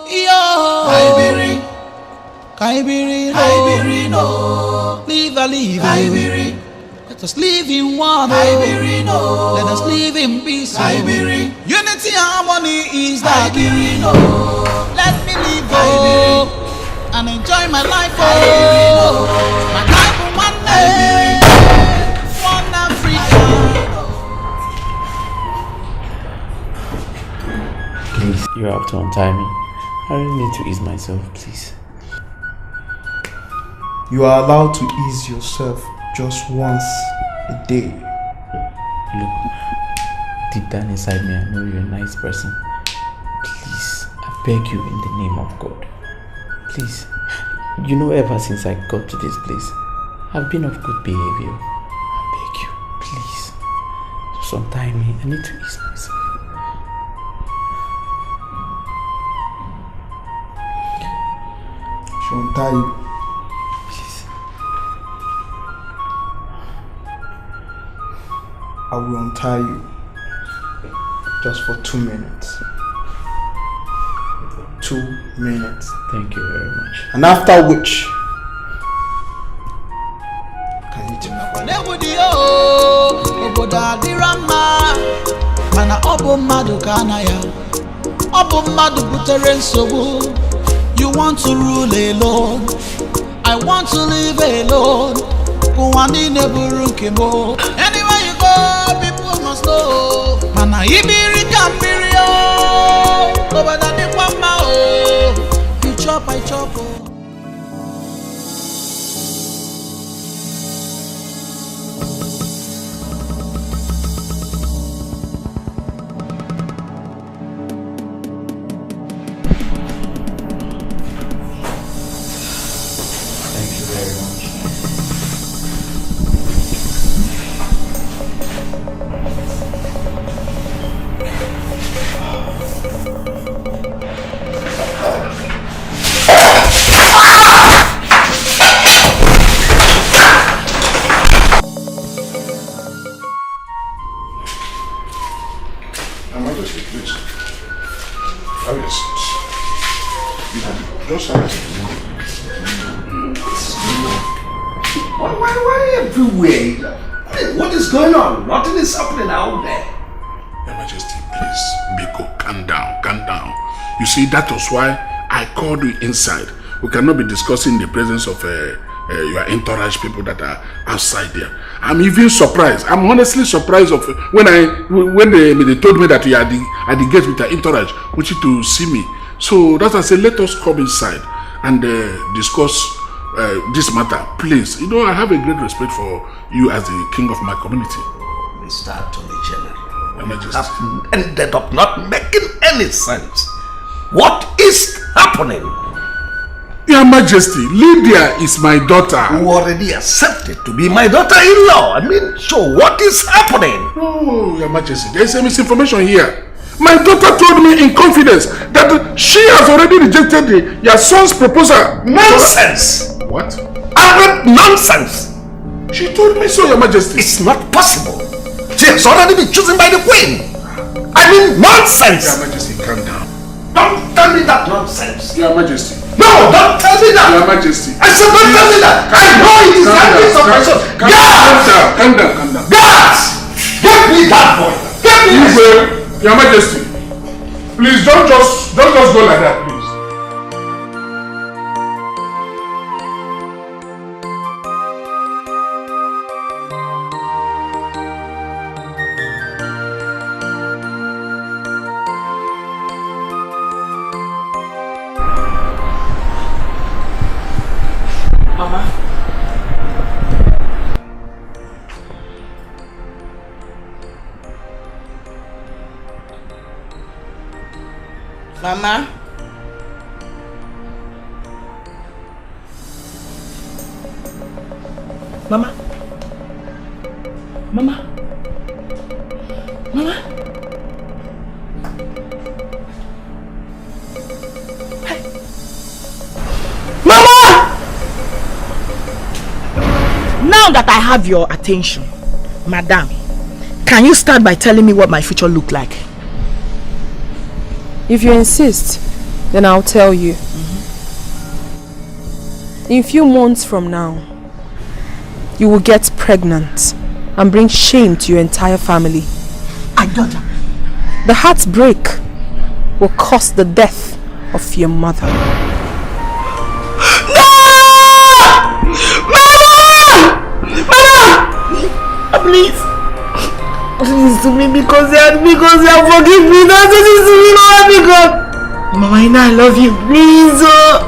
Yo. Kaibiri no. Live a live. Kaibiri. Let us live in one. Let us live in peace. Unity and harmony is the key. Let me live and enjoy my life. My life for one day, one Africa. Please, you have to untie me. I really need to ease myself, please. You are allowed to ease yourself just once a day. Look, deep down inside me, I know you're a nice person. Please, I beg you in the name of God. Please, you know ever since I got to this place, I've been of good behavior. I beg you, please. Just untie me, I need to ease myself. She'll untie you. I will untie you just for 2 minutes. 2 minutes. Thank you very much. And after which, can you tell You want to rule alone. I want to live alone. Anywhere you go, people must know. Mana ibiri kambirio. You chop, I chop. Why everywhere? What is going on? Nothing is happening out there. Your Majesty, please, Biko, calm down, calm down. You see, that was why I called you inside. We cannot be discussing the presence of your entourage people that are outside there. I'm even surprised. I'm honestly surprised of when they told me that you are at the gate with your entourage, wanting to see me. So that's why I said, let us come inside and discuss this matter, please. You know, I have a great respect for you as the king of my community. Mr. Attorney General, that ended up not making any sense. What is happening? Your Majesty, Lydia is my daughter. Who already accepted to be my daughter-in-law. I mean, so what is happening? Oh, Your Majesty, there is a misinformation here. My daughter told me in confidence that she has already rejected your son's proposal. Nonsense! What? Arrant nonsense! She told me so, Your Majesty. It's not possible. She has already been chosen by the Queen. I mean, nonsense! Your Majesty, calm down. Don't tell me that nonsense. Your Majesty. No, don't tell me that. Your Majesty. I said don't tell me that. I know it is the habits of my son. Guards! Calm down. Guards! Get me that boy. Get me this. Your Majesty, please don't just go like that, please. Mama. Mama. Mama. Mama. Hey. Mama! Now that I have your attention, Madam, can you start by telling me what my future look like? If you insist, then I'll tell you. In a few months from now, you will get pregnant and bring shame to your entire family. I got her. The heartbreak will cause the death of your mother. No! Mama! Mama! Please. Please to me because you have forgiven me. Don't do this to me, Mama, because Mama, I know I love you. Please, don't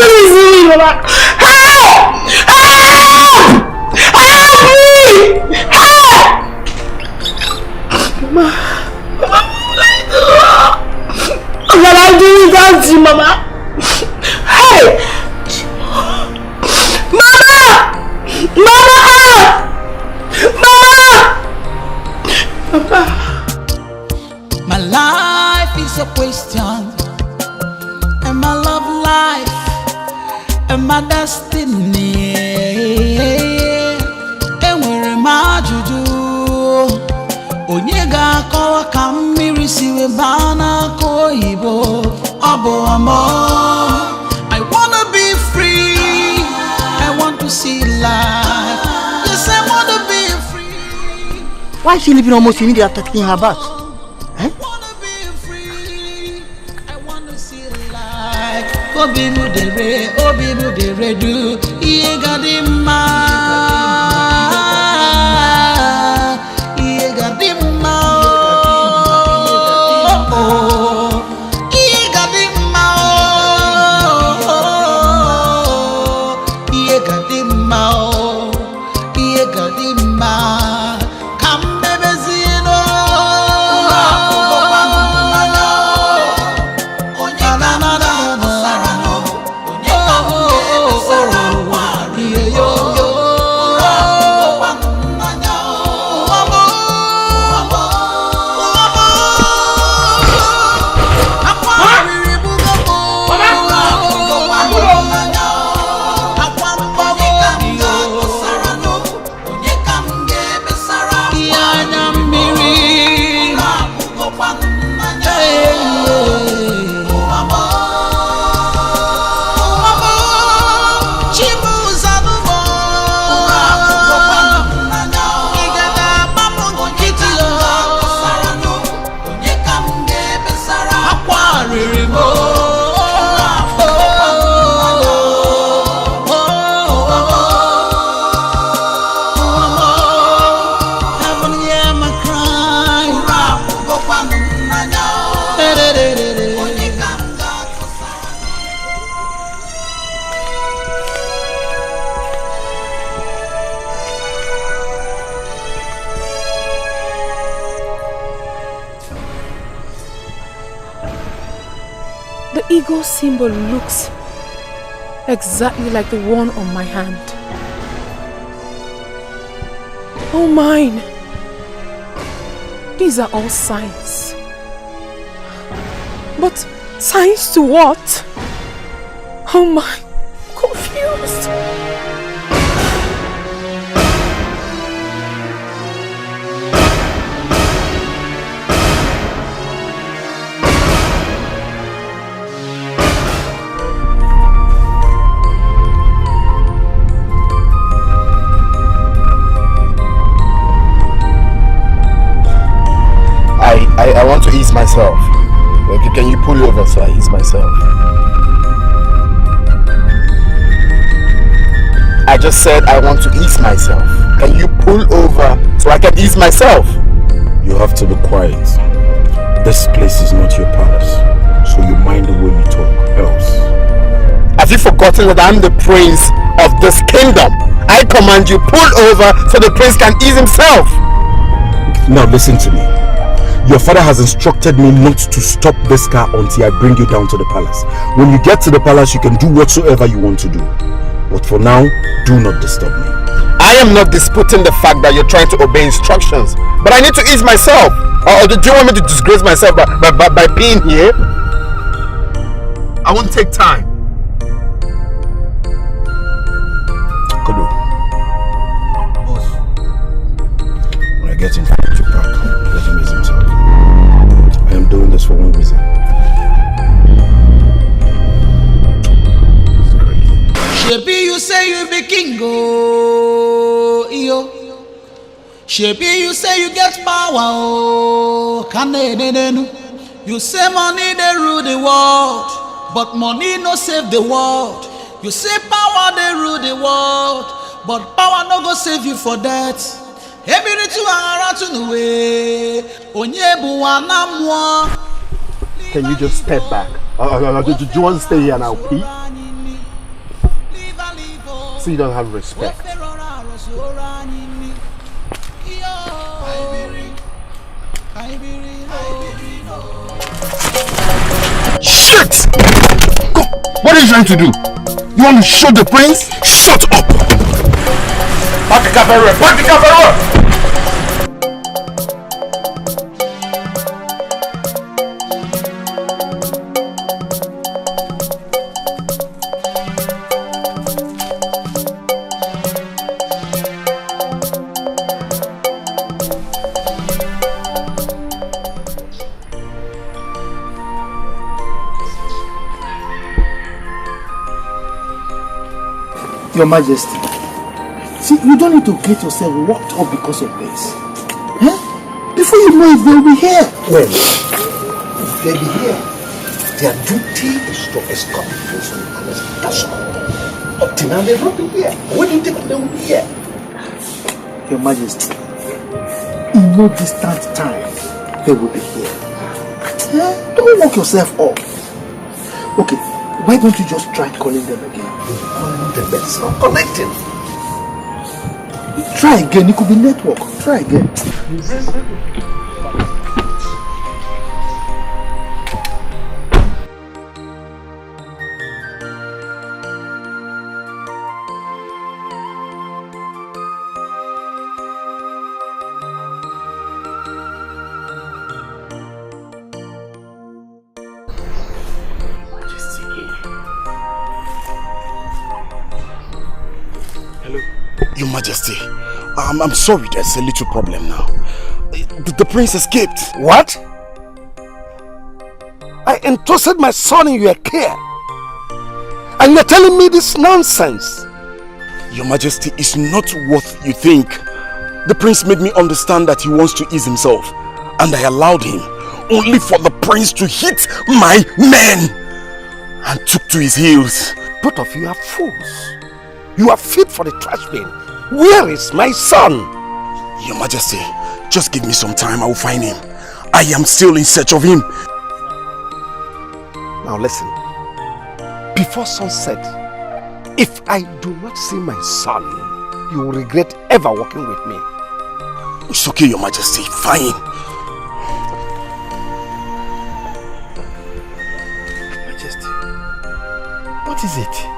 do this to me, Mama. Help! Help! Help me! Help! Mama, what I do without you, Mama? Hey! Mama! Mama! My life is a question, and my love life, and my destiny. And where am I to do? Onyega ko kamiri siwe bana ko ibo abo amo. I wanna be free. I want to see life. Yes, I wanna be free. Why is she leaving almost immediately after taking her bath? Obibu de re do Yegadima Yegadima Yegadima Yegadima Yegadima Come baby zino The eagle symbol looks exactly like the one on my hand. Oh mine! These are all signs. But signs to what? Oh my, confused. I want to ease myself. Okay, can you pull over so I ease myself? I just said I want to ease myself. Can you pull over so I can ease myself? You have to be quiet. This place is not your palace, so you mind the way you talk, else. Have you forgotten that I'm the prince of this kingdom? I command you, pull over so the prince can ease himself. Now listen to me. Your father has instructed me not to stop this car until I bring you down to the palace. When you get to the palace, you can do whatsoever you want to do. But for now, do not disturb me. I am not disputing the fact that you're trying to obey instructions, but I need to ease myself. Or do you want me to disgrace myself by being here? I won't take time. Kodo. Boss. When I get him to park, let him ease himself. I am doing this for one reason. Shebi, you say you be king, oh, yo. Shebi, you say you get power, oh, you say money they rule the world, but money no save the world. You say power they rule the world, but power no go save you for that. Can you just step back? Do you want to stay here and I'll pee? So you don't have respect. Shit! Go. What are you trying to do? You want to shoot the prince? Shut up! Park the car very well! Park the car very well! Your Majesty, see, you don't need to get yourself worked up because of this. Huh? Before you know it, they'll be here. Well, if they be here, their duty is to escort the prince from the palace. That's all. Up till now, they've not been here. When do you think they will be here? Your Majesty, in no distant time, they will be here. Huh? Don't work yourself up. Okay, why don't you just try calling them again? Calling them, it's not connecting. Try again, it could be network. Try again. Your Majesty, I'm sorry, there's a little problem now. The prince escaped. What? I entrusted my son in your care, and you're telling me this nonsense? Your Majesty, it's not what you think. The prince made me understand that he wants to ease himself, and I allowed him, only for the prince to hit my men, and took to his heels. Both of you are fools. You are fit for the trash bin. Where is my son? Your Majesty, just give me some time, I will find him. I am still in search of him. Now listen, before sunset, if I do not see my son, you will regret ever working with me. It's okay, Your Majesty, fine. Majesty, what is it?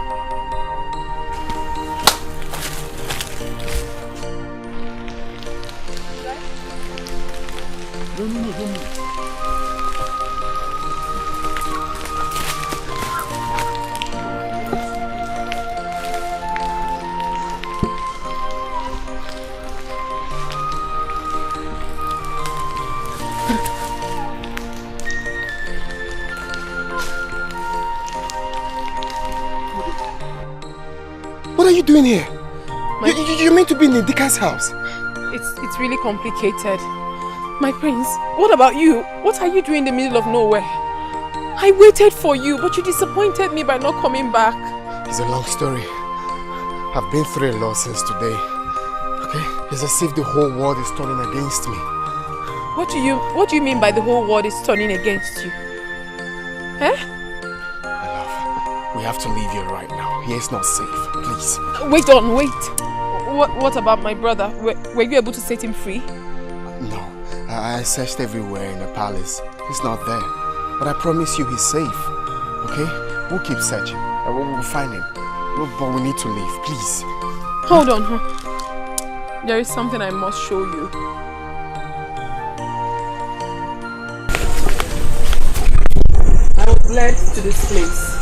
What are you doing here? You meant to be in the Dikeh's house. It's really complicated. My prince, what about you? What are you doing in the middle of nowhere? I waited for you, but you disappointed me by not coming back. It's a long story. I've been through a lot since today. Okay? It's as if the whole world is turning against me. What do you mean by the whole world is turning against you? Eh? My love, we have to leave here right now. Here is not safe. Please. Wait. What about my brother? Were you able to set him free? No. I searched everywhere in the palace. He's not there. But I promise you he's safe. Okay? We'll keep searching. We'll find him. But we need to leave, please. Hold on, huh? There is something I must show you. I was led to this place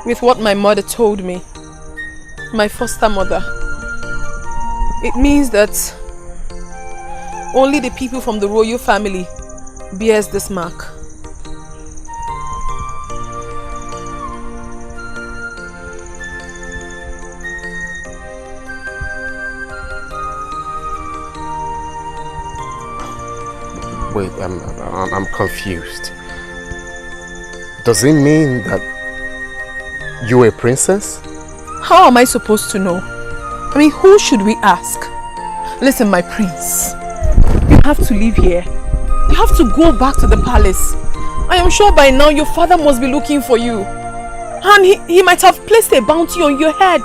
with what my mother told me. My foster mother. It means that only the people from the royal family bears this mark. Wait, I'm confused. Does it mean that you're a princess? How am I supposed to know? I mean, who should we ask? Listen, my prince. You have to leave here. You have to go back to the palace. I am sure by now your father must be looking for you. And he might have placed a bounty on your head.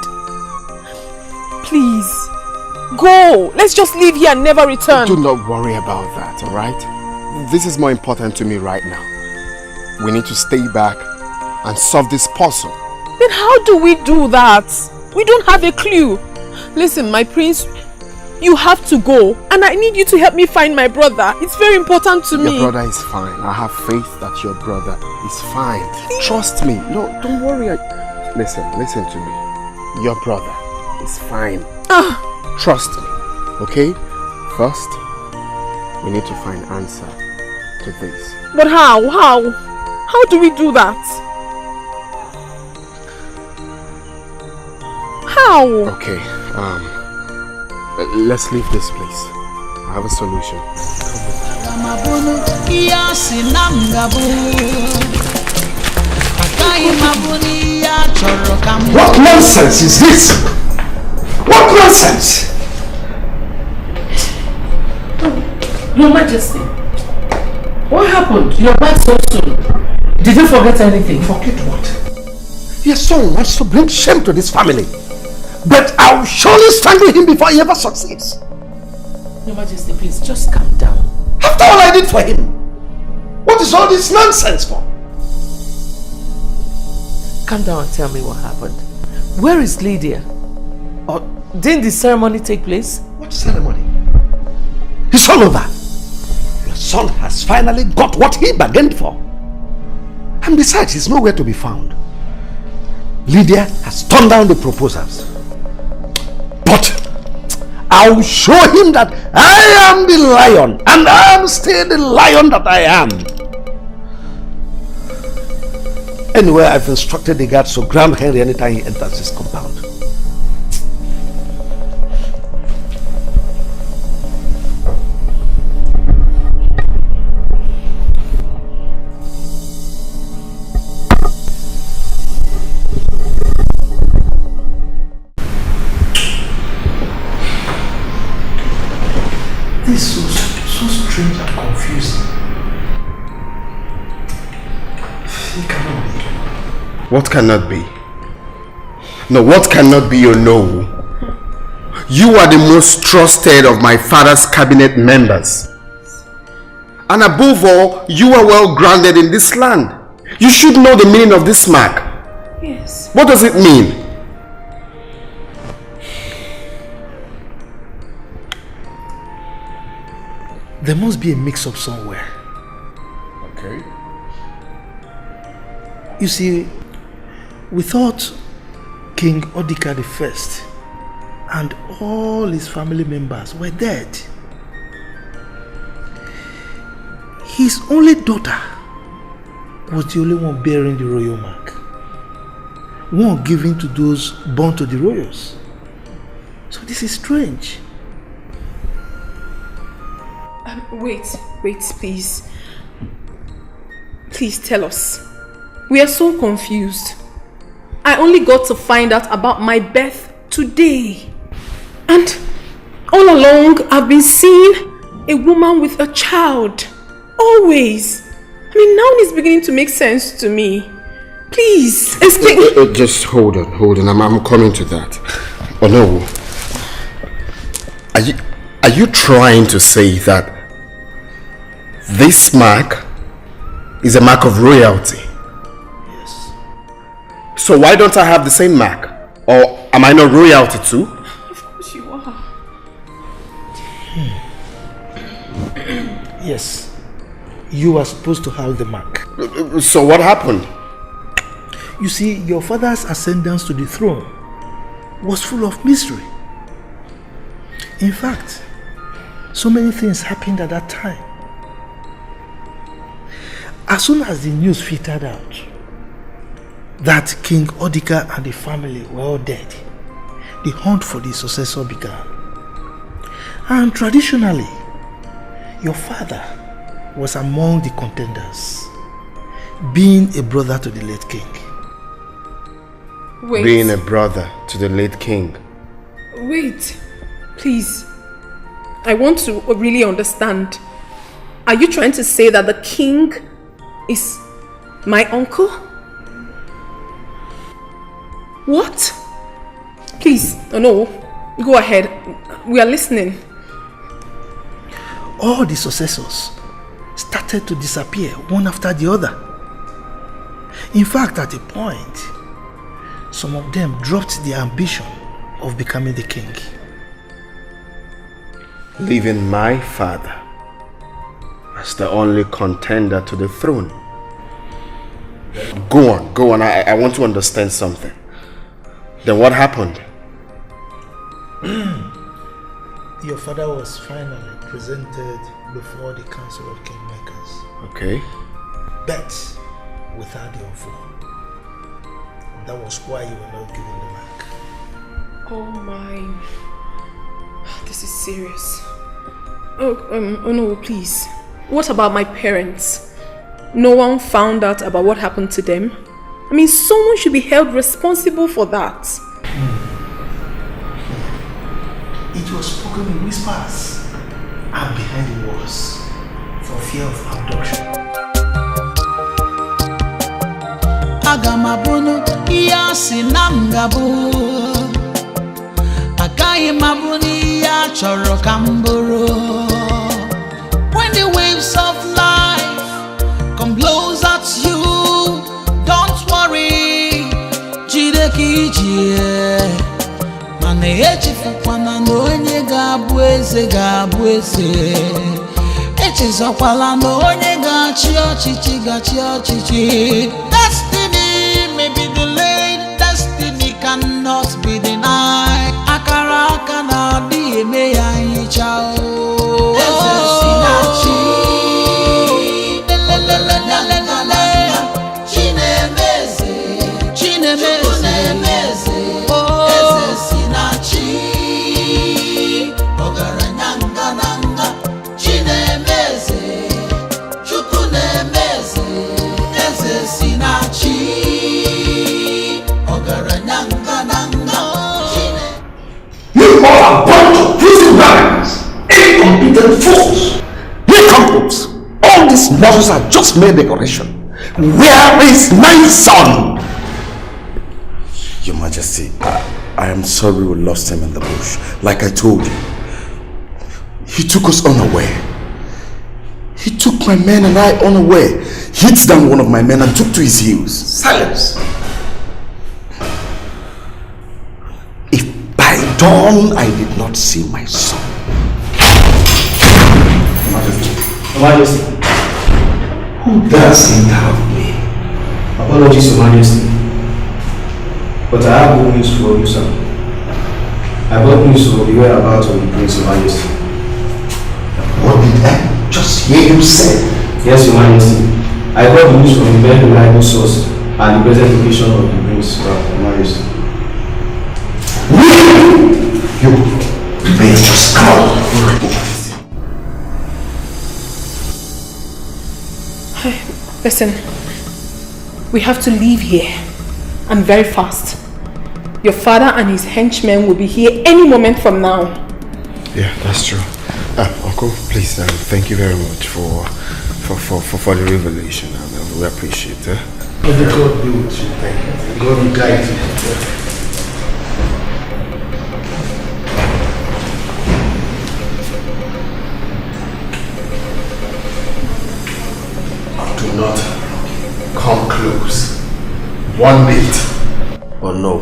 Please, go. Let's just leave here and never return. Do not worry about that, alright? This is more important to me right now. We need to stay back and solve this puzzle. Then how do we do that? We don't have a clue. Listen, my prince, you have to go. And I need you to help me find my brother. It's very important to me. Your brother is fine. I have faith that your brother is fine. Please. Trust me. No, don't worry. Listen to me. Your brother is fine. Trust me. Okay? First, we need to find answer to this. But how? How do we do that? How? Okay, let's leave this place. I have a solution. What nonsense is this? What nonsense? Your Majesty, what happened? You're back so soon. Did you forget anything? Forget what? Your son wants to bring shame to this family. But I'll surely strangle him before he ever succeeds. Your Majesty, please, just calm down. After all I did for him, what is all this nonsense for? Calm down and tell me what happened. Where is Lydia? Or didn't the ceremony take place? What ceremony? It's all over. Your son has finally got what he bargained for. And besides, he's nowhere to be found. Lydia has turned down the proposals. But I'll show him that I am the lion, and I am still the lion that I am. Anyway, I've instructed the guards to ground Henry anytime he enters his compound. This is so strange and confusing. It cannot be. What cannot be? No, what cannot be, you know? You are the most trusted of my father's cabinet members. And above all, you are well grounded in this land. You should know the meaning of this mark. Yes. What does it mean? There must be a mix-up somewhere. Okay. You see, we thought King Dikeh I and all his family members were dead. His only daughter was the only one bearing the royal mark. One given to those born to the royals. So this is strange. Wait, please. Please tell us. We are so confused. I only got to find out about my birth today. And all along, I've been seeing a woman with a child. Always. I mean, now it's beginning to make sense to me. Please, explain. Just hold on. I'm coming to that. Oh no. Are you trying to say that this mark is a mark of royalty? Yes. So why don't I have the same mark? Or am I not royalty too? Of course you are. Yes. You are supposed to have the mark. So what happened? You see, your father's ascendance to the throne was full of mystery. In fact, so many things happened at that time. As soon as the news filtered out that King Dikeh and the family were all dead, the hunt for the successor began. And traditionally, your father was among the contenders, being a brother to the late king. Wait. Being a brother to the late king. Wait, please. I want to really understand. Are you trying to say that the king is my uncle? What? Please, no, go ahead. We are listening. All the successors started to disappear one after the other. In fact, at a point, some of them dropped their ambition of becoming the king. Leaving my father as the only contender to the throne. Go on, I want to understand something. Then what happened? Your father was finally presented before the Council of Kingmakers. Okay. But without the offer. That was why you were not given the mark. Oh my. This is serious. Oh no, please. What about my parents? No one found out about what happened to them? I mean, someone should be held responsible for that. It was spoken in whispers and behind the walls for fear of abduction. Agamabunu iyasi namgabu Akai mabuni ya choro kamburu. When the waves of life come blows at you, don't worry, jideki jie. Mane echifukwana n'onye ga-abụ eze ga-abụ eze. Echezokwala n'onye ga-achị ọchịchị ga-achị ọchịchị. Destiny may be delayed, destiny cannot be denied. Akara aka na-adị eme ya nhicha o. Eze si na chi. Chinemeze. Chinemeze. Eze si na chi. Ogaranya ngananga. Chinemeze. Chukwu nemeze. Eze si na chi. Ogaranya ngananga. You all are bunch of prison barons, incompetent fools. Nincompoop! All these models are just mere decoration. Where is my son? Your Majesty, I am sorry we lost him in the bush. Like I told you, he took us unaware. He took my men and I unaware. Hit down one of my men and took to his heels. Silence! If by dawn I did not see my son. Your Majesty. Who doesn't have me? Apologies, Your Majesty. But I have good news for you, sir. I got news of the whereabouts of the Prince, Your Majesty. What did I just hear you say? Yes, Your Majesty. I got news from a very reliable source and the present location of the Prince, Your Majesty. You may just come. Listen, we have to leave here, and very fast. Your father and his henchmen will be here any moment from now. Yeah, that's true. Uncle, please, thank you very much for the revelation. We appreciate it. May the God be with you. Thank you. God will guide you. not come close. One bit. Or no.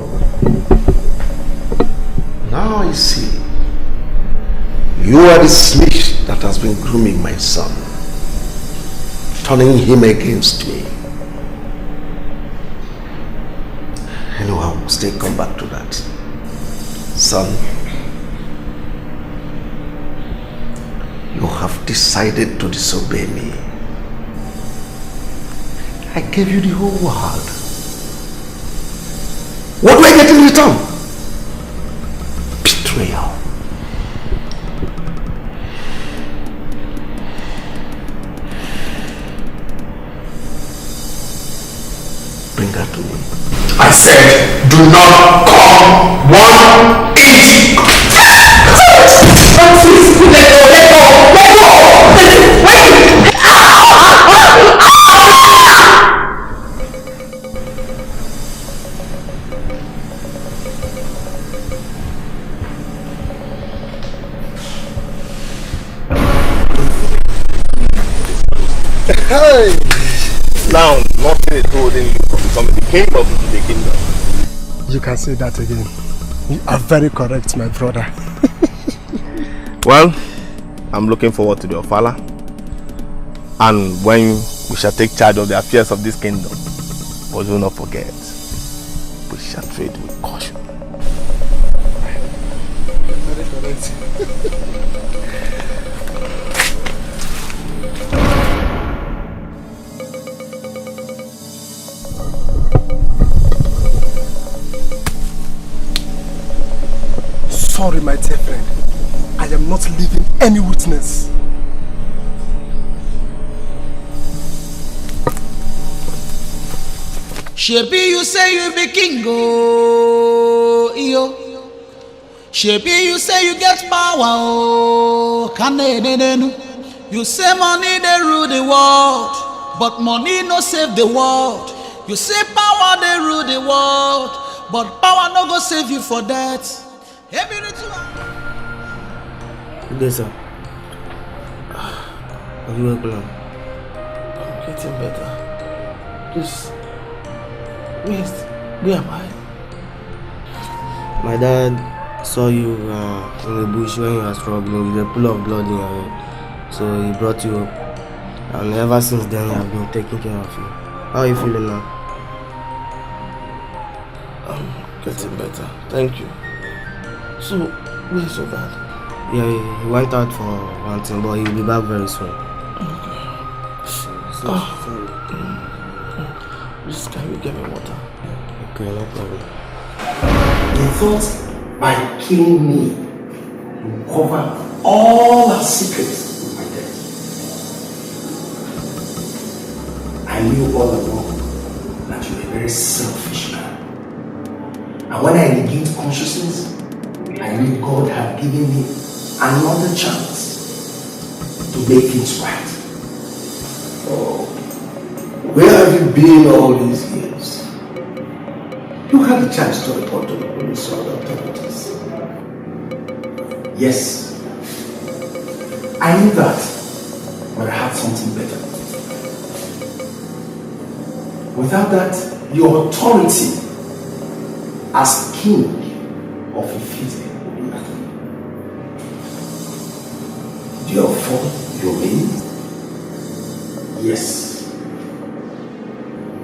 Now I see. You are the snitch that has been grooming my son, turning him against me. Anyhow, we'll still come back to that. Son, you have decided to disobey me. I gave you the whole world. What do I get in return? Betrayal. Bring her to me. I said, do not come 1 inch. Let go. Wait. Hey! Now, nothing is holding you from becoming the king of the kingdom. You can say that again. You are very correct, my brother. Well, I'm looking forward to the Ofala. And when we shall take charge of the affairs of this kingdom, but do not forget, we shall trade with caution. Very correct. Sorry, my dear friend. I am not leaving any witness. Shebi, you say you be king, oh, yo. Shebi, you say you get power, oh, you say money they rule the world, but money no save the world. You say power they rule the world, but power no go save you for that. Good day, sir. Are you well, plan? I'm getting better. Please, where am I? My dad saw you in the bush when you were struggling with a pool of blood in your head. So he brought you up. And ever since then, he has been taking care of you. How are you feeling now? I'm getting better. Thank you. So, where's your dad? Yeah, he went out for one thing, but he'll be back very soon. Okay. Sorry. Please, can you get me water? Okay, no problem. You thought by killing me, you cover all our secrets with my death. I knew all along that you were a very selfish man. And when I regained consciousness, I knew God had given me another chance to make things right. Oh, where have you been all these years? You had the chance to report to the police or the authorities. Yes, I knew that, but I had something better. Without that, your authority as king of Ifite would be nothing. Therefore, you mean? Yes.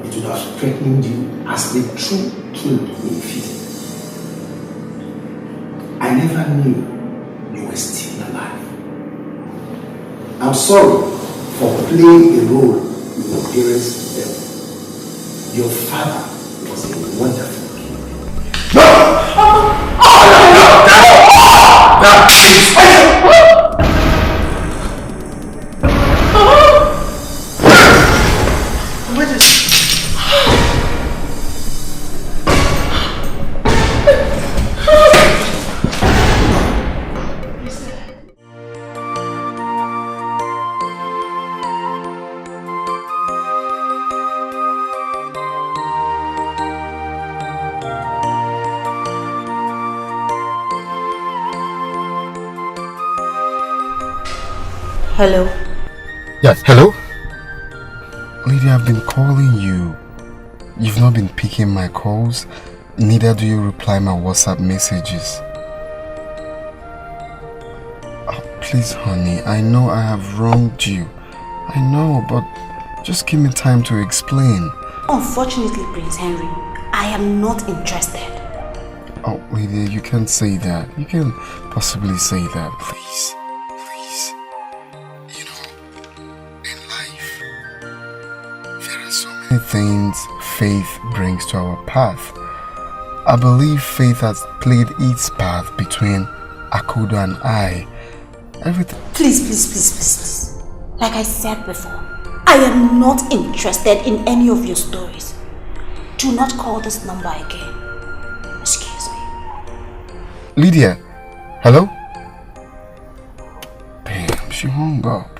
It would have strengthened you as the true king in Ifite. I never knew you were still alive. I'm sorry for playing a role in your parents' death. Your father was a wonderful king. No! That is... Hello. Yes, hello? Lady, I've been calling you. You've not been picking my calls. Neither do you reply my WhatsApp messages. Oh, please, honey, I know I have wronged you. I know, but just give me time to explain. Unfortunately, Prince Henry, I am not interested. Oh, Lady, you can't say that. You can't possibly say that. Please. You know, in life, there are so many things faith brings to our path. I believe faith has played its part between Akudo and I. Everything. Please. Like I said before, I am not interested in any of your stories. Do not call this number again. Excuse me. Lydia, hello? Damn, she hung up.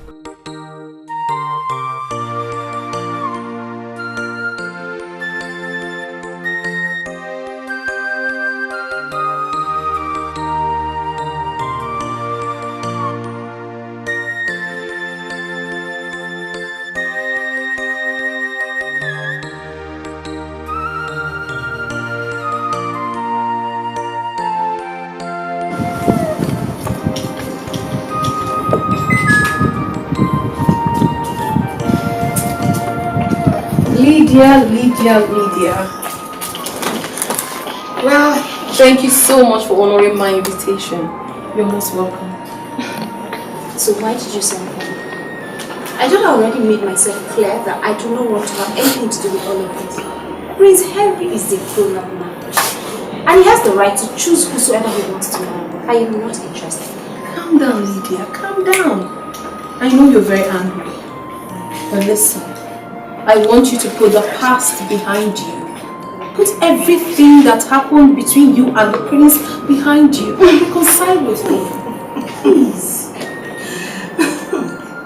Lydia. Well, thank you so much for honoring my invitation. You're most welcome. So why did you send me? I thought I already made myself clear that I do not want to have anything to do with all of this. Prince Henry is a grown-up man. And he has the right to choose whosoever he wants to marry. I am not interested. Calm down, Lydia. Calm down. I know you're very angry. But listen. I want you to put the past behind you. Put everything that happened between you and the prince behind you and reconcile with me. Please.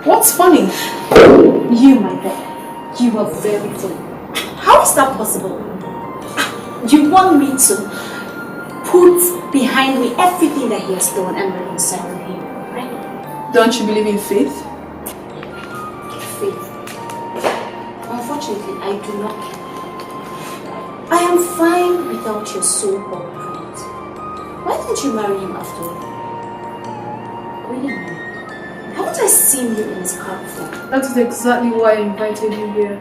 What's funny? You, my boy, you are very funny. How is that possible? You want me to put behind me everything that he has done and reconcile with him, right? Don't you believe in faith? Faith. Unfortunately, I do not care. I am fine without your so-called prince. Why don't you marry him after all? Wait a minute. Haven't I seen you in his car before? That is exactly why I invited you here.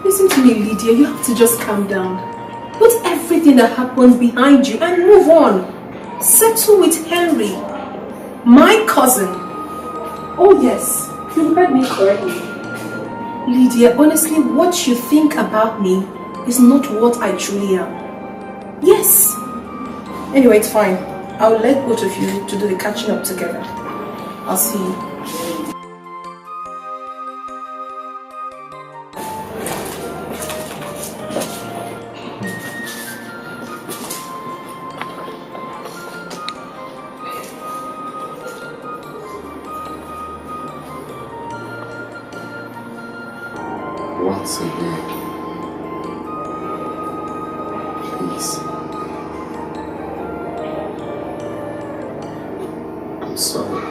Listen to me, Lydia. You have to just calm down. Put everything that happened behind you and move on. Settle with Henry, my cousin. Oh yes, you heard me correctly. Lydia, honestly, what you think about me is not what I truly am. Yes. Anyway, it's fine. I'll let both of you to do the catching up together. I'll see you. Once again, please. I'm sorry.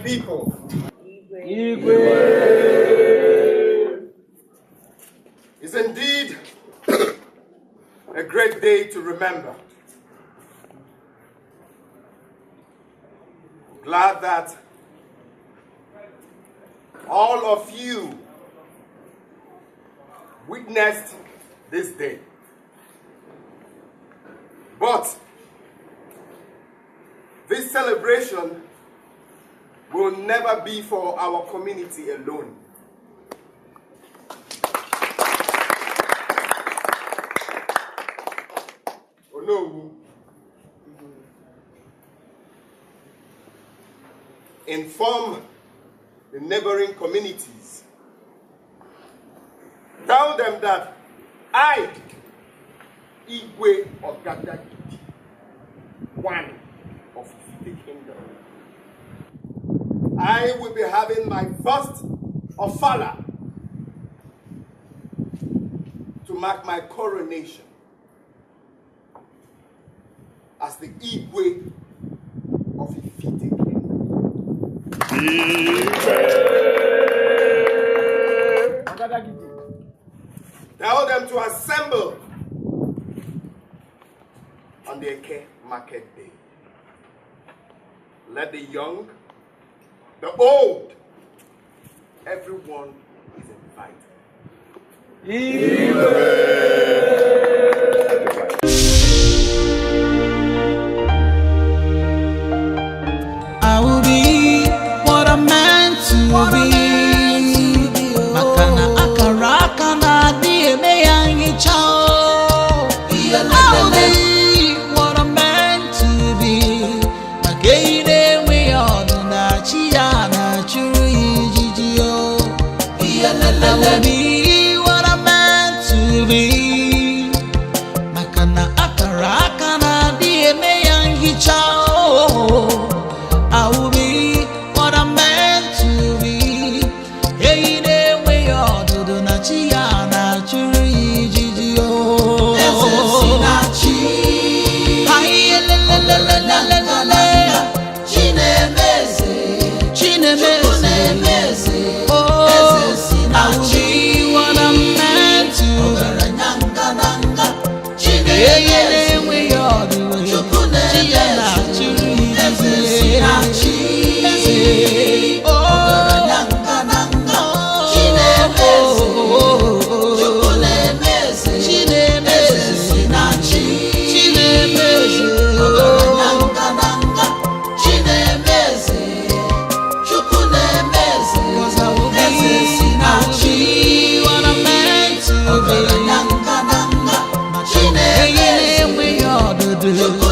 people. It's indeed a great day to remember. Glad that all of you witnessed this day. But this celebration will never be for our community alone. Oh no. Inform the neighboring communities. Tell them that I, Igwe Ogada, one of the kingdom, I will be having my first ofala to mark my coronation as the Igwe of Ifite kingdom. Tell them to assemble on the Eke market day. Let the young, the old, everyone is invited. I will be what I'm meant to be. Makana akaraka na dieme yangi chao. I will be what I'm meant to be. Magaine we all na chia na churi jijio. I will be what I'm meant to be. Makana akaraka na dieme yangi chao. I will be what I'm meant to be. Hey, there we are, do na chia na churi jijio. Ay, la la la la la la la. Chinemeze, chinemeze. Oh, I will be what I'm meant to be. Hey, there we are, do na chia na churi jijio. Do